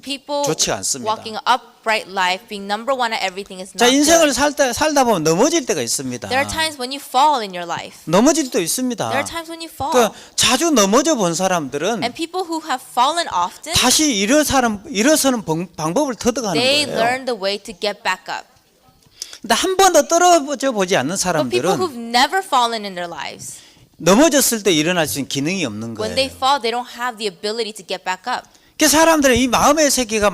Speaker 2: People
Speaker 1: 좋지가 않습니다.
Speaker 2: walking an upright life, being number one at everything is
Speaker 1: 자,
Speaker 2: not
Speaker 1: 인생을
Speaker 2: good.
Speaker 1: 살다 보면 넘어질 때가 있습니다.
Speaker 2: There are times when you fall in your life.
Speaker 1: 넘어질 때도 있습니다.
Speaker 2: There are times when you fall.
Speaker 1: 그 자주 넘어져 본 사람들은
Speaker 2: And people who have fallen often,
Speaker 1: 다시 일어서는 방법을 터득하는
Speaker 2: they
Speaker 1: 거예요.
Speaker 2: learn the way to get back up.
Speaker 1: 근데 한 번도 떨어져 보지 않는
Speaker 2: But people
Speaker 1: 사람들은
Speaker 2: who've never fallen in their lives,
Speaker 1: 넘어졌을 때 일어날 수 있는 기능이 없는
Speaker 2: when they
Speaker 1: 거예요.
Speaker 2: fall, they don't have the ability to get back up.
Speaker 1: 그 사람들은 이 마음의 세계가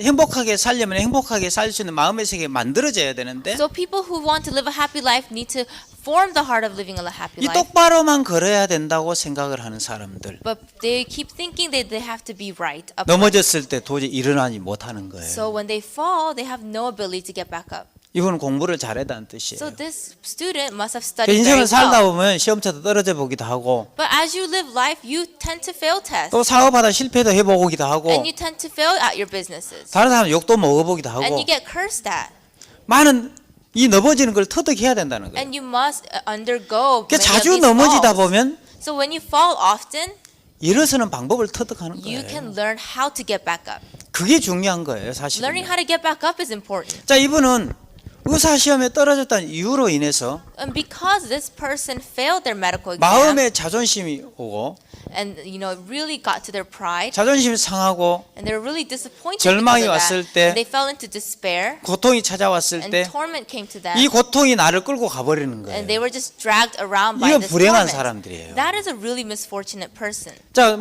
Speaker 1: 행복하게 살려면 행복하게 살 수 있는 마음의 세계가 만들어져야 되는데
Speaker 2: So people who want to live a happy life need to form the heart of living a happy
Speaker 1: 이
Speaker 2: life.
Speaker 1: 똑바로만 걸어야 된다고 생각을 하는 사람들
Speaker 2: But they keep thinking that they have to be right. Upright.
Speaker 1: 넘어졌을 때 도저히 일어나지 못하는 거예요.
Speaker 2: So when they fall, they have no ability to get back up.
Speaker 1: 이건 공부를 잘했다는 뜻이에요.
Speaker 2: So this student must have
Speaker 1: 그
Speaker 2: studied very
Speaker 1: 인생을 살다
Speaker 2: well.
Speaker 1: 보면 시험쳐도 떨어져 보기도 하고
Speaker 2: But as you live life, you tend to fail tests.
Speaker 1: 또 사업하다 실패도 해보기도 하고
Speaker 2: And you tend to fail at your businesses.
Speaker 1: 다른 사람 욕도 먹어보기도
Speaker 2: And
Speaker 1: 하고
Speaker 2: you get cursed at.
Speaker 1: 많은 이 넘어지는 걸 터득해야 된다는 거예요.
Speaker 2: And you must undergo
Speaker 1: 그
Speaker 2: many of
Speaker 1: 자주
Speaker 2: these
Speaker 1: 넘어지다
Speaker 2: falls.
Speaker 1: 보면
Speaker 2: So when you fall often,
Speaker 1: 일어서는 방법을 터득하는
Speaker 2: you
Speaker 1: 거예요.
Speaker 2: can learn how to get back up.
Speaker 1: 그게 중요한 거예요, 사실은.
Speaker 2: Learning how to get back up is important.
Speaker 1: 자, 이분은 의사 시험에 떨어졌다는 이유로 인해서
Speaker 2: And because this person failed their medical exam
Speaker 1: 마음에 자존심이 오고
Speaker 2: and really got to their pride
Speaker 1: 자존심이 상하고
Speaker 2: and they were really disappointed
Speaker 1: 절망이
Speaker 2: because of
Speaker 1: 왔을
Speaker 2: that,
Speaker 1: 때
Speaker 2: and they fell into despair
Speaker 1: 고통이 찾아왔을
Speaker 2: and
Speaker 1: 때
Speaker 2: torment came to
Speaker 1: 이
Speaker 2: them
Speaker 1: 고통이 나를 끌고 가버리는
Speaker 2: and they
Speaker 1: 거예요.
Speaker 2: were just dragged around by
Speaker 1: 이건
Speaker 2: this
Speaker 1: 불행한
Speaker 2: torment.
Speaker 1: 사람들이에요.
Speaker 2: That is a really misfortunate person.
Speaker 1: 자,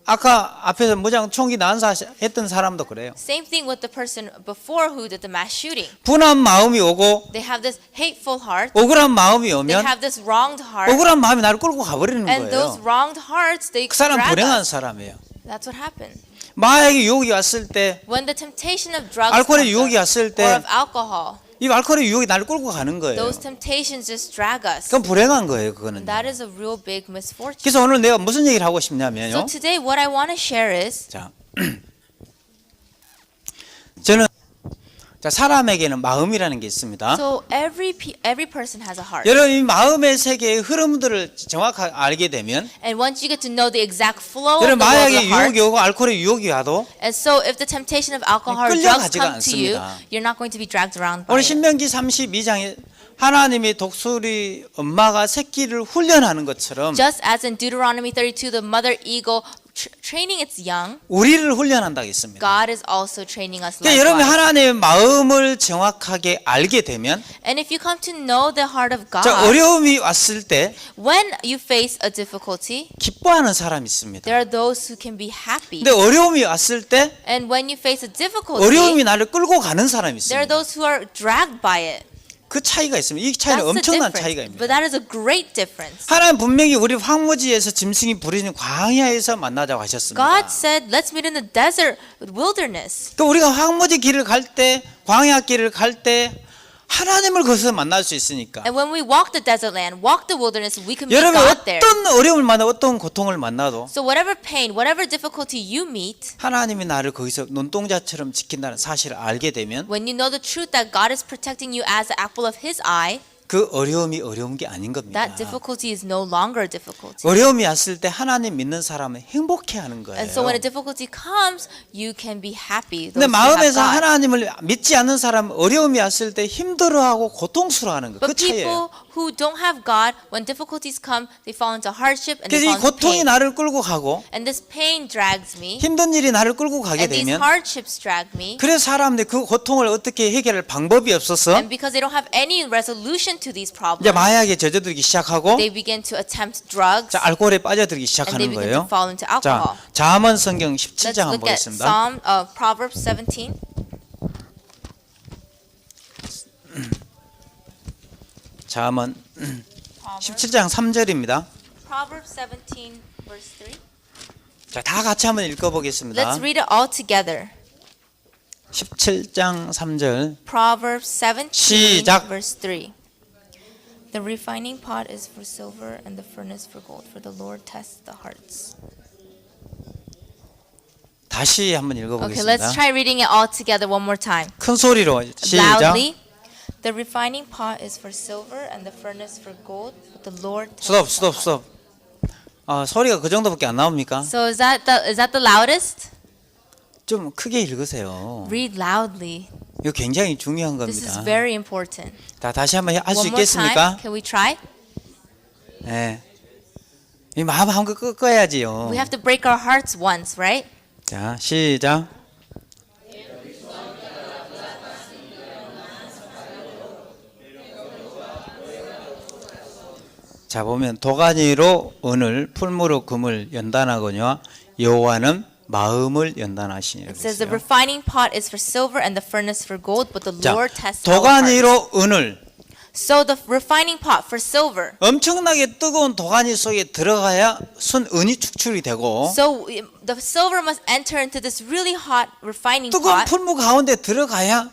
Speaker 1: 아까 앞에서 총기 난사 했던 사람도 그래요.
Speaker 2: Same thing with the person before who did the mass shooting.
Speaker 1: 분한 마음이 오고
Speaker 2: They have this hateful heart.
Speaker 1: 억울한 마음이
Speaker 2: They
Speaker 1: 오면
Speaker 2: have this wronged heart.
Speaker 1: 억울한 마음이 나를 끌고 가버리는
Speaker 2: And those
Speaker 1: 거예요.
Speaker 2: wronged hearts, they
Speaker 1: 그 사람
Speaker 2: drag
Speaker 1: 불행한
Speaker 2: us.
Speaker 1: 사람이에요.
Speaker 2: That's what happened.
Speaker 1: 마약의 유혹이 왔을 때,
Speaker 2: When the temptation of drugs
Speaker 1: 알코올의
Speaker 2: comes
Speaker 1: 유혹이
Speaker 2: up,
Speaker 1: 왔을
Speaker 2: or
Speaker 1: 때,
Speaker 2: of alcohol,
Speaker 1: 이 알코올의 유혹이 나를 끌고 가는 거예요.
Speaker 2: those temptations just drag us.
Speaker 1: 그건 불행한 거예요, 그거는.
Speaker 2: That is a real big misfortune.
Speaker 1: 그래서 오늘 내가 무슨 얘기를 하고
Speaker 2: So
Speaker 1: 싶냐면요.
Speaker 2: today what I want to share is
Speaker 1: 자, 저는 사람에게는 마음이라는 게 있습니다.
Speaker 2: so every person has a heart.
Speaker 1: 여러분 이 마음의 세계의 흐름들을 정확하게 알게 되면
Speaker 2: And once you get to know the exact flow of
Speaker 1: 여러분
Speaker 2: the world of
Speaker 1: 마약의
Speaker 2: the heart,
Speaker 1: 유혹이 오고 알코올의 유혹이 와도
Speaker 2: and so if the temptation of alcohol or drugs
Speaker 1: 끌려가지가
Speaker 2: come to you,
Speaker 1: 않습니다.
Speaker 2: you're not going to be dragged around by
Speaker 1: 오늘
Speaker 2: it.
Speaker 1: 신명기 32장에 하나님이 독수리 엄마가 새끼를 훈련하는 것처럼
Speaker 2: Just as in Deuteronomy 32, the mother eagle training its young,
Speaker 1: 우리를 훈련한다고 했습니다.
Speaker 2: God is also training us
Speaker 1: 그러니까 여러분이
Speaker 2: likewise.
Speaker 1: 하나님의 마음을 정확하게 알게 되면
Speaker 2: And if you come to know the heart of God,
Speaker 1: 자, 어려움이 왔을 때
Speaker 2: when you face a difficulty,
Speaker 1: 기뻐하는 사람이 있습니다.
Speaker 2: there are those who can be happy.
Speaker 1: 근데 어려움이 왔을 때
Speaker 2: And when you face a difficulty,
Speaker 1: 어려움이 나를 끌고 가는 사람이
Speaker 2: there are
Speaker 1: 있습니다.
Speaker 2: those who are dragged by it.
Speaker 1: 그 차이가 있습니다. 이 차이는
Speaker 2: That's the
Speaker 1: 엄청난
Speaker 2: difference.
Speaker 1: 차이가
Speaker 2: But
Speaker 1: 있습니다.
Speaker 2: that is a great difference.
Speaker 1: 하나님 분명히 우리 황무지에서 짐승이 부르짖는 광야에서 만나자고 하셨습니다.
Speaker 2: God said, let's meet in the desert wilderness.
Speaker 1: 그 우리가 황무지 길을 갈 때, 광야 길을 갈 때 하나님을 거기서 만날 수 있으니까.
Speaker 2: And when we walk the desert land, walk the wilderness, we can meet
Speaker 1: 여러분
Speaker 2: God there.
Speaker 1: 어떤 어려움을 만나 어떤 고통을 만나도
Speaker 2: So whatever pain, whatever difficulty you meet,
Speaker 1: 하나님이 나를 거기서 눈동자처럼 지킨다는 사실을 알게 되면
Speaker 2: when you know the truth that God is protecting you as the apple of His eye,
Speaker 1: 그 어려움이 어려운 게 아닌 겁니다.
Speaker 2: that difficulty is no longer a difficulty.
Speaker 1: 어려움이 왔을 때 하나님 믿는 사람은 행복해하는 거예요.
Speaker 2: And so when a difficulty comes, you can be happy.
Speaker 1: 근데
Speaker 2: Those who have
Speaker 1: 마음에서
Speaker 2: God.
Speaker 1: 하나님을 믿지 않는 사람은 어려움이 왔을 때 힘들어하고 고통스러워하는 거. 그
Speaker 2: But people
Speaker 1: 차이예요.
Speaker 2: who don't have God, when difficulties come, they fall into hardship and they
Speaker 1: 그래서 이
Speaker 2: fall into
Speaker 1: 고통이
Speaker 2: pain.
Speaker 1: 나를 끌고 가고
Speaker 2: And this pain drags me,
Speaker 1: 힘든 일이 나를 끌고 가게
Speaker 2: and these
Speaker 1: 되면
Speaker 2: hardships drag me.
Speaker 1: 그래서 사람들이 그 고통을 어떻게 해결할 방법이 없어서
Speaker 2: And because they don't have any resolution to these
Speaker 1: 이제
Speaker 2: problems,
Speaker 1: 마약에 젖어들기 시작하고
Speaker 2: they begin to attempt drugs
Speaker 1: 자, 알코올에 빠져들기
Speaker 2: and they
Speaker 1: 시작하는
Speaker 2: begin to
Speaker 1: 거예요.
Speaker 2: fall into
Speaker 1: 자,
Speaker 2: alcohol.
Speaker 1: 잠언 성경
Speaker 2: Let's
Speaker 1: 17장 한번
Speaker 2: look at
Speaker 1: 보겠습니다.
Speaker 2: Proverbs 17.
Speaker 1: 잠언 17장 3절입니다.
Speaker 2: Proverbs 17, verse 3.
Speaker 1: 자, 다 같이 한번 읽어보겠습니다.
Speaker 2: Let's read it all together.
Speaker 1: 17장 3절
Speaker 2: Proverbs 17,
Speaker 1: 시작.
Speaker 2: verse 3. The refining pot is for silver and the furnace for gold, for the Lord tests the hearts.
Speaker 1: 다시 한번
Speaker 2: Okay,
Speaker 1: 읽어보겠습니다.
Speaker 2: let's try reading it all together one more time.
Speaker 1: 큰 소리로 시작.
Speaker 2: Loudly. The refining pot is for silver and the furnace for gold, but the Lord tests
Speaker 1: 스톱
Speaker 2: the
Speaker 1: 스톱
Speaker 2: hearts.
Speaker 1: 스톱. 소리가 그 정도밖에 안 나옵니까?
Speaker 2: So is that the loudest?
Speaker 1: 좀 크게 읽으세요.
Speaker 2: Read loudly.
Speaker 1: 이거 굉장히 중요한
Speaker 2: This is
Speaker 1: 겁니다.
Speaker 2: very important.
Speaker 1: 다 다시 한번 할 수
Speaker 2: One more time.
Speaker 1: 있겠습니까?
Speaker 2: Can we try?
Speaker 1: 네. 이 마음 한번 꺾어야지요.
Speaker 2: We have to break our hearts once, right?
Speaker 1: 자, 시작. 자, 보면 도가니로 은을 풀무로 금을 연단하거니와 여호와는 마음을 연단하시니라.
Speaker 2: It says the
Speaker 1: 그랬어요.
Speaker 2: refining pot is for silver and the furnace for gold, but the
Speaker 1: 자,
Speaker 2: Lord tests our hearts.
Speaker 1: 도가니로 은을
Speaker 2: So the refining pot for silver.
Speaker 1: 엄청나게 뜨거운 도가니 속에 들어가야 순 은이 축출이 되고
Speaker 2: So the silver must enter into this really hot refining
Speaker 1: 뜨거운
Speaker 2: pot,
Speaker 1: 풀무 가운데 들어가야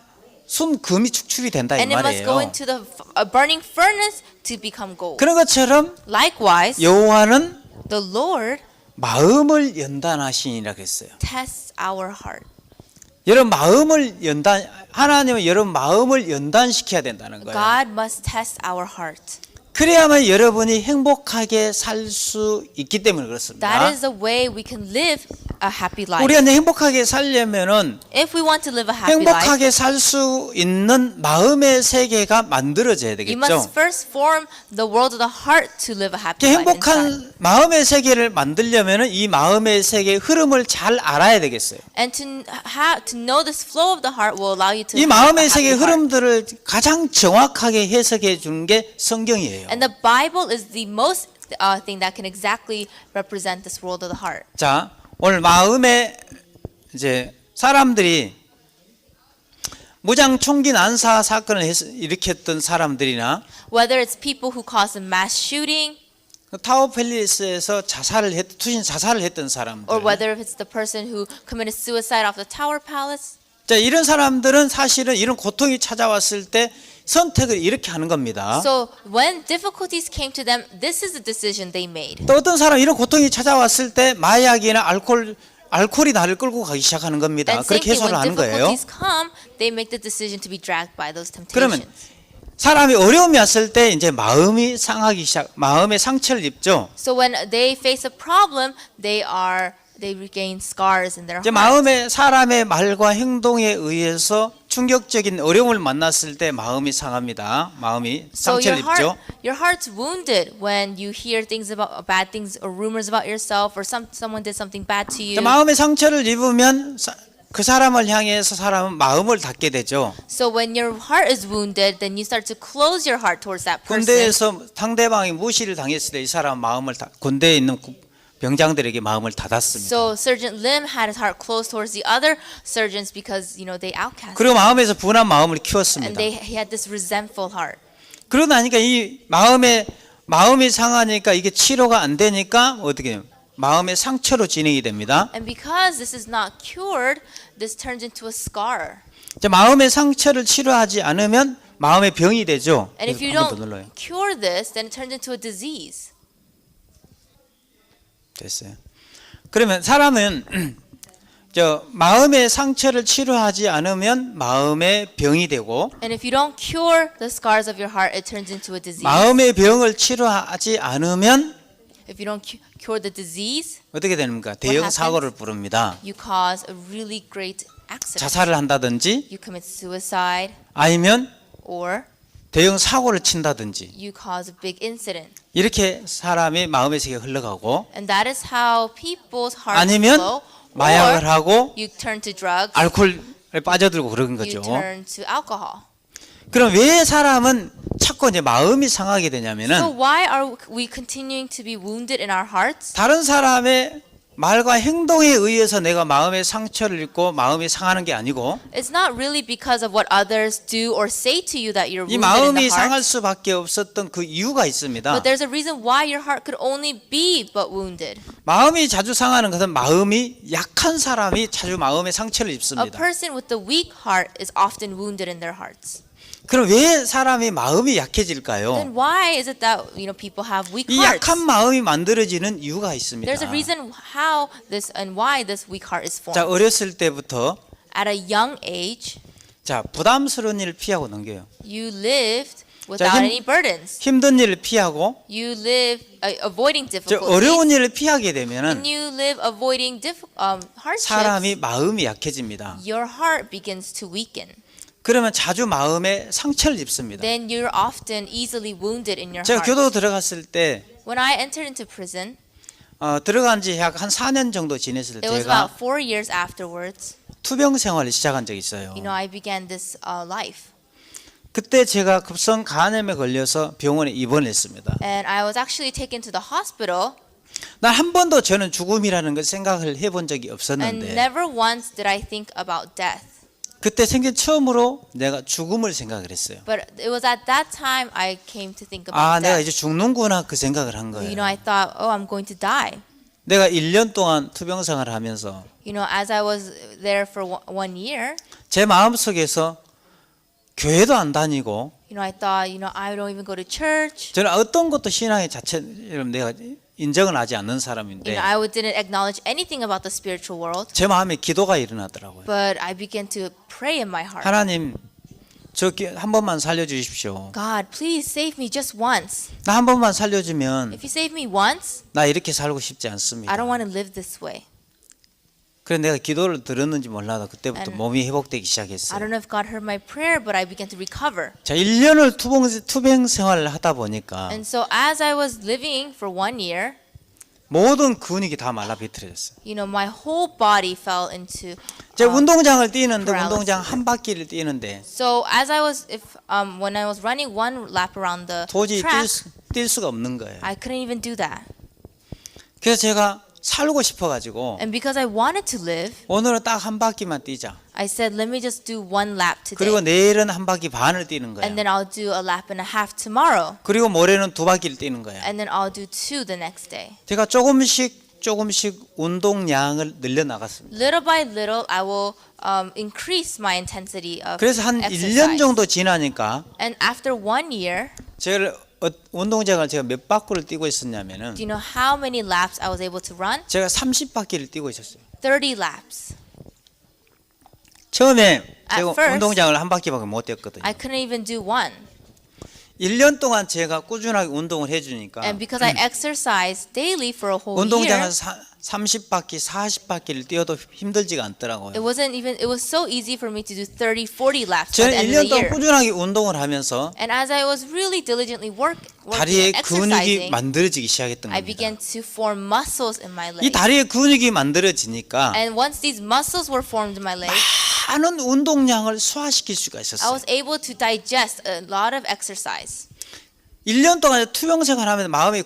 Speaker 1: 순 금이 축출이 된다 이
Speaker 2: and it must go
Speaker 1: 말이에요.
Speaker 2: into the burning furnace to become gold.
Speaker 1: 그런 것처럼
Speaker 2: Likewise,
Speaker 1: 여호와는
Speaker 2: the Lord
Speaker 1: 마음을 연단하시니라 그랬어요.
Speaker 2: tests our heart.
Speaker 1: 여러분 마음을 연단 하나님은 여러분 마음을 연단시켜야 된다는 거예요.
Speaker 2: God must test our heart.
Speaker 1: 그래야만 여러분이 행복하게 살 수 있기 때문에 그렇습니다.
Speaker 2: That is the way we can live a happy life.
Speaker 1: 우리가 행복하게 살려면은
Speaker 2: If we want to live a happy life,
Speaker 1: 행복하게 살 수 있는 마음의 세계가 만들어져야
Speaker 2: you
Speaker 1: 되겠죠.
Speaker 2: must first form the world of the heart to live a happy life inside.
Speaker 1: 행복한 마음의 세계를 만들려면은 이 마음의 세계의 흐름을 잘 알아야 되겠어요.
Speaker 2: And to know this flow of the heart will allow you to
Speaker 1: 이
Speaker 2: have a
Speaker 1: 마음의
Speaker 2: happy
Speaker 1: 세계의
Speaker 2: heart.
Speaker 1: 흐름들을 가장 정확하게 해석해 주는 게 성경이에요.
Speaker 2: And the Bible is the most thing that can exactly represent this world of the heart.
Speaker 1: 자, 오늘 마음에 이제 사람들이 무장 총기 난사 사건을 일으켰던 사람들이나
Speaker 2: Whether it's people who caused a mass shooting,
Speaker 1: 타워 팰리스에서 투신 자살을 했던 사람들.
Speaker 2: or whether it's the person who committed suicide off the Tower Palace.
Speaker 1: 자, 이런 사람들은 사실은 이런 고통이 찾아왔을 때 선택을 이렇게 하는 겁니다.
Speaker 2: So when difficulties came to them, this is the decision they made.
Speaker 1: 또 어떤 사람 이런 고통이 찾아왔을 때 마약이나 알코올이 나를 끌고 가기 시작하는 겁니다.
Speaker 2: And same
Speaker 1: 그렇게
Speaker 2: thing,
Speaker 1: 해석을
Speaker 2: when
Speaker 1: 하는 거예요.
Speaker 2: difficulties come, they make the decision to be dragged by those
Speaker 1: 그러면
Speaker 2: temptations.
Speaker 1: 사람이 어려움이 왔을 때 이제 마음이 상하기 마음에 상처를 입죠.
Speaker 2: So when they face a problem, they regain scars in their
Speaker 1: 이제
Speaker 2: heart.
Speaker 1: 마음에 사람의 말과 행동에 의해서 충격적인 어려움을 만났을 때 마음이 상합니다. 마음이
Speaker 2: So
Speaker 1: 상처를 입죠.
Speaker 2: your heart's wounded when you hear things about bad things or rumors about yourself, or someone did something bad to you.
Speaker 1: 자, 마음의 상처를 입으면 그 사람을 향해서 사람은 마음을 닫게 되죠.
Speaker 2: So when your heart is wounded, then you start to close your heart towards that person.
Speaker 1: 군대에서 상대방이 무시를 당했을 때 이 사람 마음을 군대에 있는 병장들에게 마음을 닫았습니다.
Speaker 2: So Sergeant Lim had his heart closed towards the other surgeons because they outcast
Speaker 1: 그리고 마음에서 분한 마음을
Speaker 2: and
Speaker 1: 키웠습니다.
Speaker 2: he had this resentful heart.
Speaker 1: 그러고 나니까 이 마음이 상하니까 이게 치료가 안 되니까 어떻게 해요? 마음의 상처로 진행이 됩니다.
Speaker 2: And because this is not cured, this turns into a scar.
Speaker 1: 자, 마음의 상처를 치료하지 않으면 마음의 병이 되죠.
Speaker 2: And if you
Speaker 1: 한 번 더
Speaker 2: don't
Speaker 1: 눌러요.
Speaker 2: cure this, then it turns into a disease.
Speaker 1: 됐어요. 그러면 사람은 저 마음의 상처를 치료하지 않으면 마음의 병이 되고
Speaker 2: And if you don't cure the scars of your heart, it turns into a disease.
Speaker 1: 마음의 병을 치료하지 않으면
Speaker 2: If you don't cure the disease,
Speaker 1: 어떻게 됩니까? 대형 사고를 부릅니다.
Speaker 2: you cause a really great accident.
Speaker 1: 자살을 한다든지
Speaker 2: You commit suicide
Speaker 1: 아니면
Speaker 2: or
Speaker 1: 대형 사고를 친다든지
Speaker 2: you cause a big incident.
Speaker 1: 이렇게 사람의 마음의 세계가 흘러가고
Speaker 2: And that is how people's hearts
Speaker 1: 아니면
Speaker 2: flow.
Speaker 1: 마약을
Speaker 2: Or
Speaker 1: 하고
Speaker 2: you turn to drugs,
Speaker 1: 알코올에 빠져들고 그런
Speaker 2: you
Speaker 1: 거죠.
Speaker 2: turn to alcohol.
Speaker 1: 그럼 왜 사람은 자꾸 이제 마음이 상하게
Speaker 2: So
Speaker 1: 되냐면은
Speaker 2: why are we continuing to be wounded in our hearts?
Speaker 1: 다른 사람의 말과 행동에 의해서 내가 마음의 상처를 입고 마음이 상하는 게 아니고
Speaker 2: It's not really because of what others do or say to you that you're
Speaker 1: 이
Speaker 2: wounded in
Speaker 1: 마음이
Speaker 2: the
Speaker 1: 상할
Speaker 2: heart.
Speaker 1: 수밖에 없었던 그 이유가 있습니다.
Speaker 2: But there's a reason why your heart could only be but wounded.
Speaker 1: 마음이 자주 상하는 것은 마음이 약한 사람이 자주 마음의 상처를
Speaker 2: A
Speaker 1: 입습니다.
Speaker 2: person with a weak heart is often wounded in their hearts.
Speaker 1: 그럼 왜 사람이 마음이 약해질까요?
Speaker 2: Then why is it that people have weak
Speaker 1: 이
Speaker 2: hearts?
Speaker 1: 약한 마음이 만들어지는 이유가 있습니다.
Speaker 2: There's a reason how this and why this weak heart is
Speaker 1: 자,
Speaker 2: formed.
Speaker 1: 어렸을 때부터
Speaker 2: At a young age,
Speaker 1: 자, 부담스러운 일을 피하고 넘겨요.
Speaker 2: you lived without any burdens.
Speaker 1: 힘든 일을 피하고
Speaker 2: You live avoiding
Speaker 1: 저
Speaker 2: difficulties.
Speaker 1: 어려운 일을 피하게 되면은
Speaker 2: When you live avoiding hardships,
Speaker 1: 사람이 마음이 약해집니다.
Speaker 2: your heart begins to weaken.
Speaker 1: 그러면 자주 마음에 상처를 입습니다.
Speaker 2: Then you're often easily wounded in your
Speaker 1: 제가
Speaker 2: heart.
Speaker 1: 교도 들어갔을 때
Speaker 2: When I entered into prison,
Speaker 1: 들어간 지 약 한 4년 정도 지냈을 때
Speaker 2: it was
Speaker 1: 제가
Speaker 2: about 4 years afterwards.
Speaker 1: 투병 생활을 시작한 적이 있어요.
Speaker 2: I began this life.
Speaker 1: 그때 제가 급성 간암에 걸려서 병원에 입원했습니다.
Speaker 2: And I was actually taken to the hospital.
Speaker 1: 난 한 번도 저는 죽음이라는 걸 생각을 해본 적이
Speaker 2: And
Speaker 1: 없었는데
Speaker 2: never once did I think about death.
Speaker 1: 그때 생전 처음으로 내가 죽음을 생각을 했어요.
Speaker 2: But it was at that time I came to think
Speaker 1: 아,
Speaker 2: about
Speaker 1: 내가
Speaker 2: death.
Speaker 1: 이제 죽는구나 그 생각을 한 거예요.
Speaker 2: I thought, oh, I'm going to die.
Speaker 1: 내가 1년 동안 투병 생활을 하면서
Speaker 2: As I was there for 1 year,
Speaker 1: 제 마음속에서 교회도 안 다니고
Speaker 2: I thought, I don't even go to church.
Speaker 1: 저는 어떤 것도 신앙의 자체를 내가 인정을 하지 않는 사람인데
Speaker 2: I didn't acknowledge anything about the spiritual world.
Speaker 1: 제 마음에 기도가 일어나더라고요.
Speaker 2: But I began to pray in my heart.
Speaker 1: 하나님 저 한 번만 살려주십시오.
Speaker 2: God, please save me just once.
Speaker 1: 나 한 번만 살려주면
Speaker 2: If you save me once,
Speaker 1: 나 이렇게 살고 싶지 않습니다.
Speaker 2: I don't want to live this way.
Speaker 1: 그래서 내가 기도를 들었는지 몰라도 그때부터
Speaker 2: And
Speaker 1: 몸이 회복되기
Speaker 2: I
Speaker 1: 시작했어요.
Speaker 2: don't know if God heard my prayer, but I began to recover.
Speaker 1: 자, 1년을 투병 생활을 하다 보니까
Speaker 2: And so as I was living for 1 year,
Speaker 1: 모든 근육이 다 말라 비틀어졌어요.
Speaker 2: my whole body fell into.
Speaker 1: 제가 운동장을 뛰는데
Speaker 2: paralysis.
Speaker 1: 운동장 한 바퀴를 뛰는데
Speaker 2: So as I was, when I was running 1 lap around the
Speaker 1: 도저히
Speaker 2: track,
Speaker 1: 뛸 수가 없는 거예요.
Speaker 2: I couldn't even do that.
Speaker 1: 그래서 제가 살고 싶어가지고
Speaker 2: And because I wanted to live,
Speaker 1: 오늘은 딱 한 바퀴만 뛰자.
Speaker 2: I said, let me just do 1 lap
Speaker 1: 그리고
Speaker 2: today.
Speaker 1: 내일은 한 바퀴 반을 뛰는 거야.
Speaker 2: And then I'll do a lap and a half tomorrow.
Speaker 1: 그리고 모레는 2바퀴를 뛰는 거야.
Speaker 2: And then I'll do 2 the next day.
Speaker 1: 제가 조금씩 운동량을 늘려 나갔습니다.
Speaker 2: Little by little, I will increase my intensity of
Speaker 1: 그래서 한
Speaker 2: exercise.
Speaker 1: 1년 정도 지나니까
Speaker 2: And after 1 year,
Speaker 1: 제가 운동장을 제가 몇 바퀴를 뛰고 있었냐면은
Speaker 2: do you know how many laps I was able to run?
Speaker 1: 제가 30바퀴를 뛰고 있었어요.
Speaker 2: 30 laps.
Speaker 1: 처음에
Speaker 2: At
Speaker 1: 제가
Speaker 2: first,
Speaker 1: 운동장을 한 바퀴밖에 못 뛰었거든요.
Speaker 2: I couldn't even do 1.
Speaker 1: 1년 동안 제가 꾸준하게 운동을 해주니까
Speaker 2: And because I exercised daily for a whole
Speaker 1: 운동장을
Speaker 2: year,
Speaker 1: 30바퀴, 40바퀴를 뛰어도 힘들지가 않더라고요.
Speaker 2: it was so easy for me to do 30, 40 laps by
Speaker 1: 저는
Speaker 2: the end of
Speaker 1: 1년
Speaker 2: the
Speaker 1: 동안
Speaker 2: year.
Speaker 1: 꾸준하게 운동을 하면서
Speaker 2: And as I was really diligently working
Speaker 1: 다리에
Speaker 2: and
Speaker 1: 근육이
Speaker 2: exercising,
Speaker 1: 만들어지기 시작했던
Speaker 2: I
Speaker 1: 겁니다.
Speaker 2: began to form muscles in my
Speaker 1: 이
Speaker 2: legs.
Speaker 1: 다리에 근육이 만들어지니까
Speaker 2: And once these muscles were formed in my legs,
Speaker 1: 많은 운동량을 소화시킬 수가
Speaker 2: I
Speaker 1: 있었어요.
Speaker 2: was able to digest a lot of exercise.
Speaker 1: 1년 동안 투병 생활하면서 마음의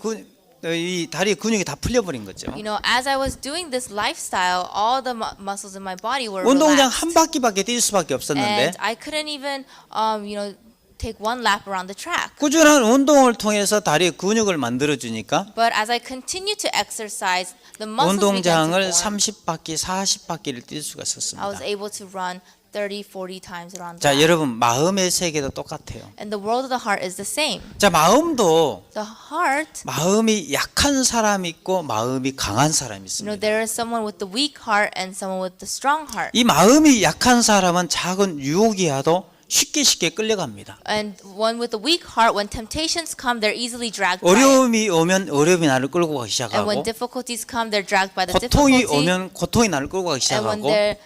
Speaker 1: 이 다리 근육이 다 풀려버린 거죠.
Speaker 2: You know, as I was doing this lifestyle, all the muscles in my body were
Speaker 1: 운동장
Speaker 2: relaxed.
Speaker 1: 한 바퀴밖에 뛸 수밖에 없었는데
Speaker 2: And I couldn't even, take one lap around the track.
Speaker 1: 꾸준한 운동을 통해서 다리의 근육을 만들어 주니까
Speaker 2: But as I continued to exercise, the muscles began to
Speaker 1: 운동장을
Speaker 2: form.
Speaker 1: 30바퀴, 40바퀴를 뛸 수가
Speaker 2: I
Speaker 1: 있었습니다.
Speaker 2: was able to run 30, 40 times around the
Speaker 1: 자,
Speaker 2: track.
Speaker 1: 여러분 마음의 세계도 똑같아요.
Speaker 2: And the world of the heart is the same.
Speaker 1: 자, 마음도
Speaker 2: The heart,
Speaker 1: 마음이 약한 사람이 있고 마음이 강한 사람이 있습니다.
Speaker 2: there is someone with the weak heart and someone with the strong heart.
Speaker 1: 이 마음이 약한 사람은 작은 유혹이 와도 쉽게 끌려갑니다.
Speaker 2: And one with the weak heart, when temptations come, they're easily dragged by it.
Speaker 1: 어려움이 오면 어려움이 나를 끌고 가기
Speaker 2: And when
Speaker 1: 시작하고
Speaker 2: difficulties come, they're dragged by the
Speaker 1: 고통이
Speaker 2: difficulty.
Speaker 1: 오면 고통이 나를 끌고 가기
Speaker 2: And when
Speaker 1: 시작하고
Speaker 2: their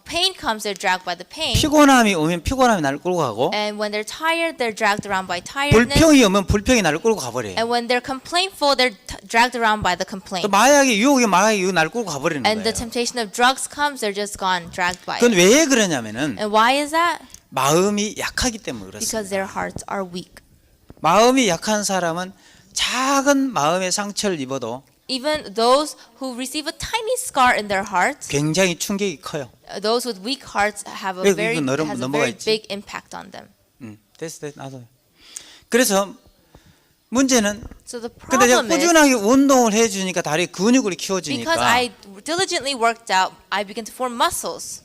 Speaker 2: pain comes, they're dragged by the pain.
Speaker 1: 피곤함이 오면 피곤함이 나를 끌고 가고
Speaker 2: And when they're tired, they're dragged around by tiredness.
Speaker 1: 불평이 오면 불평이 나를 끌고 가버려요.
Speaker 2: And when they're complaintful, they're dragged around by the
Speaker 1: 또
Speaker 2: complaint.
Speaker 1: 마약의 유혹이 나를 끌고 가버리는
Speaker 2: And the
Speaker 1: 거예요.
Speaker 2: temptation of drugs comes, they're just gone, dragged by
Speaker 1: 그건
Speaker 2: it.
Speaker 1: 왜 그러냐면은
Speaker 2: And why is that?
Speaker 1: 마음이 약하기 때문에
Speaker 2: Because
Speaker 1: 그렇습니다.
Speaker 2: their hearts are weak.
Speaker 1: 마음이 약한 사람은 작은 마음의 상처를 입어도
Speaker 2: Even those who receive a tiny scar in their heart,
Speaker 1: 굉장히 충격이 커요.
Speaker 2: those with weak hearts have
Speaker 1: 왜
Speaker 2: a very,
Speaker 1: 이거
Speaker 2: has a
Speaker 1: 넘어가
Speaker 2: very
Speaker 1: 있지?
Speaker 2: big impact on them.
Speaker 1: 됐어, 나도. 그래서 문제는
Speaker 2: So the
Speaker 1: 근데 제가
Speaker 2: problem is,
Speaker 1: 꾸준하게 운동을 해주니까 다리 근육을
Speaker 2: because
Speaker 1: 키워주니까
Speaker 2: I diligently worked out, I began to form muscles.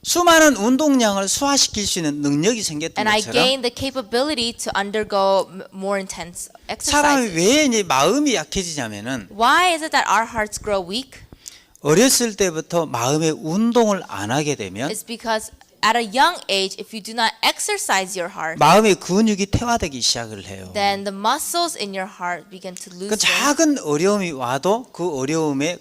Speaker 1: 수많은 운동량을 소화시킬 수 있는 능력이 생겼던
Speaker 2: And I
Speaker 1: 것처럼
Speaker 2: gained the capability to undergo more intense
Speaker 1: 사람이
Speaker 2: exercises.
Speaker 1: 왜 이제 마음이 약해지냐면은
Speaker 2: Why is it that our hearts grow weak?
Speaker 1: 어렸을 때부터 마음의 운동을 안 하게 되면
Speaker 2: It's because at a young age, if you do not exercise your heart,
Speaker 1: 마음의 근육이 퇴화되기 시작을 해요.
Speaker 2: then the muscles in your heart begin to
Speaker 1: 그
Speaker 2: loosen.
Speaker 1: 작은 어려움이 와도 그 어려움에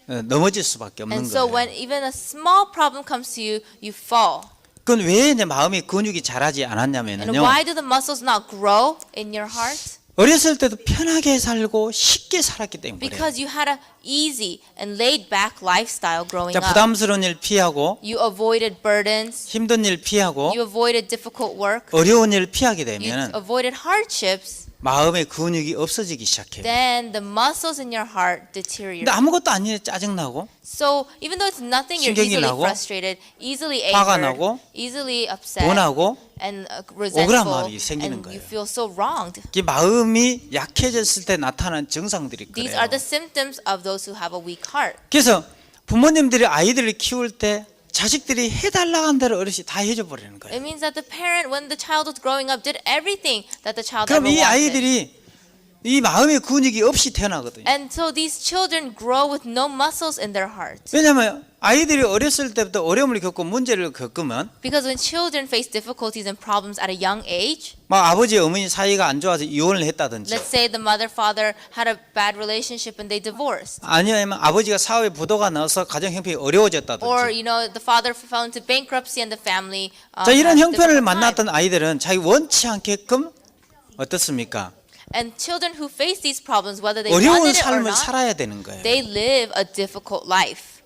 Speaker 1: 넘어질 수밖에 없는
Speaker 2: And so
Speaker 1: 거예요.
Speaker 2: when even a small problem comes to you, you fall.
Speaker 1: 그건 왜 이제 마음의 근육이 자라지
Speaker 2: And
Speaker 1: 않았냐면요.
Speaker 2: why do the muscles not grow in your heart?
Speaker 1: 어렸을 때도 편하게 살고 쉽게 살았기 때문에 그래요.
Speaker 2: Because you had a easy and laid back lifestyle growing
Speaker 1: 자,
Speaker 2: up.
Speaker 1: 부담스러운 일 피하고
Speaker 2: You avoided burdens.
Speaker 1: 힘든 일 피하고
Speaker 2: You avoided difficult work.
Speaker 1: 어려운 일 피하게
Speaker 2: You
Speaker 1: 되면
Speaker 2: avoided hardships.
Speaker 1: 마음의 근육이 없어지기 시작해요.
Speaker 2: Then the muscles in your heart
Speaker 1: 근데
Speaker 2: deteriorate.
Speaker 1: 아무것도 아니에 짜증나고
Speaker 2: So even though it's nothing, you're
Speaker 1: 신경이
Speaker 2: easily
Speaker 1: 나고,
Speaker 2: frustrated, easily
Speaker 1: 화가
Speaker 2: angered,
Speaker 1: 나고,
Speaker 2: easily upset,
Speaker 1: 분하고
Speaker 2: and
Speaker 1: 억울한
Speaker 2: resentful,
Speaker 1: 마음이 생기는
Speaker 2: and you
Speaker 1: 거예요.
Speaker 2: feel so wronged.
Speaker 1: 이 마음이 약해졌을 때 나타나는 증상들이
Speaker 2: These
Speaker 1: 그래요.
Speaker 2: are the symptoms of those who have a weak heart.
Speaker 1: 그래서 부모님들이 아이들을 키울 때 자식들이 해달라고 한 대로 어르신 다 해줘 버리는 거예요.
Speaker 2: It means that the parent, when the child was growing up, did everything that the child
Speaker 1: 그럼
Speaker 2: ever
Speaker 1: 이
Speaker 2: wanted.
Speaker 1: 아이들이 이 마음의 근육이 없이 태어나거든요.
Speaker 2: And so these children grow with no muscles in their heart.
Speaker 1: 왜냐하면 아이들이 어렸을 때부터 어려움을 겪고 문제를 겪으면
Speaker 2: Because when children face difficulties and problems at a young age,
Speaker 1: 막 아버지 어머니 사이가 안 좋아서 이혼을 했다든지
Speaker 2: let's say the mother father had a bad relationship and they divorced.
Speaker 1: 아니면 아버지가 사업에 부도가 나서 가정 형편이
Speaker 2: Or
Speaker 1: 어려워졌다든지
Speaker 2: the father fell into bankruptcy and the family.
Speaker 1: 자 이런
Speaker 2: has
Speaker 1: 형편을
Speaker 2: difficult time.
Speaker 1: 만났던 아이들은 자기 원치 않게끔 어떻습니까?
Speaker 2: And children who face these problems, whether they
Speaker 1: 어려운
Speaker 2: wanted it or
Speaker 1: 삶을
Speaker 2: not,
Speaker 1: 살아야 되는 거예요.
Speaker 2: they live a difficult life.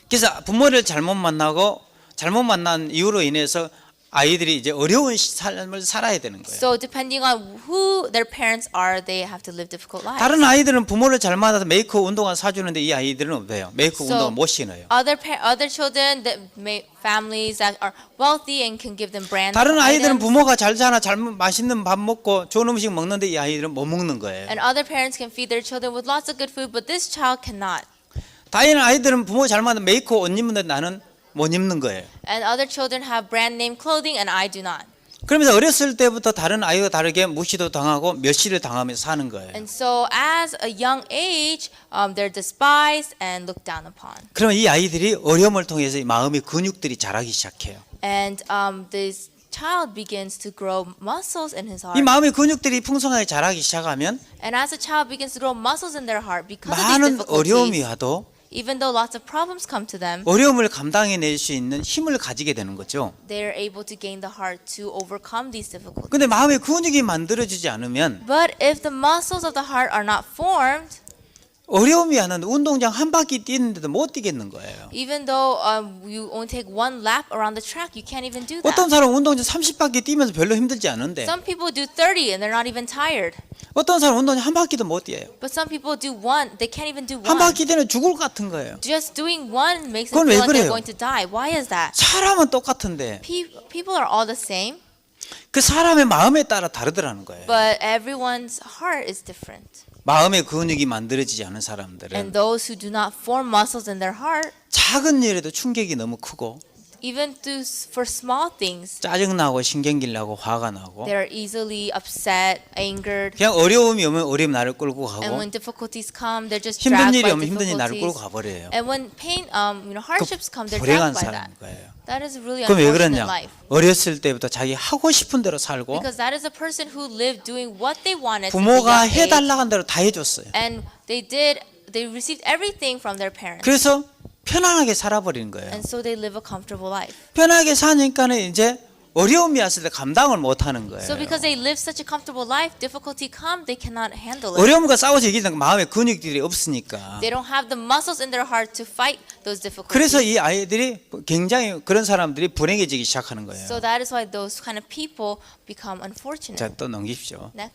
Speaker 1: 그래서 부모를 잘못 만나고 잘못 만난 이유로 인해서 아이들이 이제 어려운 삶을 살아야 되는 거예요.
Speaker 2: So depending on who their parents are, they have to live difficult lives.
Speaker 1: 다른 아이들은 부모를 잘 만나서 메이크업 운동화 사주는데 이 아이들은 없대요. 메이크업
Speaker 2: So-
Speaker 1: 운동화 못 신어요.
Speaker 2: Other children, families that are wealthy and can give them brand
Speaker 1: 다른 아이들은
Speaker 2: items.
Speaker 1: 부모가 잘 사나 잘 맛있는 밥 먹고 좋은 음식 먹는데 이 아이들은 못 먹는 거예요.
Speaker 2: And other parents can feed their children with lots of good food, but this child cannot.
Speaker 1: 다른 아이들은 부모 잘 만나 메이크업 옷 입는데 나는 못 입는 거예요.
Speaker 2: And other children have brand name clothing and I do not.
Speaker 1: 그러면서 어렸을 때부터 다른 아이와 다르게 무시도 당하고 멸시를 당하면서 사는 거예요.
Speaker 2: And so as a young age, they're despised and looked down upon.
Speaker 1: 그러면 이 아이들이 어려움을 통해서 이 마음의 근육들이 자라기 시작해요.
Speaker 2: And this child begins to grow muscles in his
Speaker 1: 이
Speaker 2: heart.
Speaker 1: 마음의 근육들이 풍성하게 자라기 시작하면
Speaker 2: And as a child begins to grow muscles in their heart because of these
Speaker 1: 많은 어려움이
Speaker 2: difficulties,
Speaker 1: 와도
Speaker 2: even though lots of problems come to them,
Speaker 1: 어려움을 감당해낼 수 있는 힘을 가지게 되는 거죠.
Speaker 2: they're able to gain the heart to overcome these difficulties.
Speaker 1: 근데 마음의 근육이 만들어지지 않으면
Speaker 2: But if the muscles of the heart are not formed,
Speaker 1: 어려움이 하는 운동장 한 바퀴 뛰는데도 못 뛰겠는 거예요.
Speaker 2: Even though you only take one lap around the track, you can't even do
Speaker 1: 어떤
Speaker 2: that.
Speaker 1: 사람은 운동장 30바퀴 뛰면서 별로 힘들지 않은데
Speaker 2: Some people do 30 and they're not even tired.
Speaker 1: 어떤 사람은 운동장 한 바퀴도 못 뛰어요.
Speaker 2: But some people do one, they can't even do
Speaker 1: 한
Speaker 2: one.
Speaker 1: 바퀴 뛰는 죽을 것 같은 거예요.
Speaker 2: Just doing one makes
Speaker 1: 그건
Speaker 2: them
Speaker 1: 왜
Speaker 2: feel like they're
Speaker 1: 그래요?
Speaker 2: going to die. Why is that?
Speaker 1: 사람은 똑같은데
Speaker 2: People are all the same,
Speaker 1: 그 사람의 마음에 따라 다르더라는 거예요.
Speaker 2: but everyone's heart is different.
Speaker 1: 마음의 근육이 만들어지지 않은
Speaker 2: And
Speaker 1: 사람들은
Speaker 2: those who do not form muscles in their heart,
Speaker 1: 작은 일에도 충격이 너무 크고
Speaker 2: even for small things,
Speaker 1: 짜증나고 신경질 나고 화가 나고
Speaker 2: they're easily upset, angered.
Speaker 1: 그냥 어려움이 오면 어려움 나를 끌고
Speaker 2: And
Speaker 1: 가고
Speaker 2: when difficulties come, they're just
Speaker 1: 힘든
Speaker 2: dragged
Speaker 1: 일이
Speaker 2: by
Speaker 1: 오면 힘든 일 나를 끌고
Speaker 2: difficulties.
Speaker 1: 가버려요.
Speaker 2: And when pain, hardships come, they're
Speaker 1: 불행한
Speaker 2: dragged by that.
Speaker 1: 사람인 거예요.
Speaker 2: That is really
Speaker 1: 그럼 왜
Speaker 2: unfortunate
Speaker 1: 그러냐?
Speaker 2: life.
Speaker 1: 어렸을 때부터 자기 하고 싶은 대로 살고
Speaker 2: Because that is a person who lived doing what they wanted since a
Speaker 1: 부모가
Speaker 2: young age,
Speaker 1: 해달라고 한 대로 다 해줬어요.
Speaker 2: and they received everything from their parents.
Speaker 1: 그래서 편안하게 살아버리는 거예요.
Speaker 2: And so they live a comfortable life.
Speaker 1: 편하게 사니까는 이제 어려움이 왔을 때 감당을 못 하는 거예요.
Speaker 2: So because they live such a comfortable life, difficulty come, they cannot handle it.
Speaker 1: 어려움과 싸워서 이기는 마음의 근육들이 없으니까.
Speaker 2: They don't have the muscles in their heart to fight those difficulties.
Speaker 1: 그래서 이 아이들이 굉장히 그런 사람들이 불행해지기 시작하는 거예요.
Speaker 2: So that is why those kind of people become unfortunate.
Speaker 1: 자, 또 넘기십시오.
Speaker 2: 네.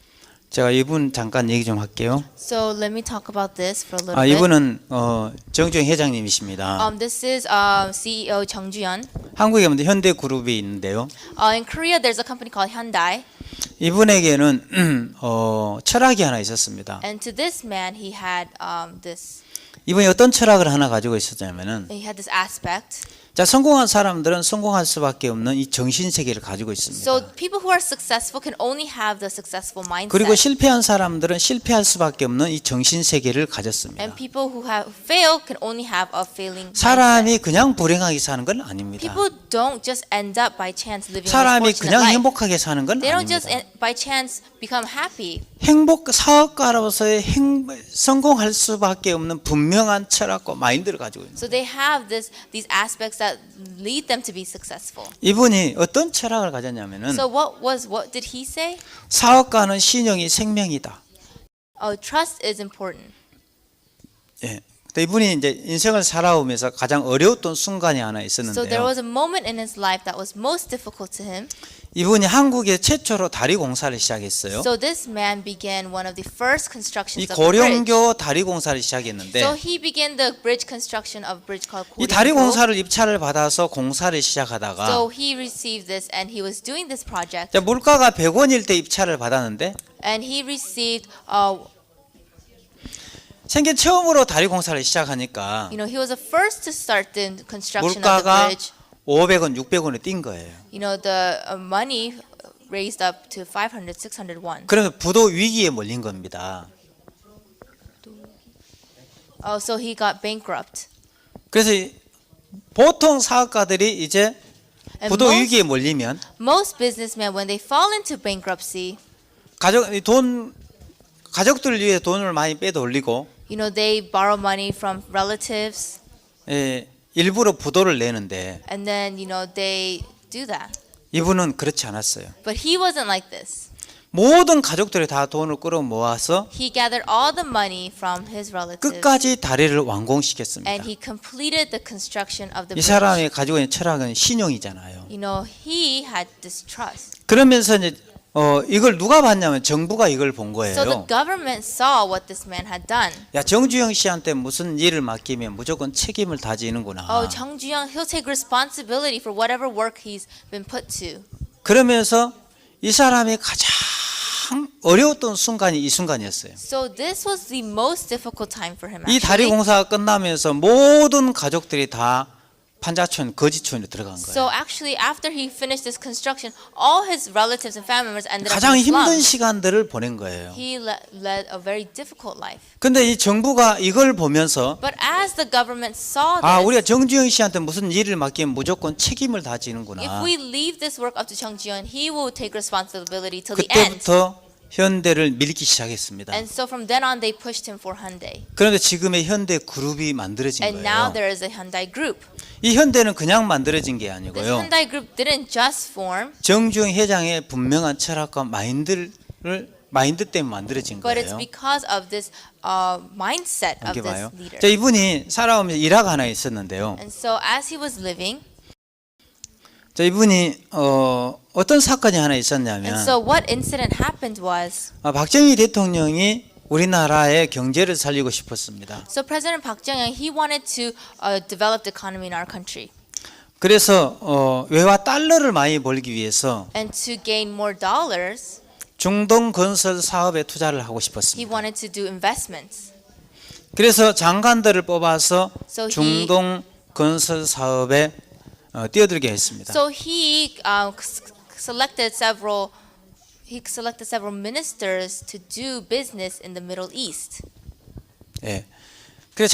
Speaker 1: 제가 이분 잠깐 얘기 좀 할게요.
Speaker 2: So let me talk about this for a little
Speaker 1: 아,
Speaker 2: bit.
Speaker 1: 이분은 정주영 회장님이십니다.
Speaker 2: This is CEO Jung Ju-yeon.
Speaker 1: 한국에 보면 현대그룹이 있는데요.
Speaker 2: In Korea, there's a company called Hyundai,
Speaker 1: 이분에게는 철학이 하나 있었습니다.
Speaker 2: and to this man, he had this.
Speaker 1: 이분이 어떤 철학을 하나 가지고 있었냐면은
Speaker 2: He had this aspect.
Speaker 1: 자, 성공한 사람들은 성공할 수밖에 없는 이 정신 세계를 가지고 있습니다.
Speaker 2: So people who are successful can only have the successful mindset.
Speaker 1: 그리고 실패한 사람들은 실패할 수밖에 없는 이 정신 세계를 가졌습니다.
Speaker 2: And people who have failed can only have a failing mindset.
Speaker 1: 사람이 그냥 불행하게 사는 건 아닙니다.
Speaker 2: People don't just end up by chance living a
Speaker 1: 사람이
Speaker 2: fortunate
Speaker 1: 그냥
Speaker 2: life.
Speaker 1: 행복하게 사는 건
Speaker 2: They don't just
Speaker 1: 아닙니다.
Speaker 2: by chance become happy.
Speaker 1: 행복 사업가로서의 성공할 수밖에 없는 분명한 철학과 마인드를 가지고 있는.
Speaker 2: So they have these aspects that lead them to be successful.
Speaker 1: 이분이 어떤 철학을 가졌냐면은
Speaker 2: So what did he say?
Speaker 1: 사업가는 신용이 생명이다.
Speaker 2: Trust is important.
Speaker 1: 예. 근데 이분이 이제 인생을 살아오면서 가장 어려웠던 순간이 하나
Speaker 2: So there
Speaker 1: 있었는데요.
Speaker 2: was a moment in his life that was most difficult to him.
Speaker 1: 이분이 한국에 최초로 다리 공사를 시작했어요.
Speaker 2: So this man began one of the first
Speaker 1: 이
Speaker 2: constructions of the bridge.
Speaker 1: 고령교 다리 공사를 시작했는데
Speaker 2: So he began the bridge construction of a bridge called
Speaker 1: 이 다리
Speaker 2: 고령교.
Speaker 1: 공사를 입찰을 받아서 공사를 시작하다가
Speaker 2: So he received this and he was doing this project
Speaker 1: 자, 물가가 100원일 때 입찰을 받았는데
Speaker 2: and he received
Speaker 1: 생전 처음으로 다리 공사를 시작하니까
Speaker 2: he was the first to start the construction of the
Speaker 1: 물가가
Speaker 2: bridge.
Speaker 1: 500원, 600원에 뛴 거예요.
Speaker 2: The money raised up to 500, 600 won.
Speaker 1: 그러면 부도 위기에 몰린 겁니다.
Speaker 2: So he got bankrupt.
Speaker 1: 그래서 보통 사업가들이 이제
Speaker 2: And
Speaker 1: 부도 위기에 몰리면
Speaker 2: most businessmen, when they fall into bankruptcy,
Speaker 1: 가족들을 위해 돈을 많이 빼도 올리고
Speaker 2: they borrow money from relatives,
Speaker 1: 일부러 부도를 내는데
Speaker 2: and then they do that.
Speaker 1: 이분은 그렇지 않았어요.
Speaker 2: But he wasn't like this.
Speaker 1: 모든 가족들이 다 돈을 끌어 모아서
Speaker 2: He gathered all the money from his relatives,
Speaker 1: 끝까지 다리를
Speaker 2: and
Speaker 1: 완공시켰습니다.
Speaker 2: he completed the construction of the
Speaker 1: 이
Speaker 2: bridge.
Speaker 1: 사람이 가지고 있는 철학은 신용이잖아요.
Speaker 2: He had this trust.
Speaker 1: 그러면서 이제 이걸 누가 봤냐면 정부가 이걸 본
Speaker 2: So the
Speaker 1: 거예요.
Speaker 2: government saw what this man had done.
Speaker 1: 야, 정주영 씨한테 무슨 일을 맡기면 무조건 책임을 다지는구나.
Speaker 2: Jung Ju-young, he'll take responsibility for whatever work he's been put to.
Speaker 1: 그러면서 이 사람이 가장 어려웠던 순간이 이 순간이었어요.
Speaker 2: So this was the most difficult time for him.
Speaker 1: 이 다리
Speaker 2: Actually.
Speaker 1: 공사가 끝나면서 모든 가족들이 다 판자촌, 거지촌에 들어간 거예요.
Speaker 2: So actually, after he finished this construction, all his relatives and family members ended up
Speaker 1: 가장
Speaker 2: in
Speaker 1: 힘든
Speaker 2: slums.
Speaker 1: 시간들을 보낸 거예요.
Speaker 2: He led a very difficult life.
Speaker 1: 근데 이 정부가 이걸 보면서
Speaker 2: But as the government saw
Speaker 1: 아,
Speaker 2: this,
Speaker 1: 우리가 정주영 씨한테 무슨 일을 맡기면 무조건 책임을 다
Speaker 2: if
Speaker 1: 지는구나.
Speaker 2: we leave this work up to Jung Ju-yeon, he will take responsibility till the end.
Speaker 1: 그때부터 현대를 밀기 시작했습니다.
Speaker 2: And so from then on, they pushed him for Hyundai.
Speaker 1: 그런데 지금의 현대 그룹이 만들어진
Speaker 2: And now
Speaker 1: 거예요.
Speaker 2: there is a Hyundai group.
Speaker 1: 이 현대는 그냥 만들어진 게
Speaker 2: This
Speaker 1: 아니고요.
Speaker 2: Hyundai group didn't just form.
Speaker 1: 정주영 회장의 분명한 철학과 마인드를 마인드 때문에 만들어진
Speaker 2: but it's
Speaker 1: 거예요.
Speaker 2: because of this mindset of
Speaker 1: 이렇게
Speaker 2: this
Speaker 1: 봐요.
Speaker 2: leader.
Speaker 1: 자, 이분이 살아오면서 일화가 하나 있었는데요.
Speaker 2: And so as he was living,
Speaker 1: 자, 이분이 어떤 사건이 하나
Speaker 2: and
Speaker 1: 있었냐면
Speaker 2: so what incident happened was,
Speaker 1: 박정희 대통령이 우리나라의 경제를 살리고 싶었습니다.
Speaker 2: so President Park Jong-il, he wanted to develop the economy in our country.
Speaker 1: 그래서 외화 달러를 많이 벌기 위해서
Speaker 2: And to gain more dollars,
Speaker 1: 중동 건설 사업에 투자를 하고
Speaker 2: he
Speaker 1: 싶었습니다.
Speaker 2: wanted to do investments.
Speaker 1: 그래서 장관들을 뽑아서
Speaker 2: So
Speaker 1: 중동 건설 사업에 뛰어들게 했습니다.
Speaker 2: So he selected several ministers to do business in the Middle East.
Speaker 1: 예. 그래서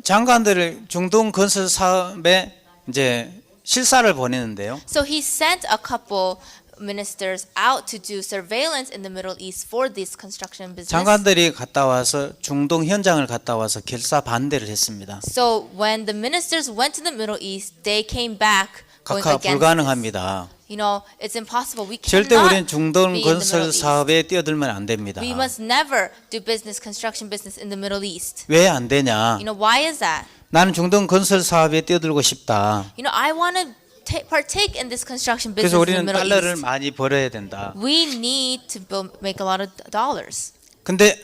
Speaker 1: 장관들을 중동 건설 사업에 이제 실사를 보내는데요.
Speaker 2: So he sent a couple ministers out to do surveillance in the Middle East for this construction business.
Speaker 1: 장관들이 갔다 와서 중동 현장을 갔다 와서 결사 반대를 했습니다.
Speaker 2: So when the ministers went to the Middle East, they came back going
Speaker 1: 각하
Speaker 2: against this.
Speaker 1: 불가능합니다.
Speaker 2: You know, it's impossible. We
Speaker 1: 절대
Speaker 2: cannot
Speaker 1: 우리는 중동
Speaker 2: be in the Middle
Speaker 1: 건설
Speaker 2: East.
Speaker 1: 사업에 뛰어들면 안 됩니다.
Speaker 2: We must never do construction business in the Middle East.
Speaker 1: 왜 안 되냐?
Speaker 2: You know, why is that?
Speaker 1: 나는 중동 건설 사업에 뛰어들고 싶다.
Speaker 2: You know, I want to partake in this construction business
Speaker 1: 그래서
Speaker 2: in the
Speaker 1: 우리는
Speaker 2: Middle
Speaker 1: 달러를
Speaker 2: East.
Speaker 1: 많이 벌어야 된다.
Speaker 2: We need to make a lot of dollars.
Speaker 1: 근데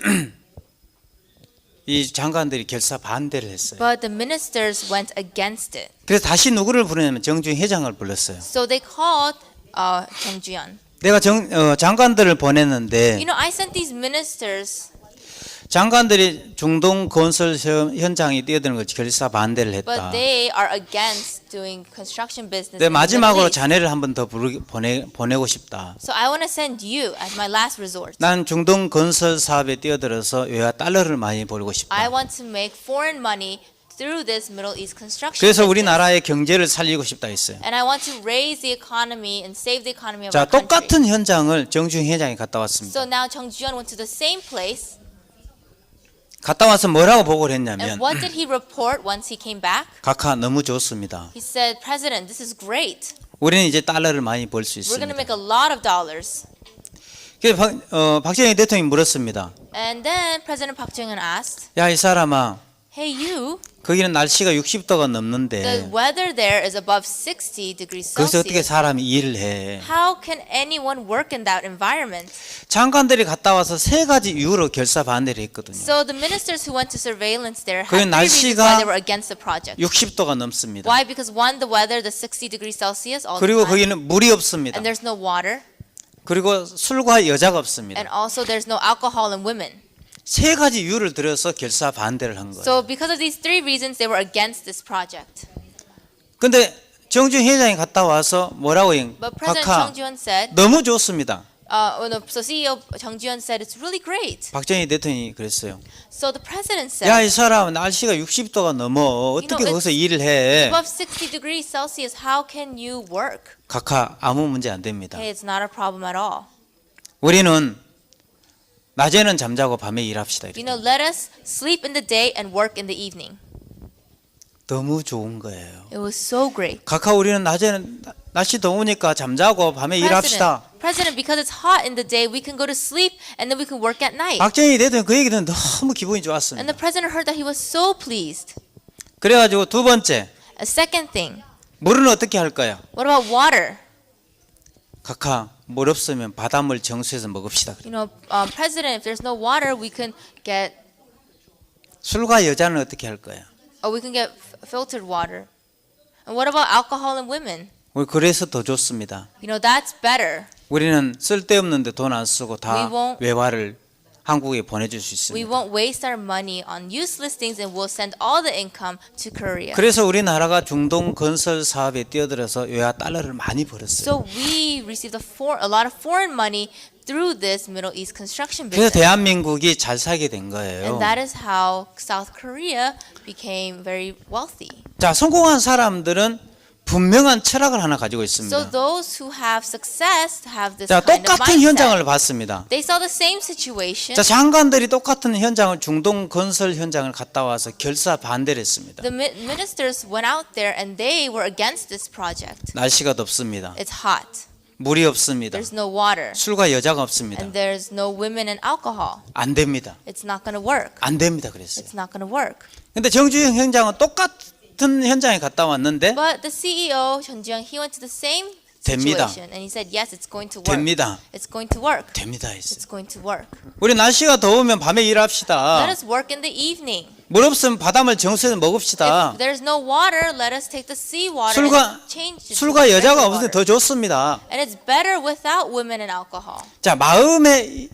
Speaker 1: 이 장관들이 결사 반대를 했어요.
Speaker 2: But the ministers went against it.
Speaker 1: 그래서 다시 누구를 부르냐면 정주영 회장을 불렀어요.
Speaker 2: So they called Jung Ju-yeon.
Speaker 1: 내가 장관들을 보냈는데
Speaker 2: You know, I sent these ministers.
Speaker 1: 장관들이 중동 건설 현장에 뛰어드는 걸 결사 반대를
Speaker 2: But
Speaker 1: 했다.
Speaker 2: they are against doing construction business.
Speaker 1: 내
Speaker 2: in the Middle
Speaker 1: 마지막으로
Speaker 2: East.
Speaker 1: 자네를 한 번 더 보내고 싶다.
Speaker 2: So I want to send you as my last resort.
Speaker 1: 난 중동 건설 사업에 뛰어들어서 외화 달러를 많이 벌고
Speaker 2: I
Speaker 1: 싶다.
Speaker 2: want to make foreign money through this Middle East construction
Speaker 1: 그래서
Speaker 2: business.
Speaker 1: 우리나라의 경제를 살리고 싶다 했어요.
Speaker 2: And I want to raise the economy and save the economy of
Speaker 1: 자,
Speaker 2: our country.
Speaker 1: 똑같은 현장을 정주영 회장이 갔다 왔습니다.
Speaker 2: So now Jung Ju-yeon went to the same place.
Speaker 1: 갔다 와서 뭐라고 보고를
Speaker 2: And
Speaker 1: 했냐면
Speaker 2: what did he report once he came back?
Speaker 1: 각하 너무 좋습니다.
Speaker 2: He said, President, this is great.
Speaker 1: 우리는 이제 달러를 많이 벌 수
Speaker 2: We're going to
Speaker 1: 있습니다.
Speaker 2: make a lot of dollars.
Speaker 1: 그래서 박정희 대통령이 물었습니다.
Speaker 2: And then President Park Jong-un asked,
Speaker 1: 야, 이 사람아,
Speaker 2: hey, you,
Speaker 1: 거기는 날씨가 60도가
Speaker 2: the
Speaker 1: 넘는데
Speaker 2: weather there is above 60 degrees
Speaker 1: 거기서 어떻게
Speaker 2: Celsius.
Speaker 1: 사람이 일을 해?
Speaker 2: How can anyone work in that environment?
Speaker 1: 장관들이 갔다 와서 세 가지 이유로 결사 반대를 했거든요.
Speaker 2: So the ministers who went to surveillance there had
Speaker 1: 그게
Speaker 2: three reasons
Speaker 1: 날씨가
Speaker 2: why they were against the project.
Speaker 1: 60도가 넘습니다.
Speaker 2: Why? Because one, the weather, the 60 degrees Celsius all the
Speaker 1: 그리고
Speaker 2: time,
Speaker 1: 거기는 물이 없습니다.
Speaker 2: and there's no water,
Speaker 1: 그리고 술과 여자가 없습니다.
Speaker 2: and also there's no alcohol and women.
Speaker 1: 세 가지 이유를 들어서 결사 반대를 한 거예요.
Speaker 2: So because of these three reasons, they were against this project.
Speaker 1: 근데 정주영 회장이 갔다 와서 뭐라고 해?
Speaker 2: But President
Speaker 1: 각하
Speaker 2: Jung Ju-yeon said,
Speaker 1: 너무 좋습니다.
Speaker 2: so CEO Jung Ju-yeon said it's really great.
Speaker 1: 박정희 대통령이 그랬어요.
Speaker 2: So the president said,
Speaker 1: 야, 이 사람 날씨가 60도가 넘어 어떻게
Speaker 2: know,
Speaker 1: 거기서 일을 해?
Speaker 2: above 60 degrees Celsius, how can you work?
Speaker 1: 각하 아무 문제 안 됩니다.
Speaker 2: Hey, it's not a problem at all.
Speaker 1: 우리는 낮에는 잠자고 밤에 일합시다.
Speaker 2: You
Speaker 1: 이렇게.
Speaker 2: know, let us sleep in the day and work in the evening.
Speaker 1: 너무 좋은 거예요.
Speaker 2: It was so great.
Speaker 1: 각하 우리는 낮에는 날씨 더우니까 잠자고 밤에 일합시다.
Speaker 2: President, because it's hot in the day, we can go to sleep and then we can work at night.
Speaker 1: 박정희 대통령 그 얘기 듣는 너무 기분이
Speaker 2: And
Speaker 1: 좋았습니다.
Speaker 2: the president heard that he was so pleased.
Speaker 1: 그래가지고 두 번째
Speaker 2: A second thing,
Speaker 1: 물은 어떻게 할 거야?
Speaker 2: what about water?
Speaker 1: 각하 물 없으면 바닷물 정수해서 먹읍시다.
Speaker 2: You know, President, if there's no water, we can get,
Speaker 1: 술과 여자는 어떻게 할 거야?
Speaker 2: we can get filtered water. And what about alcohol and women?
Speaker 1: 우리 그래서 더 좋습니다.
Speaker 2: You know, that's better.
Speaker 1: 우리는 쓸데없는데 돈 안 쓰고 다
Speaker 2: We won't-
Speaker 1: 외화를 한국에 보내줄 수
Speaker 2: We
Speaker 1: 있습니다.
Speaker 2: won't waste our money on useless things and we'll send all the income to Korea.
Speaker 1: 그래서 우리나라가 중동 건설 사업에 뛰어들어서 외화 달러를 많이 벌었어요.
Speaker 2: So we received a lot of foreign money through this Middle East construction
Speaker 1: 그래서
Speaker 2: business.
Speaker 1: 대한민국이 잘 살게 된 거예요.
Speaker 2: And that is how South Korea became very wealthy.
Speaker 1: 자, 성공한 사람들은 분명한 철학을 하나 가지고
Speaker 2: So
Speaker 1: 있습니다.
Speaker 2: those who have success have this
Speaker 1: 자,
Speaker 2: kind of
Speaker 1: 똑같은
Speaker 2: mindset.
Speaker 1: 현장을 봤습니다.
Speaker 2: They saw the same situation.
Speaker 1: 자, 장관들이 똑같은 현장을 중동 건설 현장을 갔다 와서 결사 반대를 했습니다.
Speaker 2: The ministers went out there and they were against this project.
Speaker 1: 날씨가 덥습니다.
Speaker 2: It's hot.
Speaker 1: 물이 없습니다.
Speaker 2: there's no water,
Speaker 1: 술과 여자가 없습니다.
Speaker 2: and there's no women and alcohol.
Speaker 1: 안 됩니다.
Speaker 2: It's not going to work.
Speaker 1: 안 됩니다. 그랬어요.
Speaker 2: It's not going to work.
Speaker 1: 근데 정주영 현장은 똑같은 현장에 갔다 왔는데
Speaker 2: But the CEO, Jeon Ji-young, he went to the same
Speaker 1: 됩니다.
Speaker 2: situation, and he said, yes, it's going to work.
Speaker 1: 됩니다.
Speaker 2: It's going to work.
Speaker 1: 됩니다 했어요.
Speaker 2: It's going to work.
Speaker 1: 우리 날씨가 더우면 밤에
Speaker 2: Let
Speaker 1: 일합시다.
Speaker 2: us work in the evening.
Speaker 1: 물 없으면 바닷물 정수해서 먹읍시다.
Speaker 2: If there's no water, let us take the sea water
Speaker 1: 술과
Speaker 2: and change it to
Speaker 1: 술과 여자가
Speaker 2: fresh
Speaker 1: 없으면
Speaker 2: water.
Speaker 1: 더 좋습니다.
Speaker 2: And it's better without women and alcohol.
Speaker 1: 자, 마음의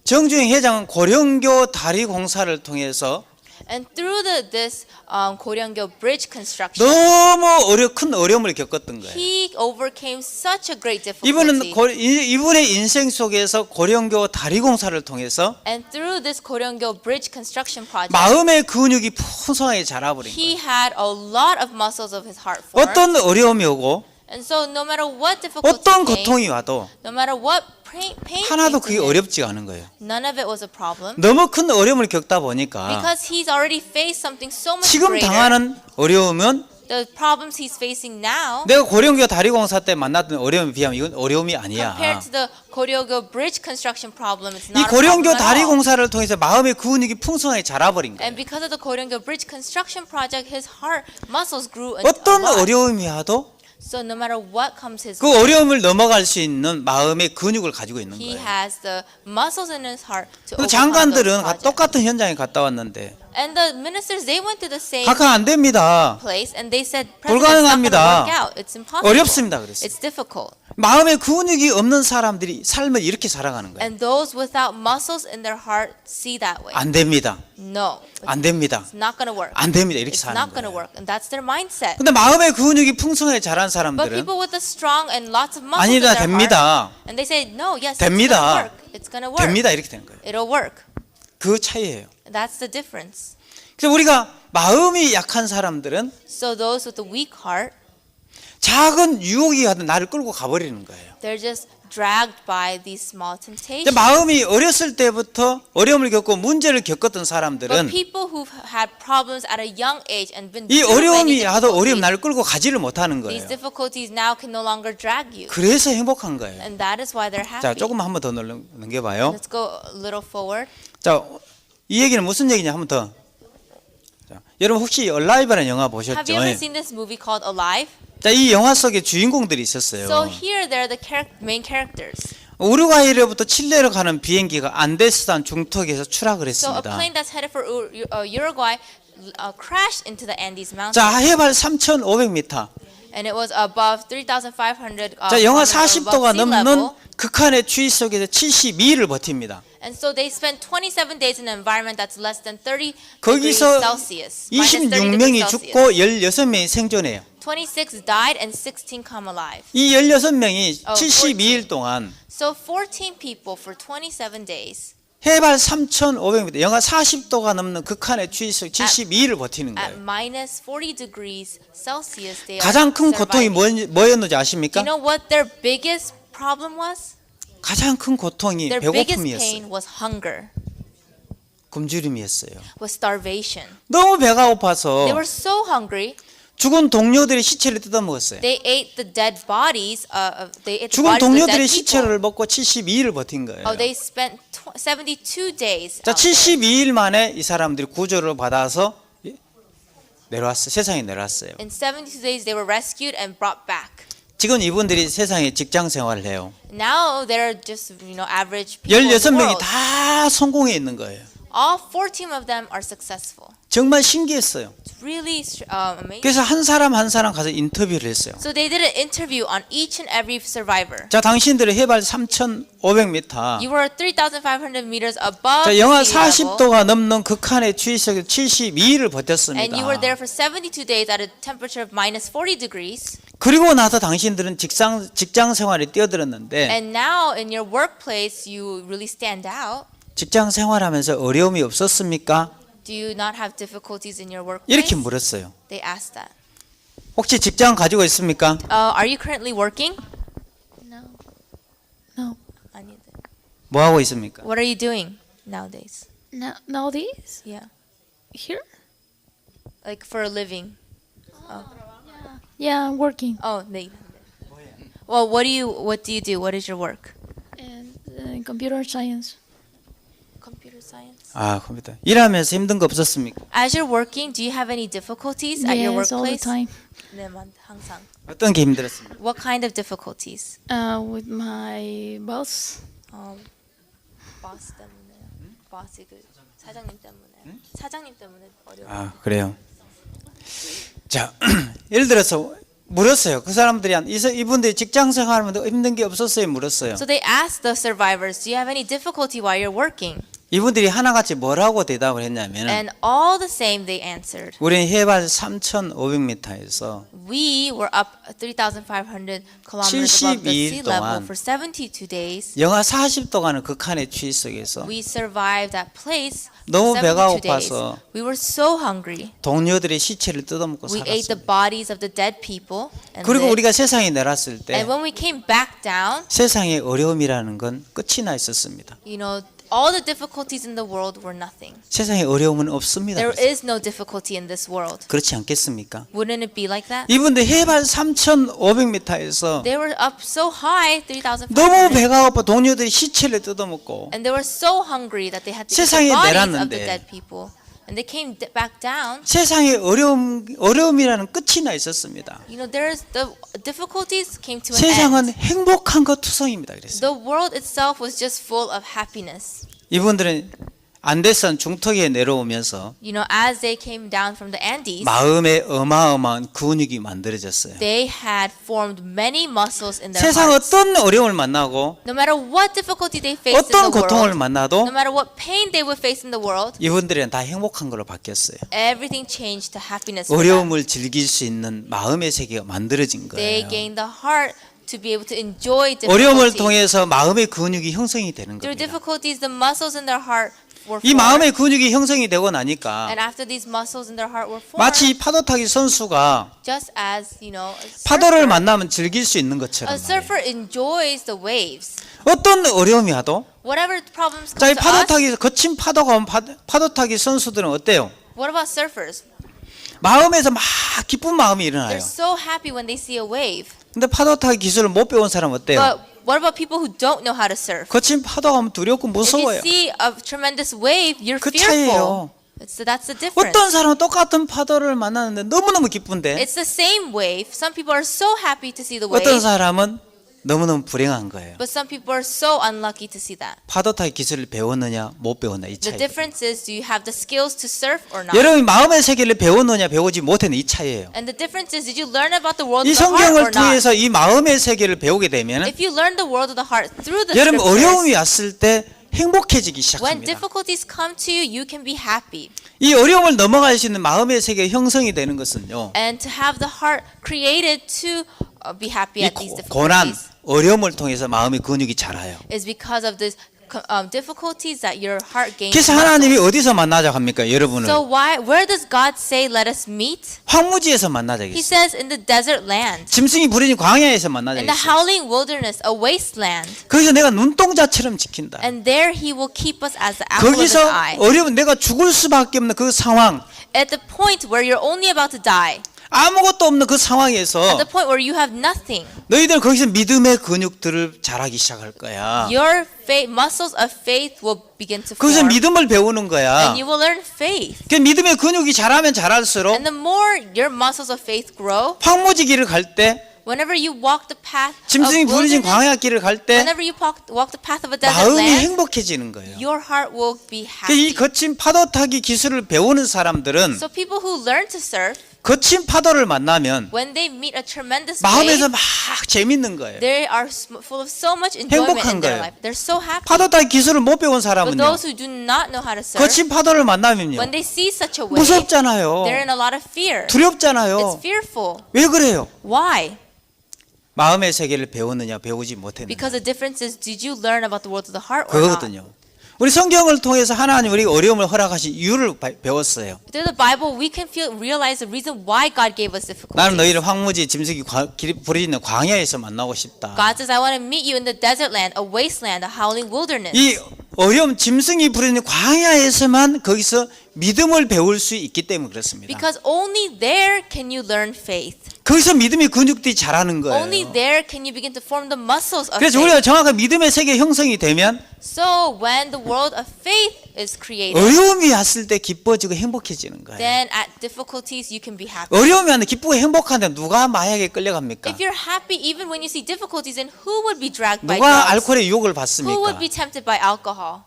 Speaker 1: 정주영 회장은 고령교 다리 공사를 통해서
Speaker 2: And through this Goryeo bridge construction,
Speaker 1: 너무 큰 어려움을 겪었던 거예요.
Speaker 2: he overcame such a great
Speaker 1: 이분은
Speaker 2: difficulty.
Speaker 1: 이분의 인생 속에서 고령교 다리 공사를 통해서
Speaker 2: And through this Goryeo bridge construction project,
Speaker 1: 마음의 근육이 풍성하게 자라버린
Speaker 2: he
Speaker 1: 거예요.
Speaker 2: had a lot of muscles of his heart formed.
Speaker 1: 어떤 어려움이 오고
Speaker 2: And so no matter what difficulty
Speaker 1: 어떤
Speaker 2: came,
Speaker 1: 고통이 와도
Speaker 2: no matter what pain
Speaker 1: 하나도
Speaker 2: came to
Speaker 1: 그게
Speaker 2: him,
Speaker 1: 어렵지가 않은 거예요.
Speaker 2: none of it was a problem.
Speaker 1: 너무 큰 어려움을 겪다 보니까
Speaker 2: Because he's already faced something so much
Speaker 1: 지금
Speaker 2: greater.
Speaker 1: 당하는 어려움은
Speaker 2: The problems he's facing now,
Speaker 1: 내가 고령교 다리 공사 때 만났던 어려움에 비하면 이건 어려움이 아니야.
Speaker 2: compared to the Goryeo bridge construction problem, it's
Speaker 1: 이
Speaker 2: not a problem
Speaker 1: 고령교
Speaker 2: at
Speaker 1: 다리
Speaker 2: all.
Speaker 1: 공사를 통해서 마음의 근육이 풍성하게 자라버린 거예요.
Speaker 2: And because of the Goryeo bridge construction project, his heart muscles grew a
Speaker 1: 어떤
Speaker 2: lot.
Speaker 1: 어려움이 와도
Speaker 2: So no matter what comes his
Speaker 1: 그
Speaker 2: way,
Speaker 1: 어려움을 넘어갈 수 있는 마음의 근육을 가지고 있는
Speaker 2: he
Speaker 1: 거예요.
Speaker 2: has the muscles in his heart to
Speaker 1: 그
Speaker 2: overcome those
Speaker 1: 장관들은
Speaker 2: projects.
Speaker 1: 똑같은 현장에 갔다 왔는데
Speaker 2: And the ministers, they went to the same
Speaker 1: 각각 안 됩니다.
Speaker 2: place, and they said, President, it's not going to
Speaker 1: 불가능합니다.
Speaker 2: work out. It's impossible.
Speaker 1: 어렵습니다. 그랬어요.
Speaker 2: It's difficult.
Speaker 1: 마음의 근육이 없는 사람들이 삶을 이렇게 살아가는 거예요.
Speaker 2: And those without muscles in their heart see that way.
Speaker 1: 안 됩니다.
Speaker 2: No,
Speaker 1: 안 됩니다.
Speaker 2: it's not going to work.
Speaker 1: 안 됩니다. 이렇게
Speaker 2: It's
Speaker 1: 사는
Speaker 2: not going to
Speaker 1: 거예요.
Speaker 2: work. And that's their mindset.
Speaker 1: 근데 마음의 근육이 풍성하게 자란
Speaker 2: But
Speaker 1: 사람들은
Speaker 2: people with a strong and lots of muscles
Speaker 1: 아니다,
Speaker 2: in their
Speaker 1: 됩니다.
Speaker 2: heart, and they say, no, yes,
Speaker 1: 됩니다.
Speaker 2: it's going to work.
Speaker 1: 됩니다. 이렇게 되는 거예요.
Speaker 2: It'll work.
Speaker 1: 그 차이예요.
Speaker 2: That's the difference.
Speaker 1: 그래서 우리가 마음이 약한 사람들은
Speaker 2: So those with a weak heart,
Speaker 1: 작은 유혹이 가든 나를 끌고 가버리는 거예요.
Speaker 2: they're just dragged by these small
Speaker 1: 근데
Speaker 2: temptations.
Speaker 1: 마음이 어렸을 때부터 어려움을 겪고 문제를 겪었던
Speaker 2: But
Speaker 1: 사람들은
Speaker 2: people who've had problems at a young age and been
Speaker 1: 이
Speaker 2: through many
Speaker 1: 어려움이 하도 어려움
Speaker 2: difficulties,
Speaker 1: 나를 끌고 가지를 못하는
Speaker 2: these
Speaker 1: 거예요.
Speaker 2: difficulties now can no longer drag you.
Speaker 1: 그래서 행복한 거예요.
Speaker 2: And that is why they're
Speaker 1: 자,
Speaker 2: happy.
Speaker 1: 조금만 한 번 더 넘겨봐요.
Speaker 2: Let's go a little forward.
Speaker 1: 자, 이 얘기는 무슨 얘기냐 한 번 더. 자, 여러분 혹시 얼라이브라는 영화
Speaker 2: Have
Speaker 1: 보셨죠?
Speaker 2: you ever seen this movie called Alive?
Speaker 1: 자, 이 영화 속에 주인공들이 있었어요.
Speaker 2: So here they're the main characters.
Speaker 1: 우루과이로부터 칠레로 가는 비행기가 안데스산 중턱에서 추락을
Speaker 2: So a
Speaker 1: 했습니다.
Speaker 2: plane that's headed for Uruguay crashed into the Andes Mountains.
Speaker 1: 자, 해발 3,500m.
Speaker 2: And it was above 3,500
Speaker 1: 자, 영하
Speaker 2: kilometers above
Speaker 1: 40도가
Speaker 2: sea
Speaker 1: 넘는
Speaker 2: level.
Speaker 1: 극한의 추위 속에서 72일을 버팁니다.
Speaker 2: And so they spent 27 days in an environment that's less than 30 degrees
Speaker 1: 거기서
Speaker 2: Celsius. minus 30 degrees
Speaker 1: 26명이
Speaker 2: Celsius.
Speaker 1: 죽고 16명이 생존해요.
Speaker 2: 26 died and 16 come alive.
Speaker 1: 이 16명이
Speaker 2: 14.
Speaker 1: 72일 동안
Speaker 2: So 14 people for 27 days
Speaker 1: 해발 3,500m, 영하 40도가 넘는 극한의 추위 속 72일을 버티는
Speaker 2: at
Speaker 1: 거예요.
Speaker 2: minus 40 degrees Celsius they are
Speaker 1: 가장 큰 고통이
Speaker 2: surviving.
Speaker 1: 뭐였는지
Speaker 2: Do
Speaker 1: 아십니까?
Speaker 2: you know what their biggest problem was?
Speaker 1: 가장 큰 고통이
Speaker 2: Their biggest
Speaker 1: 배고픔이었어요.
Speaker 2: pain was hunger,
Speaker 1: 굶주림이었어요.
Speaker 2: was starvation.
Speaker 1: 너무 배가
Speaker 2: They
Speaker 1: 고파서
Speaker 2: were so hungry.
Speaker 1: 죽은 동료들의 시체를 뜯어먹었어요.
Speaker 2: They ate the dead bodies. They ate the
Speaker 1: 죽은
Speaker 2: bodies of the
Speaker 1: 동료들의
Speaker 2: dead people.
Speaker 1: 시체를 먹고 72일을 버틴 거예요.
Speaker 2: Oh, they spent 72 days.
Speaker 1: 자,
Speaker 2: out there.
Speaker 1: 72일 만에 이 사람들이 구조를 받아서 내려왔어요. 세상에 내려왔어요.
Speaker 2: In 72 days, they were rescued and brought back.
Speaker 1: 지금 이분들이 세상에 직장 생활을 해요.
Speaker 2: Now they're just average people in the
Speaker 1: 16명이
Speaker 2: world.
Speaker 1: 다 성공해 있는 거예요.
Speaker 2: All 14 of them are successful.
Speaker 1: 정말 신기했어요.
Speaker 2: It's really amazing.
Speaker 1: 그래서 한 사람 한 사람 가서 인터뷰를 했어요.
Speaker 2: So they did an interview on each and every survivor.
Speaker 1: 자, 당신들의 해발 3,500m.
Speaker 2: You were 3,500 meters above
Speaker 1: 자, 영하
Speaker 2: sea level,
Speaker 1: 40도가 넘는 극한의 추위 속에 72일을 버텼습니다.
Speaker 2: and you were there for 72 days at a temperature of minus 40 degrees.
Speaker 1: 그리고 나서 당신들은 직장 생활에 뛰어들었는데
Speaker 2: And now in your workplace, you really stand out.
Speaker 1: 직장 생활하면서 어려움이 없었습니까?
Speaker 2: Do you not have difficulties in your workplace?
Speaker 1: 이렇게 물었어요.
Speaker 2: They asked that.
Speaker 1: 혹시 직장 가지고 있습니까?
Speaker 2: Are you currently working?
Speaker 3: No. No.
Speaker 2: 아닌데.
Speaker 1: 뭐 하고 있습니까?
Speaker 2: What are you doing nowadays?
Speaker 3: Nowadays?
Speaker 2: Yeah,
Speaker 3: Here?
Speaker 2: like for a living.
Speaker 3: Yeah, I'm working.
Speaker 2: Oh, 네. Well, what do you do? What is your work?
Speaker 3: And computer science.
Speaker 2: Computer science.
Speaker 1: 아, 컴퓨터. 일하면서 힘든 거 없었습니까?
Speaker 2: As you're working, do you have any difficulties at your
Speaker 3: Yes, all the
Speaker 2: workplace?
Speaker 3: time.
Speaker 2: 네, 항상.
Speaker 1: 어떤 게 힘들었습니까?
Speaker 2: What kind of difficulties?
Speaker 3: With my boss.
Speaker 2: boss 때문에. boss 그 사장님 때문에. 사장님 때문에 어려워.
Speaker 1: 아, 그래요. 자, 예를 들어서 물었어요. 그 사람들이 이분들이 직장 생활하면서 힘든 게 없었어요? 물었어요.
Speaker 2: So they asked the survivors, "Do you have any difficulty while you're working?"
Speaker 1: 이분들이 하나같이 뭐라고 대답을 했냐면
Speaker 2: And all the same they answered.
Speaker 1: 우리는 해발 3,500m에서
Speaker 2: We were up 3,500 kilometers above the sea
Speaker 1: 72일
Speaker 2: level
Speaker 1: 동안
Speaker 2: for 72 days.
Speaker 1: 영하 40도 가는 극한의 추위 속에서
Speaker 2: We survived that place for
Speaker 1: 너무 배가
Speaker 2: 72 days.
Speaker 1: 고파서
Speaker 2: We were so hungry.
Speaker 1: 동료들의 시체를 뜯어먹고
Speaker 2: We ate the
Speaker 1: 살았습니다.
Speaker 2: bodies of the dead people. And,
Speaker 1: 그리고
Speaker 2: lived.
Speaker 1: 우리가 세상에 내렸을 때
Speaker 2: And when we came back down,
Speaker 1: 세상의 어려움이라는 건 끝이 나 있었습니다.
Speaker 2: you know, all the difficulties in the world were nothing.
Speaker 1: 세상에 어려움은 없습니다.
Speaker 2: There is no difficulty in this world.
Speaker 1: 그렇지 않겠습니까?
Speaker 2: Wouldn't it be like that?
Speaker 1: 이분들 해발 3,500m에서
Speaker 2: They were up so high, 3,500.
Speaker 1: 너무 배가 고파 동료들이 시체를 뜯어먹고
Speaker 2: And they were so hungry that they had to eat
Speaker 1: 세상에
Speaker 2: the bodies of
Speaker 1: 내렸는데
Speaker 2: the dead people. And they came back down.
Speaker 1: 세상에 어려움이라는 끝이 나 있었습니다.
Speaker 2: You know, the difficulties came to an
Speaker 1: 세상은
Speaker 2: end.
Speaker 1: 행복한 것 투성입니다. 그래서
Speaker 2: The world itself was just full of happiness.
Speaker 1: 이분들은 안데산 중턱에 내려오면서
Speaker 2: You know, as they came down from the Andes,
Speaker 1: 마음에 어마어마한 근육이 만들어졌어요.
Speaker 2: they had formed many muscles in their
Speaker 1: 세상
Speaker 2: hearts.
Speaker 1: 어떤 어려움을 만나고
Speaker 2: No matter what difficulty they faced in
Speaker 1: 어떤
Speaker 2: the
Speaker 1: 고통을
Speaker 2: world,
Speaker 1: 만나도
Speaker 2: no matter what pain they would face in the world,
Speaker 1: 이분들은 다 행복한 걸로 바뀌었어요.
Speaker 2: everything changed to happiness for them.
Speaker 1: 어려움을 즐길 수 있는 마음의 세계가 만들어진
Speaker 2: They
Speaker 1: 거예요.
Speaker 2: gained the heart to be able to enjoy
Speaker 1: 어려움을
Speaker 2: difficulty.
Speaker 1: 통해서 마음의 근육이 형성이 되는
Speaker 2: Through
Speaker 1: 겁니다.
Speaker 2: difficulties, the muscles in their heart were
Speaker 1: 이
Speaker 2: formed.
Speaker 1: 마음의 근육이 형성이 되고 나니까
Speaker 2: And after these muscles in their heart were formed,
Speaker 1: 마치 파도타기 선수가
Speaker 2: just as, you know,
Speaker 1: 파도를 만나면 즐길 수 있는
Speaker 2: a
Speaker 1: 것처럼
Speaker 2: surfer enjoys the waves.
Speaker 1: 어떤 어려움이 와도
Speaker 2: Whatever problems
Speaker 1: 자, 이
Speaker 2: come to us,
Speaker 1: 파도타기 거친 파도가 오면 파도타기 선수들은 어때요?
Speaker 2: what about surfers?
Speaker 1: 마음에서 막 기쁜 마음이 일어나요.
Speaker 2: They're so happy when they see a wave.
Speaker 1: 근데 파도타기 기술을 못 배운 사람은 어때요?
Speaker 2: But what about people who don't know how to surf?
Speaker 1: 거친 파도가 오면 두렵고
Speaker 2: If you
Speaker 1: 무서워요.
Speaker 2: see a tremendous wave, you're
Speaker 1: 그
Speaker 2: fearful.
Speaker 1: 차이예요.
Speaker 2: That's the difference.
Speaker 1: 어떤 사람은 똑같은 파도를 만나는데 너무너무 기쁜데
Speaker 2: It's the same wave. Some people are so happy to see the
Speaker 1: 어떤
Speaker 2: wave,
Speaker 1: 사람은 너무너무 불행한 거예요.
Speaker 2: but some people are so unlucky to see that.
Speaker 1: 파도타기 기술을 배웠느냐 못 배웠느냐 이
Speaker 2: The
Speaker 1: 차이.
Speaker 2: difference is, do you have the skills to surf or not?
Speaker 1: 여러분이 마음의 세계를 배웠느냐 배우지 못했느냐 이 차이예요.
Speaker 2: And the difference is, did you learn about the world
Speaker 1: 이
Speaker 2: of the heart or
Speaker 1: 성경을
Speaker 2: not?
Speaker 1: 통해서 이 마음의 세계를 배우게 되면
Speaker 2: If you learn the world of the heart through the
Speaker 1: 여러분 어려움이
Speaker 2: scriptures,
Speaker 1: 왔을 때 행복해지기
Speaker 2: when
Speaker 1: 시작합니다.
Speaker 2: difficulties come to you, you can be happy.
Speaker 1: 이 어려움을 넘어갈 수 있는 마음의 세계 형성이 되는 것은요.
Speaker 2: And to have the heart created to be happy
Speaker 1: 이
Speaker 2: at these
Speaker 1: 고난,
Speaker 2: difficulties
Speaker 1: 어려움을 통해서 마음의 근육이 자라요.
Speaker 2: is because of these difficulties that your heart gains.
Speaker 1: 그래서 하나님이 어디서 만나자 합니까, 여러분을?
Speaker 2: So where does God say let us meet?
Speaker 1: 황무지에서 만나자
Speaker 2: He
Speaker 1: 했어요.
Speaker 2: says in the desert land,
Speaker 1: 짐승이 부르짖는 광야에서 만나자
Speaker 2: in the
Speaker 1: 했어요.
Speaker 2: howling wilderness, a wasteland.
Speaker 1: 거기서 내가 눈동자처럼 지킨다.
Speaker 2: And there he will keep us as the apple of his
Speaker 1: 거기서
Speaker 2: eye.
Speaker 1: 어려운 내가 죽을 수밖에 없는 그 상황,
Speaker 2: At the point where you're only about to die,
Speaker 1: 아무것도 없는 그
Speaker 2: at
Speaker 1: 상황에서
Speaker 2: the point where you have nothing,
Speaker 1: 너희들은 거기서 믿음의 근육들을 자라기 시작할 거야.
Speaker 2: your muscles of faith will begin to
Speaker 1: 거기서
Speaker 2: form.
Speaker 1: 믿음을 배우는 거야.
Speaker 2: And you will learn faith.
Speaker 1: 그 믿음의 근육이 자라면 자랄수록
Speaker 2: And the more your muscles of faith grow,
Speaker 1: 황무지 길을 갈 때,
Speaker 2: whenever you walk the path of
Speaker 1: 짐승이 부르짖는
Speaker 2: wilderness,
Speaker 1: 광야 길을 갈 때
Speaker 2: whenever you walk the path of a desert
Speaker 1: 마음이
Speaker 2: land,
Speaker 1: 행복해지는 거예요.
Speaker 2: your heart will be
Speaker 1: 그 이
Speaker 2: happy.
Speaker 1: 거친 파도 타기 기술을 배우는 사람들은
Speaker 2: So people who learn to surf,
Speaker 1: 거친 파도를 만나면
Speaker 2: when they meet a tremendous
Speaker 1: 마음에서
Speaker 2: wave,
Speaker 1: 막 재밌는 거예요.
Speaker 2: they are full of so much enjoyment
Speaker 1: 행복한
Speaker 2: in their
Speaker 1: 거예요.
Speaker 2: life. They're so happy.
Speaker 1: 파도 타기 기술을 못 배운
Speaker 2: But
Speaker 1: 사람은요,
Speaker 2: those who do not know how to surf,
Speaker 1: 거친 파도를 만나면요,
Speaker 2: when they see such a wave,
Speaker 1: 무섭잖아요.
Speaker 2: they're in a lot of fear. It's
Speaker 1: 두렵잖아요.
Speaker 2: fearful.
Speaker 1: 왜 그래요?
Speaker 2: Why?
Speaker 1: 마음의 세계를 배웠느냐 배우지 못했느냐
Speaker 2: Because the difference is, did you learn about the world of the heart or not?
Speaker 1: 그거거든요. 우리 성경을 통해서 하나님 우리 어려움을 허락하신 이유를 배웠어요.
Speaker 2: Through the Bible, we can realize the reason why God gave us
Speaker 1: 나는
Speaker 2: difficulties.
Speaker 1: 너희를 황무지 짐승이 부르짖는 광야에서 만나고 싶다.
Speaker 2: God says, I want to meet you in the desert land, a wasteland, a howling wilderness.
Speaker 1: 이 어려움, 짐승이 부르는 광야에서만 거기서 믿음을 배울 수 있기 때문에 그렇습니다.
Speaker 2: Because only there can you learn faith.
Speaker 1: 거기서 믿음의 근육들이 자라는 거예요.
Speaker 2: Only there can you begin to form the muscles of
Speaker 1: 그래서
Speaker 2: faith.
Speaker 1: 우리가 정확한 믿음의 세계 형성이 되면
Speaker 2: So when the world of faith is created,
Speaker 1: 어려움이 왔을 때 기뻐지고 행복해지는 거예요.
Speaker 2: then at difficulties you can be happy.
Speaker 1: 어려움이 왔는데 기쁘고 행복한데 누가 마약에 끌려갑니까?
Speaker 2: If you're happy even when you see difficulties, then who would be dragged by
Speaker 1: 누가
Speaker 2: drugs?
Speaker 1: 알코올의 유혹을
Speaker 2: Who
Speaker 1: 받습니까?
Speaker 2: would be tempted by alcohol?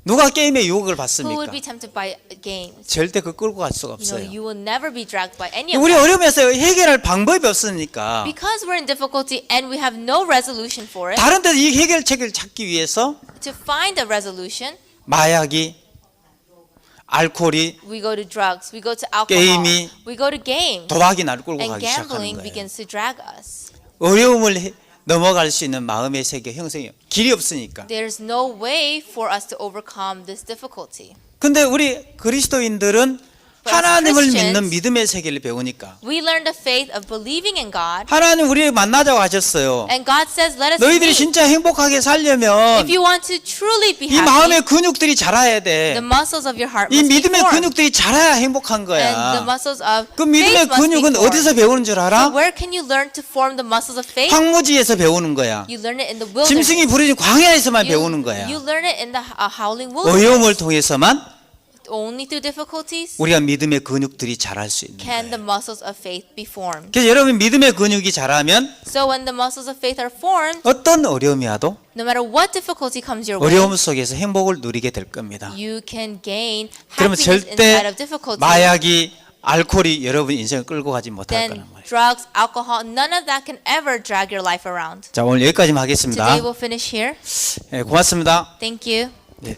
Speaker 1: 누가 게임의 유혹을
Speaker 2: Who
Speaker 1: 받습니까?
Speaker 2: would be tempted by games?
Speaker 1: 절대 그 끌고 갈 수가
Speaker 2: You know,
Speaker 1: 없어요.
Speaker 2: you will never be dragged by any of
Speaker 1: 우리
Speaker 2: that.
Speaker 1: 어려움에서 해결할 방법이 없으니까
Speaker 2: Because we're in difficulty and we have no resolution for it,
Speaker 1: 다른 데서 이 해결책을 찾기 위해서
Speaker 2: to find a resolution,
Speaker 1: 마약이, 알코올이,
Speaker 2: we go to drugs, we go to alcohol,
Speaker 1: 게임이,
Speaker 2: we go to games,
Speaker 1: 도박이 나를 끌고
Speaker 2: and
Speaker 1: 가기 시작하는
Speaker 2: gambling
Speaker 1: 거예요.
Speaker 2: begins to drag us.
Speaker 1: 어려움을 넘어갈 수 있는 마음의 세계 형성이 길이 없으니까.
Speaker 2: There's no way for us to overcome this difficulty.
Speaker 1: 근데 우리 그리스도인들은
Speaker 2: But as
Speaker 1: 하나님을
Speaker 2: Christians,
Speaker 1: 믿는 믿음의 세계를 배우니까
Speaker 2: We learn the faith of believing in God,
Speaker 1: 하나님 우리를 만나자고 하셨어요.
Speaker 2: and God says, let us
Speaker 1: 너희들이
Speaker 2: meet.
Speaker 1: 진짜 행복하게 살려면
Speaker 2: If you want to truly be
Speaker 1: 이
Speaker 2: happy,
Speaker 1: 마음의 근육들이 자라야 돼.
Speaker 2: the muscles of your heart
Speaker 1: 이
Speaker 2: must be
Speaker 1: 믿음의
Speaker 2: formed.
Speaker 1: 근육들이 자라야 행복한
Speaker 2: And the
Speaker 1: 거야.
Speaker 2: muscles of
Speaker 1: 그
Speaker 2: faith
Speaker 1: 믿음의
Speaker 2: must be
Speaker 1: 근육은
Speaker 2: formed.
Speaker 1: 어디서 배우는 줄
Speaker 2: So
Speaker 1: 알아?
Speaker 2: where can you learn to form the muscles of faith?
Speaker 1: 황무지에서 배우는 거야.
Speaker 2: You learn it in the wilderness.
Speaker 1: 짐승이 부르짖는 광야에서만
Speaker 2: You,
Speaker 1: 배우는 거야.
Speaker 2: you learn it in the howling
Speaker 1: 어려움을
Speaker 2: wilderness.
Speaker 1: 통해서만
Speaker 2: Only through difficulties
Speaker 1: 우리가 믿음의 근육들이 자랄 수 있는
Speaker 2: can the
Speaker 1: 거예요.
Speaker 2: muscles of faith be formed.
Speaker 1: 그래서 여러분 믿음의 근육이 자라면
Speaker 2: So when the muscles of faith are formed,
Speaker 1: 어떤 어려움이 와도
Speaker 2: no matter what difficulty comes your way,
Speaker 1: 어려움 속에서 행복을 누리게 될 겁니다.
Speaker 2: you can gain
Speaker 1: 그러면
Speaker 2: happiness
Speaker 1: 절대
Speaker 2: inside of difficulty.
Speaker 1: 마약이, 알코올이 여러분 인생을 끌고 가지 못할
Speaker 2: Then
Speaker 1: 거란 말이에요.
Speaker 2: drugs, alcohol, none of that can ever drag your life around.
Speaker 1: 자, 오늘 여기까지만 하겠습니다.
Speaker 2: Today we'll finish here.
Speaker 1: 네, 고맙습니다.
Speaker 2: Thank you.
Speaker 1: 네.